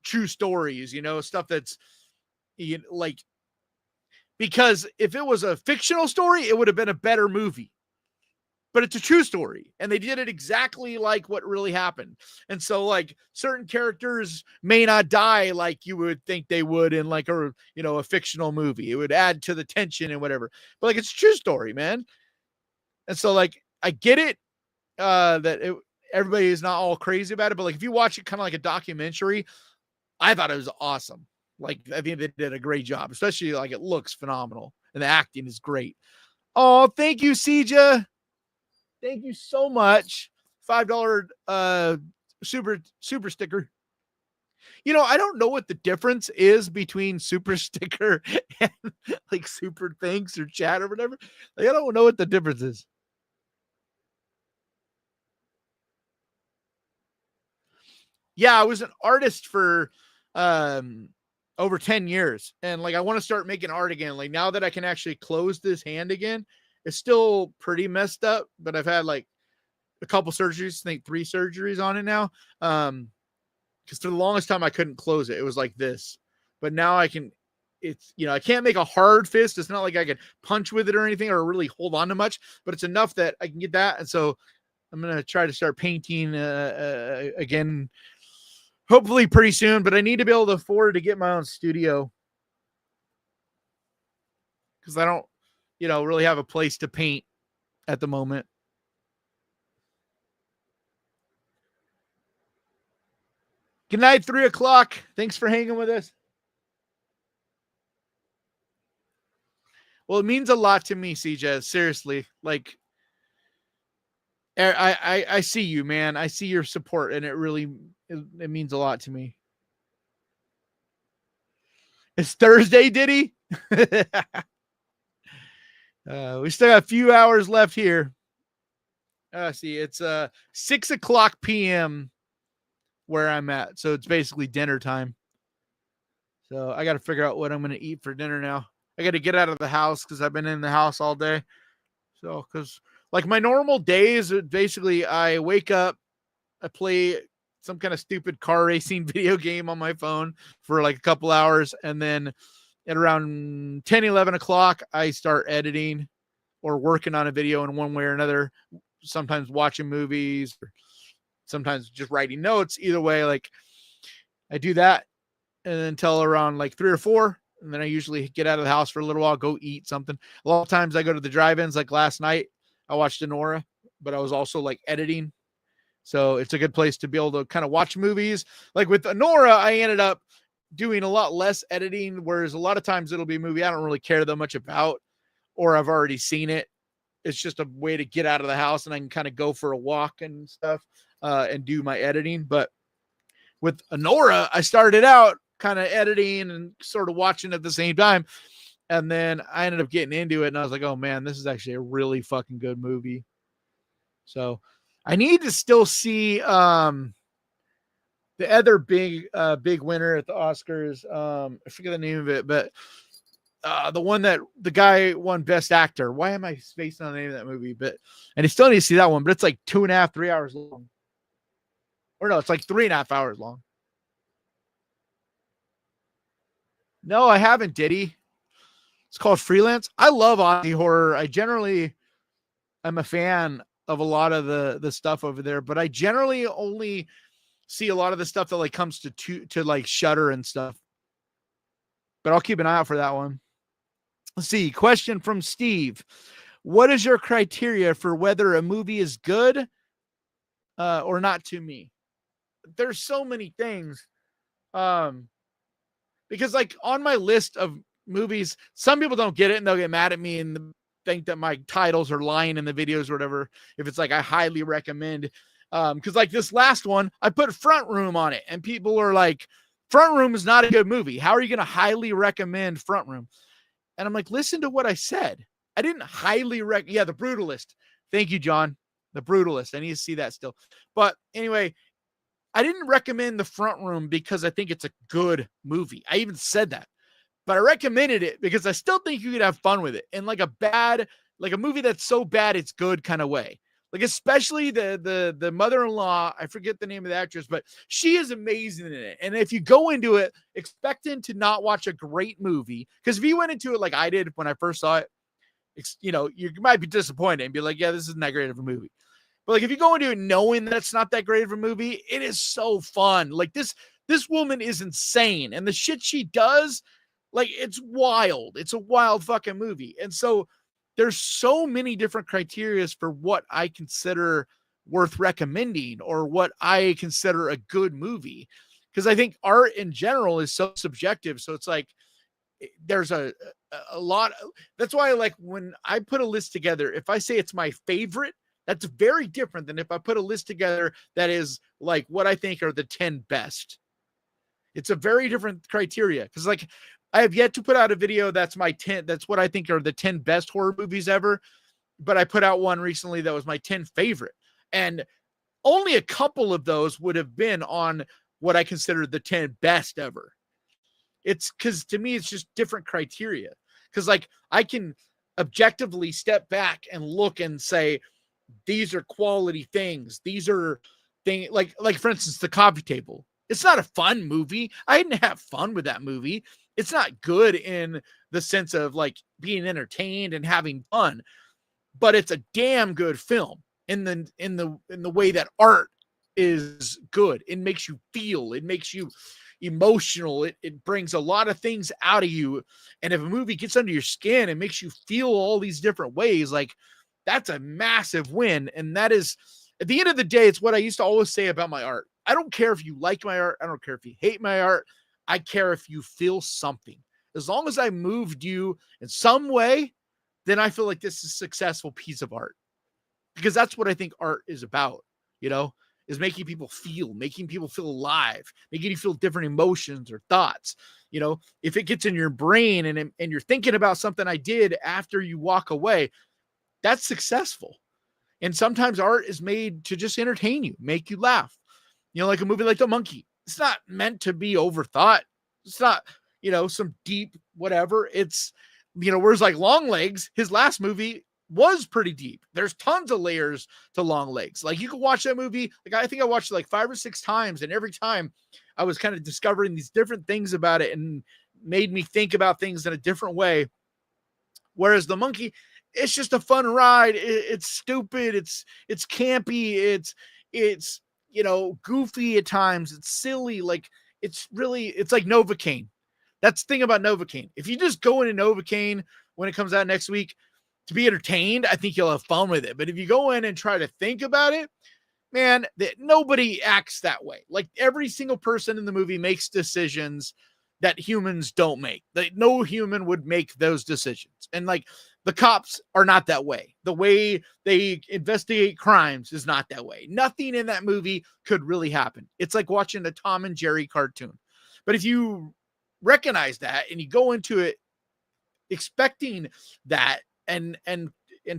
true stories, you know, stuff that's, you know, like, because if it was a fictional story, it would have been a better movie. But it's a true story, and they did it exactly like what really happened. And so, like, certain characters may not die like you would think they would in like a, you know, a fictional movie. It would add to the tension and whatever. But like, it's a true story, man. And so, like, I get it that everybody is not all crazy about it, but like, if you watch it kind of like a documentary, I thought it was awesome. Like, I think they did a great job, especially like, it looks phenomenal and the acting is great. Oh, thank you, CJ. Thank you so much. $5 super sticker. You know, I don't know what the difference is between super sticker and like super thanks or chat or whatever. Like, I don't know what the difference is. Yeah, I was an artist for over 10 years. And like, I want to start making art again. Like, now that I can actually close this hand again, it's still pretty messed up, but I've had like a couple surgeries, I think 3 surgeries on it now. Because for the longest time I couldn't close it. It was like this, but now I can. It's, you know, I can't make a hard fist. It's not like I could punch with it or anything or really hold on to much, but it's enough that I can get that. And so I'm gonna try to start painting again, hopefully pretty soon. But I need to be able to afford to get my own studio because I don't, you know, really have a place to paint at the moment. Good night, 3 o'clock. Thanks for hanging with us. Well, it means a lot to me, CJ. Seriously, like, I see you, man. I see your support, and it means a lot to me. It's Thursday, did he? We still got a few hours left here. See, it's 6:00 p.m. where I'm at, so it's basically dinner time. So I got to figure out what I'm going to eat for dinner now. I got to get out of the house because I've been in the house all day. So, because like my normal days, basically I wake up, I play some kind of stupid car racing video game on my phone for like a couple hours. And then at around 10, 11 o'clock, I start editing or working on a video in one way or another, sometimes watching movies, or sometimes just writing notes. Either way, like I do that and until around like 3 or 4. And then I usually get out of the house for a little while, go eat something. A lot of times I go to the drive-ins. Like last night, I watched Anora, but I was also like editing. So it's a good place to be able to kind of watch movies. Like with Anora, I ended up doing a lot less editing, whereas a lot of times it'll be a movie I don't really care that much about, or I've already seen it. It's just a way to get out of the house and I can kind of go for a walk and stuff and do my editing. But with Anora, I started out kind of editing and sort of watching at the same time. And then I ended up getting into it and I was like, oh man, this is actually a really fucking good movie. So I need to still see the other big winner at the Oscars. I forget the name of it, but the one that the guy won Best Actor. Why am I spacing on the name of that movie? But and you still need to see that one, but it's like 2.5, 3 hours long. Or no, it's like 3.5 hours long. No, I haven't, did he? It's called Freelance. I love Aussie horror. I'm a fan of a lot of the stuff over there, but I generally only see a lot of the stuff that like comes to like Shudder and stuff. But I'll keep an eye out for that one. Let's see. Question from Steve. What is your criteria for whether a movie is good or not to me? There's so many things. Because like on my list of movies, some people don't get it and they'll get mad at me and think that my titles are lying in the videos or whatever. If it's like, I highly recommend, cause like this last one, I put Front Room on it and people are like, Front Room is not a good movie. How are you going to highly recommend Front Room? And I'm like, listen to what I said. I didn't highly recommend. Yeah. The Brutalist. Thank you, John. The Brutalist. I need to see that still. But anyway, I didn't recommend The Front Room because I think it's a good movie. I even said that, but I recommended it because I still think you could have fun with it in like a movie that's so bad it's good kind of way. Like especially the mother-in-law, I forget the name of the actress, but she is amazing in it. And if you go into it expecting to not watch a great movie, because if you went into it like I did when I first saw it, you know, you might be disappointed and be like, yeah, this isn't that great of a movie. But like if you go into it knowing that it's not that great of a movie, it is so fun. Like this woman is insane. And the shit she does, like it's wild. It's a wild fucking movie. And so there's so many different criteria for what I consider worth recommending or what I consider a good movie. Because I think art in general is so subjective. So it's like there's a lot. That's why like when I put a list together, if I say it's my favorite, that's very different than if I put a list together that is like what I think are the 10 best. It's a very different criteria because like I have yet to put out a video that's my 10. That's what I think are the 10 best horror movies ever. But I put out one recently that was my 10 favorite. And only a couple of those would have been on what I consider the 10 best ever. It's because to me, it's just different criteria. Because like I can objectively step back and look and say, these are quality things. These are things like for instance, The Coffee Table. It's not a fun movie. I didn't have fun with that movie. It's not good in the sense of like being entertained and having fun, but it's a damn good film in the way that art is good. It makes you feel, it makes you emotional. It brings a lot of things out of you. And if a movie gets under your skin and makes you feel all these different ways, like that's a massive win. And that is, at the end of the day, it's what I used to always say about my art. I don't care if you like my art. I don't care if you hate my art. I care if you feel something. As long as I moved you in some way, then I feel like this is a successful piece of art. Because that's what I think art is about. You know, is making people feel alive, making you feel different emotions or thoughts. You know, if it gets in your brain and you're thinking about something I did after you walk away, that's successful. And sometimes art is made to just entertain you, make you laugh. You know, like a movie like The Monkey. It's not meant to be overthought. It's not, you know, some deep whatever. It's, you know, whereas like Longlegs, his last movie was pretty deep. There's tons of layers to Longlegs. Like you can watch that movie. Like I think I watched it like 5 or 6 times, and every time I was kind of discovering these different things about it and made me think about things in a different way. Whereas The Monkey, it's just a fun ride. It's stupid. It's campy. It's, you know, goofy at times. It's silly. Like it's like Novocaine. That's the thing about Novocaine. If you just go into Novocaine when it comes out next week to be entertained, I think you'll have fun with it. But if you go in and try to think about it, man, nobody acts that way. Like every single person in the movie makes decisions that humans don't make. That no human would make those decisions. And like the cops are not that way. The way they investigate crimes is not that way. Nothing in that movie could really happen. It's like watching a Tom and Jerry cartoon. But if you recognize that and you go into it expecting that and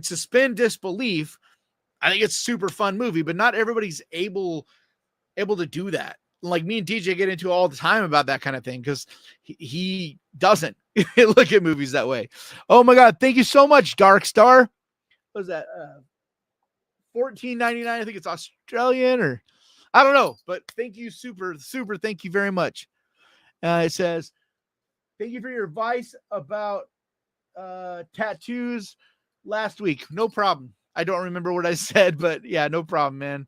suspend disbelief, I think it's a super fun movie, but not everybody's able to do that. Like me and DJ get into all the time about that kind of thing because he doesn't look at movies that way. Oh my God. Thank you so much, Dark Star. What was that? $14.99. I think it's Australian or I don't know, but thank you. Super. Thank you very much. It says, thank you for your advice about tattoos last week. No problem. I don't remember what I said, but yeah, no problem, man.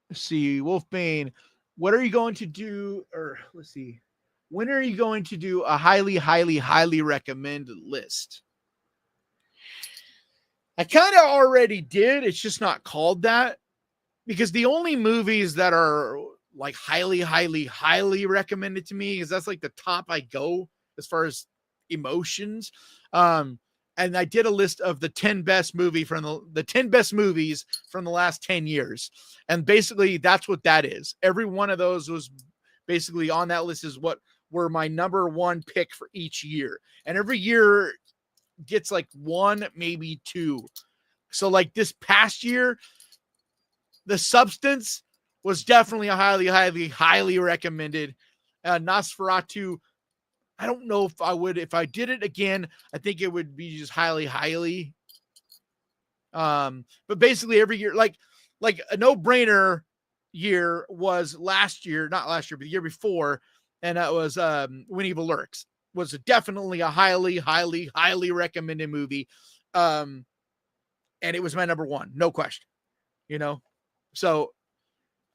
Let's see, Wolfbane, what are you going to do? Or let's see, when are you going to do a highly, highly, highly recommended list? I kind of already did. It's just not called that because the only movies that are like highly, highly, highly recommended to me is that's like the top I go as far as emotions. And I did a list of the 10 best movie from the 10 best movies from the last 10 years. And basically that's what that is. Every one of those was basically on that list is what were my number one pick for each year. And every year gets like 1, maybe 2. So like this past year, The Substance was definitely a highly, highly, highly recommended. Nosferatu, I don't know if I would, if I did it again, I think it would be just highly, highly. But basically every year, like a no-brainer year was last year, not last year, but the year before. And that was When Evil Lurks was definitely a highly, highly, highly recommended movie. And it was my number one, no question, you know? So,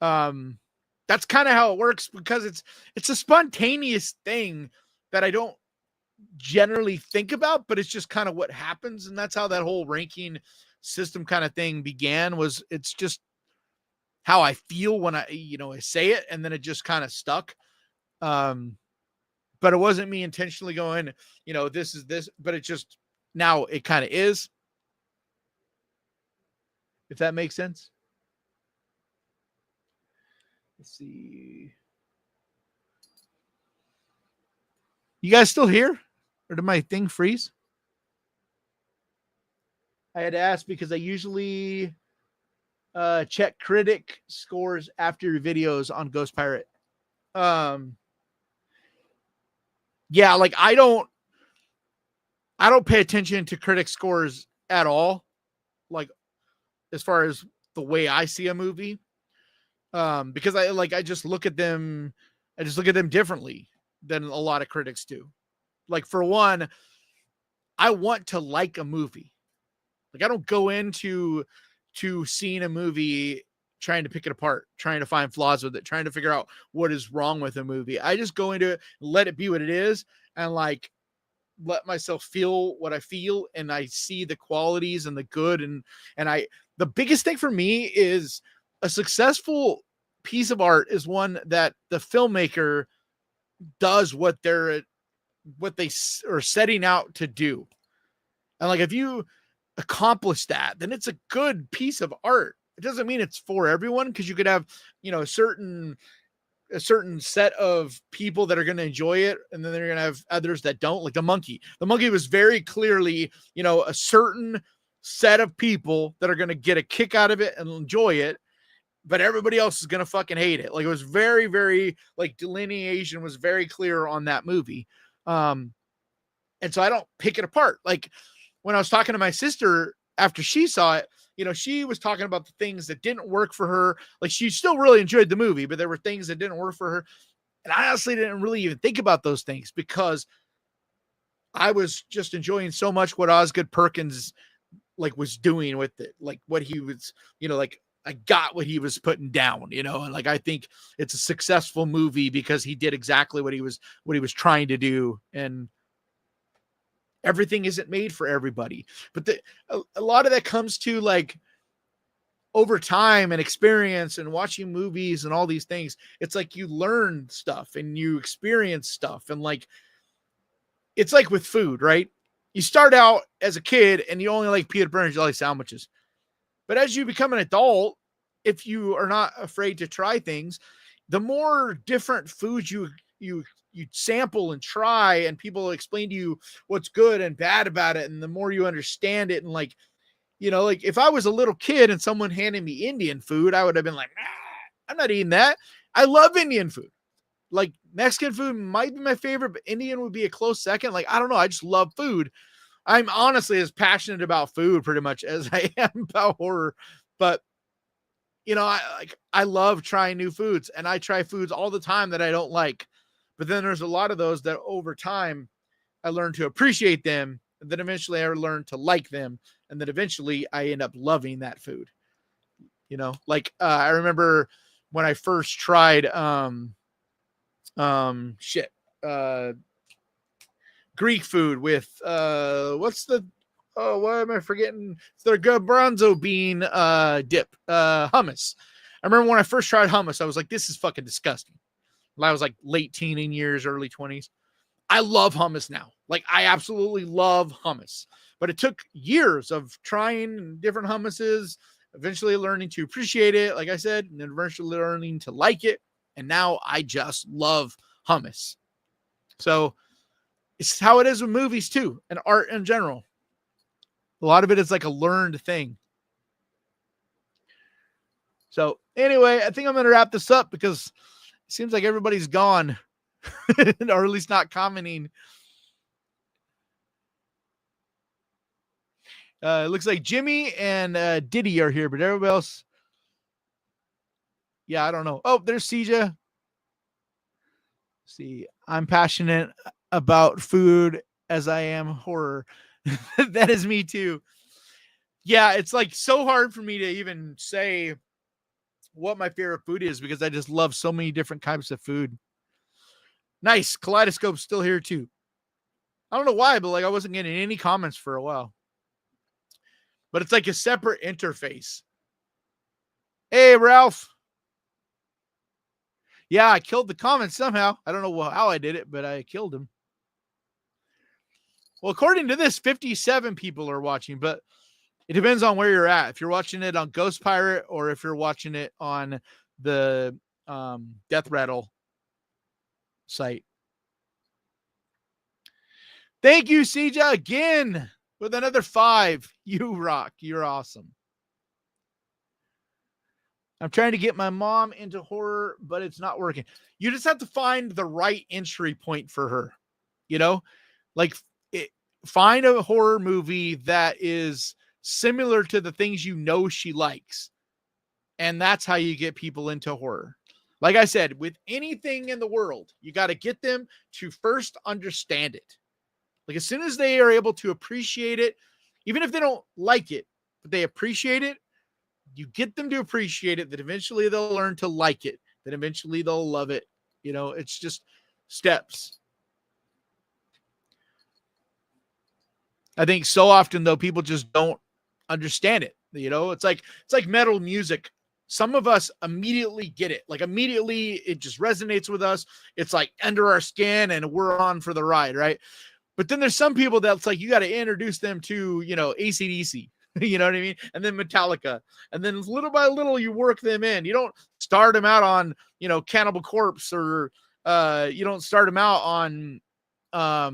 that's kind of how it works because it's a spontaneous thing that I don't generally think about, but it's just kind of what happens. And that's how that whole ranking system kind of thing began was it's just how I feel when I say it. And then it just kind of stuck. But it wasn't me intentionally going, this is this, but it just, now it kind of is. If that makes sense. Let's see. You guys still here? Or did my thing freeze? I had to ask because I usually check critic scores after videos on Ghost Pirate. Yeah, like I don't pay attention to critic scores at all. Like as far as the way I see a movie. Because I just look at them differently than a lot of critics do. Like for one, I want to like a movie. Like I don't go into seeing a movie trying to pick it apart, trying to find flaws with it, trying to figure out what is wrong with a movie. I just go into it, let it be what it is, and like let myself feel what I feel, and I see the qualities and the good, and the biggest thing for me is a successful piece of art is one that the filmmaker does what they're what they are setting out to do. And like, if you accomplish that, then it's a good piece of art. It doesn't mean it's for everyone, because you could have, a certain set of people that are going to enjoy it, and then they're going to have others that don't. Like the monkey was very clearly, a certain set of people that are going to get a kick out of it and enjoy it, but everybody else is going to fucking hate it. Like, it was very, very, like, delineation was very clear on that movie. And so I don't pick it apart. Like, when I was talking to my sister after she saw it, she was talking about the things that didn't work for her. Like, she still really enjoyed the movie, but there were things that didn't work for her. And I honestly didn't really even think about those things, because I was just enjoying so much what Osgood Perkins like was doing with it. Like, what he was, like, I got what he was putting down, and like, I think it's a successful movie because he did exactly what he was trying to do. And everything isn't made for everybody, but a lot of that comes to, like, over time and experience and watching movies and all these things. It's like you learn stuff and you experience stuff. And like, it's like with food, right? You start out as a kid and you only like peanut butter and jelly sandwiches. But as you become an adult, if you are not afraid to try things, the more different foods you sample and try, and people explain to you what's good and bad about it, and the more you understand it. And like, like, if I was a little kid and someone handed me Indian food, I would have been like, I'm not eating that. I love Indian food. Like, Mexican food might be my favorite, but Indian would be a close second. Like, I don't know. I just love food. I'm honestly as passionate about food pretty much as I am about horror. But, I love trying new foods, and I try foods all the time that I don't like. But then there's a lot of those that over time I learned to appreciate them. And then eventually I learned to like them. And then eventually I end up loving that food. Like, I remember when I first tried, Greek food with, what am I forgetting? It's their garbanzo bean, dip, hummus. I remember when I first tried hummus, I was like, this is fucking disgusting. I was like late teen years, early 20s. I love hummus now. Like, I absolutely love hummus. But it took years of trying different hummuses, eventually learning to appreciate it, like I said, and then eventually learning to like it. And now I just love hummus. So it's how it is with movies too, and art in general. A lot of it is like a learned thing. So anyway, I think I'm going to wrap this up because it seems like everybody's gone, or at least not commenting. It looks like Jimmy and Diddy are here, but everybody else, yeah, I don't know. Oh, there's CJ. See, I'm passionate about food as I am horror. That is me too. Yeah, it's like so hard for me to even say what my favorite food is because I just love so many different types of food. Nice. Kaleidoscope's still here too. I don't know why, but like, I wasn't getting any comments for a while. But it's like a separate interface. Hey, Ralph. Yeah, I killed the comments somehow. I don't know how I did it, but I killed him. Well, according to this, 57 people are watching, but it depends on where you're at. If you're watching it on Ghost Pirate or if you're watching it on the Death Rattle site. Thank you, Sija, again with another 5. You rock. You're awesome. I'm trying to get my mom into horror, but it's not working. You just have to find the right entry point for her. Like, find a horror movie that is similar to the things she likes. And that's how you get people into horror. Like I said, with anything in the world, you got to get them to first understand it. Like, as soon as they are able to appreciate it, even if they don't like it, but they appreciate it, you get them to appreciate it, that eventually they'll learn to like it, that eventually they'll love it. It's just steps. I think so often though, people just don't understand it. It's like metal music. some of us immediately get it. Like immediately it just resonates with us. It's like under our skin and we're on for the ride, right? But then there's some people that's like, you got to introduce them to, AC/DC, you know what I mean? And then Metallica. And then little by little, you work them in. You don't start them out on, Cannibal Corpse, or you don't start them out on, I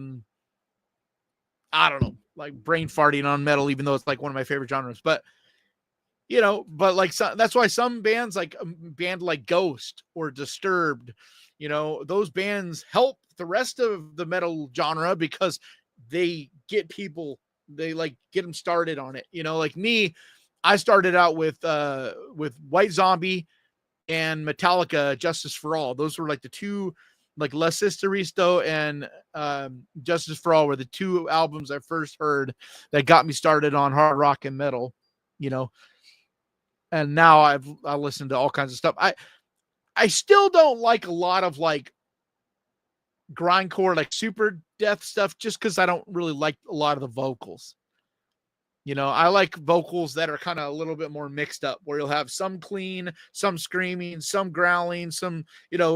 don't know, like brain farting on metal, even though it's like one of my favorite genres. But, like that's why some bands, like a band like Ghost or Disturbed, those bands help the rest of the metal genre because they get people, they like get them started on it. Like me, I started out with White Zombie and Metallica, Justice for All. Those were like the two, like La Sisteristo and Justice for All were the two albums I first heard that got me started on hard rock and metal, and now I listened to all kinds of stuff. I still don't like a lot of like grindcore, like super death stuff, just because I don't really like a lot of the vocals. I like vocals that are kind of a little bit more mixed up, where you'll have some clean, some screaming, some growling, some,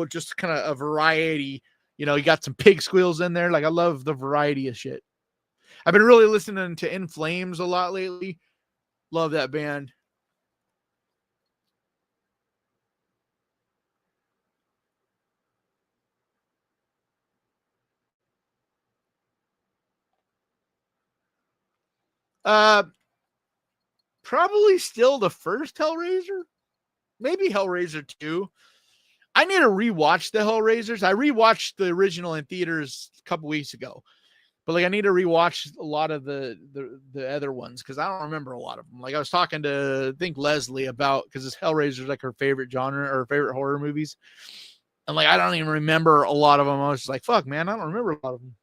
just kind of a variety. You got some pig squeals in there. Like, I love the variety of shit. I've been really listening to In Flames a lot lately. Love that band. Probably still the first Hellraiser, maybe Hellraiser 2. I need to rewatch the Hellraisers. I rewatched the original in theaters a couple weeks ago, but like I need to rewatch a lot of the other ones because I don't remember a lot of them. Like I was talking to, I think, Leslie about, because this Hellraiser is like her favorite genre or favorite horror movies, and like I don't even remember a lot of them. I was just like, fuck, man, I don't remember a lot of them.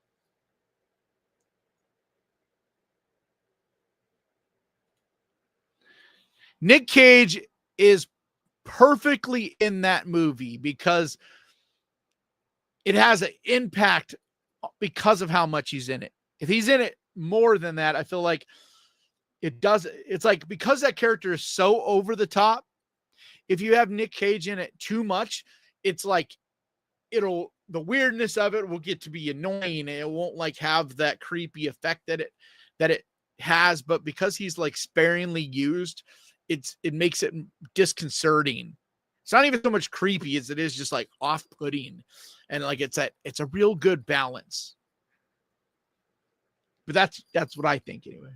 Nick Cage is perfectly in that movie because it has an impact because of how much he's in it. If he's in it more than that, I feel like it does. It's like, because that character is so over the top, if you have Nick Cage in it too much, it's like the weirdness of it will get to be annoying, and it won't like have that creepy effect that it has. But because he's like sparingly used, it makes it disconcerting. It's not even so much creepy as it is just like off-putting, and like it's a real good balance. But that's what I think anyway.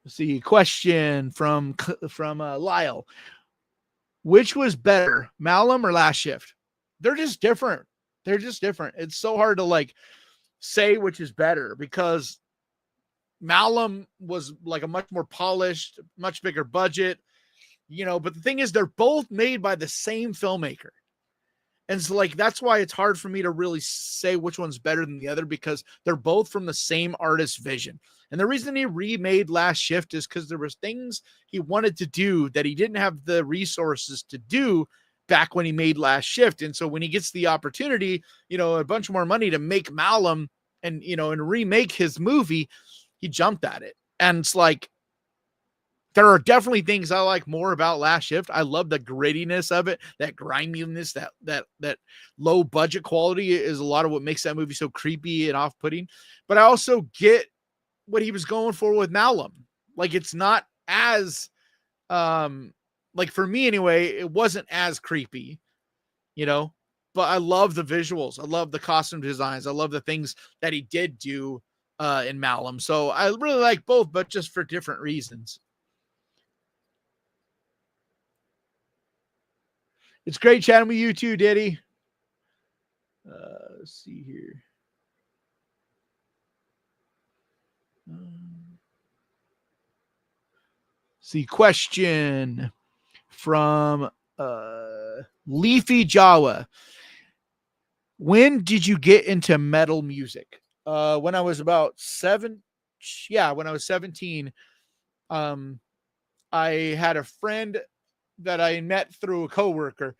Let's see, question from Lyle. Which was better, Malum or Last Shift? They're just different. It's so hard to like say which is better, because Malum was like a much more polished, much bigger budget, but the thing is, they're both made by the same filmmaker. And so like, that's why it's hard for me to really say which one's better than the other, because they're both from the same artist's vision. And the reason he remade Last Shift is because there was things he wanted to do that he didn't have the resources to do back when he made Last Shift. And so when he gets the opportunity, a bunch more money to make Malum and, and remake his movie, he jumped at it. And it's like, there are definitely things I like more about Last Shift. I love the grittiness of it, that griminess, that low budget quality is a lot of what makes that movie so creepy and off-putting. But I also get what he was going for with Malum. Like, it's not as, like for me anyway, it wasn't as creepy, but I love the visuals. I love the costume designs. I love the things that he did do in Malum. So I really like both, but just for different reasons. It's great chatting with you too, Diddy. Let's see here. See, question from Leafy Jawa. When did you get into metal music? When I was about 7. Yeah, when I was 17. I had a friend that I met through a coworker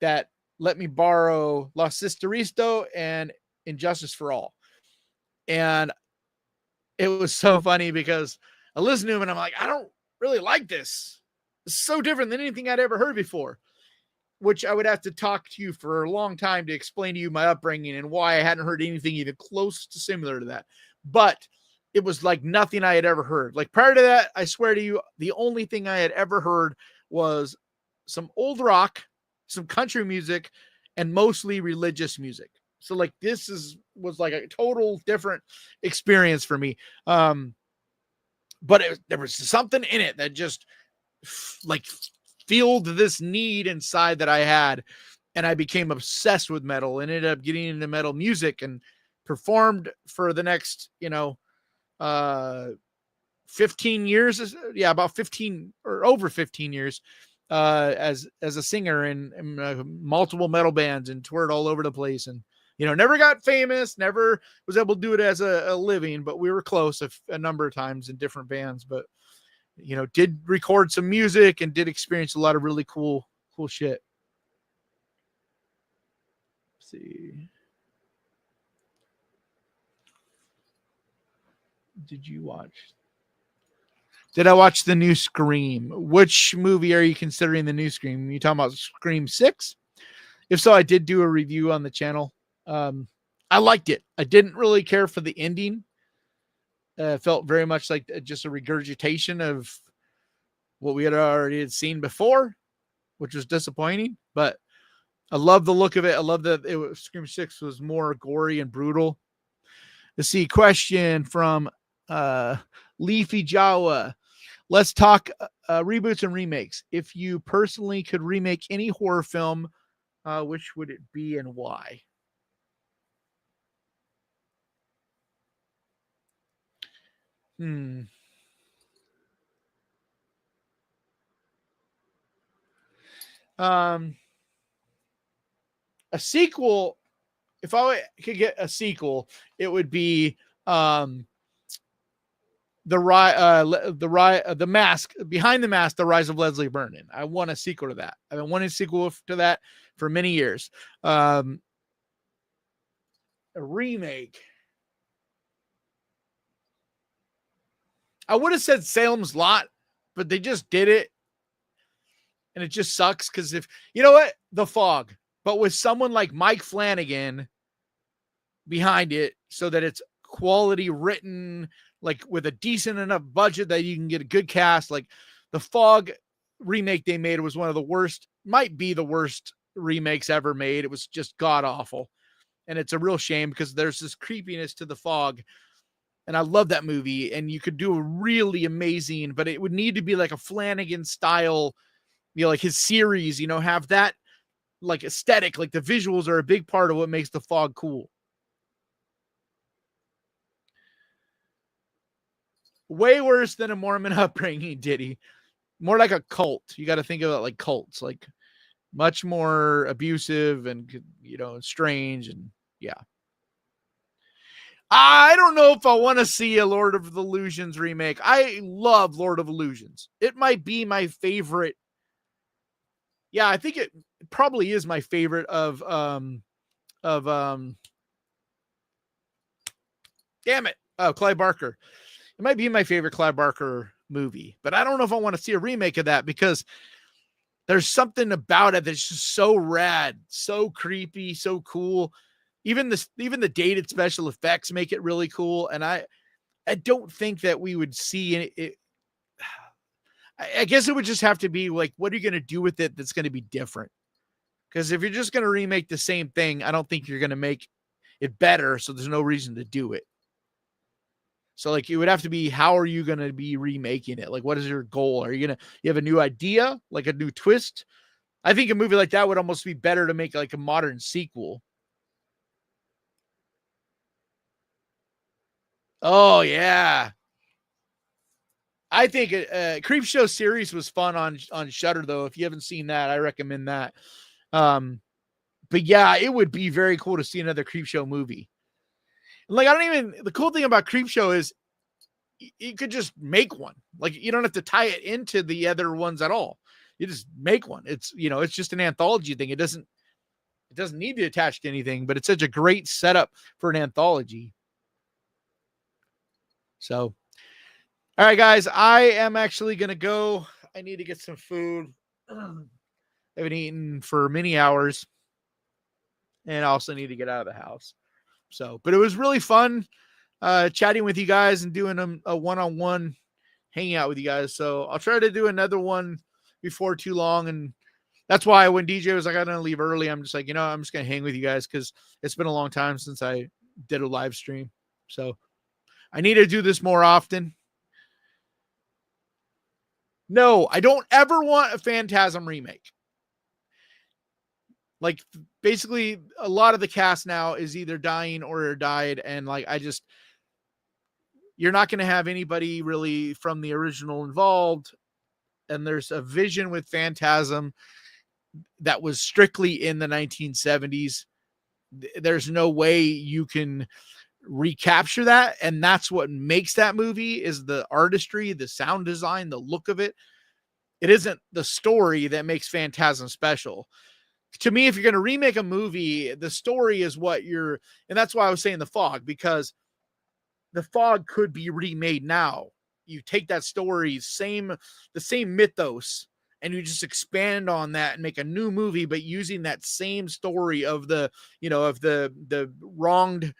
that let me borrow La Sisteristo and Injustice for All. And it was so funny because I listened to him and I'm like, I don't really like this. It's so different than anything I'd ever heard before, which I would have to talk to you for a long time to explain to you my upbringing and why I hadn't heard anything even close to similar to that. But it was like nothing I had ever heard. Like prior to that, I swear to you, the only thing I had ever heard was some old rock, some country music, and mostly religious music. So like was like a total different experience for me. But there was something in it that just like fueled this need inside that I had, and I became obsessed with metal and ended up getting into metal music and performed for the next 15 years. Yeah, about 15 or over 15 years as a singer in multiple metal bands, and toured all over the place, and never got famous, never was able to do it as a living, but we were close a number of times in different bands. But did record some music and did experience a lot of really cool shit. Let's see. Did I watch the new Scream? Which movie are you considering the new Scream? You talking about Scream 6? If so, I did do a review on the channel. I liked it. I didn't really care for the ending. Felt very much like just a regurgitation of what we had already seen before, which was disappointing. But I love the look of it. I love that Scream 6 was more gory and brutal. Let's see. Question from Leafy Jawa. Let's talk reboots and remakes. If you personally could remake any horror film, which would it be and why? A sequel. If I could get a sequel, it would be the Mask, Behind the Mask, The Rise of Leslie Vernon. I want a sequel to that. I've been wanting a sequel to that for many years. A remake. I would have said Salem's Lot, but they just did it. And it just sucks because if, you know what? The Fog. But with someone like Mike Flanagan behind it so that it's quality written, like with a decent enough budget that you can get a good cast. Like the Fog remake they made was one of the worst, might be the worst remakes ever made. It was just god awful. And it's a real shame because there's this creepiness to the Fog. And I love that movie. And you could do a really amazing, but it would need to be like a Flanagan style, like his series, have that like aesthetic, like the visuals are a big part of what makes the Fog cool. Way worse than a Mormon upbringing, Diddy. More like a cult. You got to think of it like cults, like much more abusive and, strange. And yeah. I don't know if I want to see a Lord of Illusions remake. I love Lord of Illusions. It might be my favorite. Yeah, I think it probably is my favorite of damn it. Oh, Clive Barker. It might be my favorite Clive Barker movie, but I don't know if I want to see a remake of that because there's something about it that's just so rad, so creepy, so cool. Even the dated special effects make it really cool. And I don't think that we would see it. I guess it would just have to be like, what are you going to do with it that's going to be different? Because if you're just going to remake the same thing, I don't think you're going to make it better. So there's no reason to do it. So like it would have to be, how are you going to be remaking it? Like, what is your goal? Are you have a new idea, like a new twist? I think a movie like that would almost be better to make like a modern sequel. Oh yeah. I think Creepshow series was fun on Shudder though. If you haven't seen that, I recommend that. But yeah, it would be very cool to see another Creepshow movie. Like the cool thing about Creepshow is you could just make one. Like you don't have to tie it into the other ones at all. You just make one. It's it's just an anthology thing. It doesn't need to attach to anything, but it's such a great setup for an anthology. So, all right, guys, I am actually going to go. I need to get some food. I haven't eaten for many hours, and I also need to get out of the house. So, but it was really fun chatting with you guys and doing a one-on-one hanging out with you guys. So I'll try to do another one before too long. And that's why when DJ was like, I'm going to leave early, I'm just like, I'm just going to hang with you guys because it's been a long time since I did a live stream. So I need to do this more often. No, I don't ever want a Phantasm remake. Like, basically, a lot of the cast now is either dying or died. And, like, you're not going to have anybody really from the original involved. And there's a vision with Phantasm that was strictly in the 1970s. There's no way you can recapture that. And that's what makes that movie is the artistry, the sound design, the look of it. It isn't the story that makes Phantasm special. To me, if you're going to remake a movie, the story is what and that's why I was saying The Fog, because The Fog could be remade now. You take that story, the same mythos, and you just expand on that and make a new movie, but using that same story of the wronged,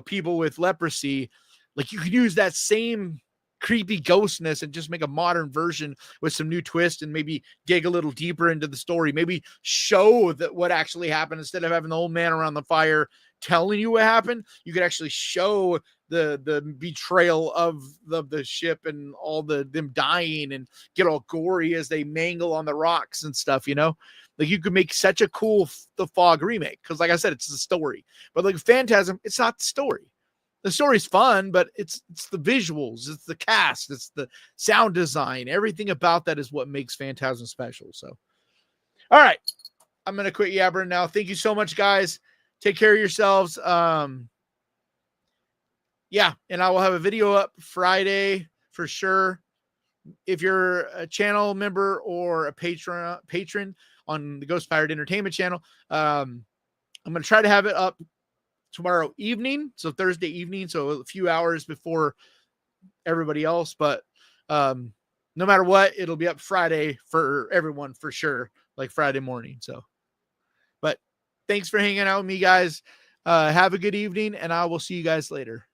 people with leprosy. Like, you could use that same creepy ghostness and just make a modern version with some new twist and maybe dig a little deeper into the story. Maybe show that what actually happened instead of having the old man around the fire telling you what happened. You could actually show the betrayal of the ship and all them dying and get all gory as they mangle on the rocks and stuff, like you could make such a cool The Fog remake. Cause like I said, it's the story, but like Phantasm, it's not the story. The story's fun, but it's the visuals, it's the cast, it's the sound design. Everything about that is what makes Phantasm special. So, all right, I'm going to quit yabbering now. Thank you so much, guys. Take care of yourselves. Yeah, and I will have a video up Friday for sure. If you're a channel member or a patron on the Ghost Pirate Entertainment channel, I'm going to try to have it up tomorrow evening, so Thursday evening, so a few hours before everybody else. But no matter what, it'll be up Friday for everyone for sure, like Friday morning. So, but thanks for hanging out with me, guys. Have a good evening, and I will see you guys later.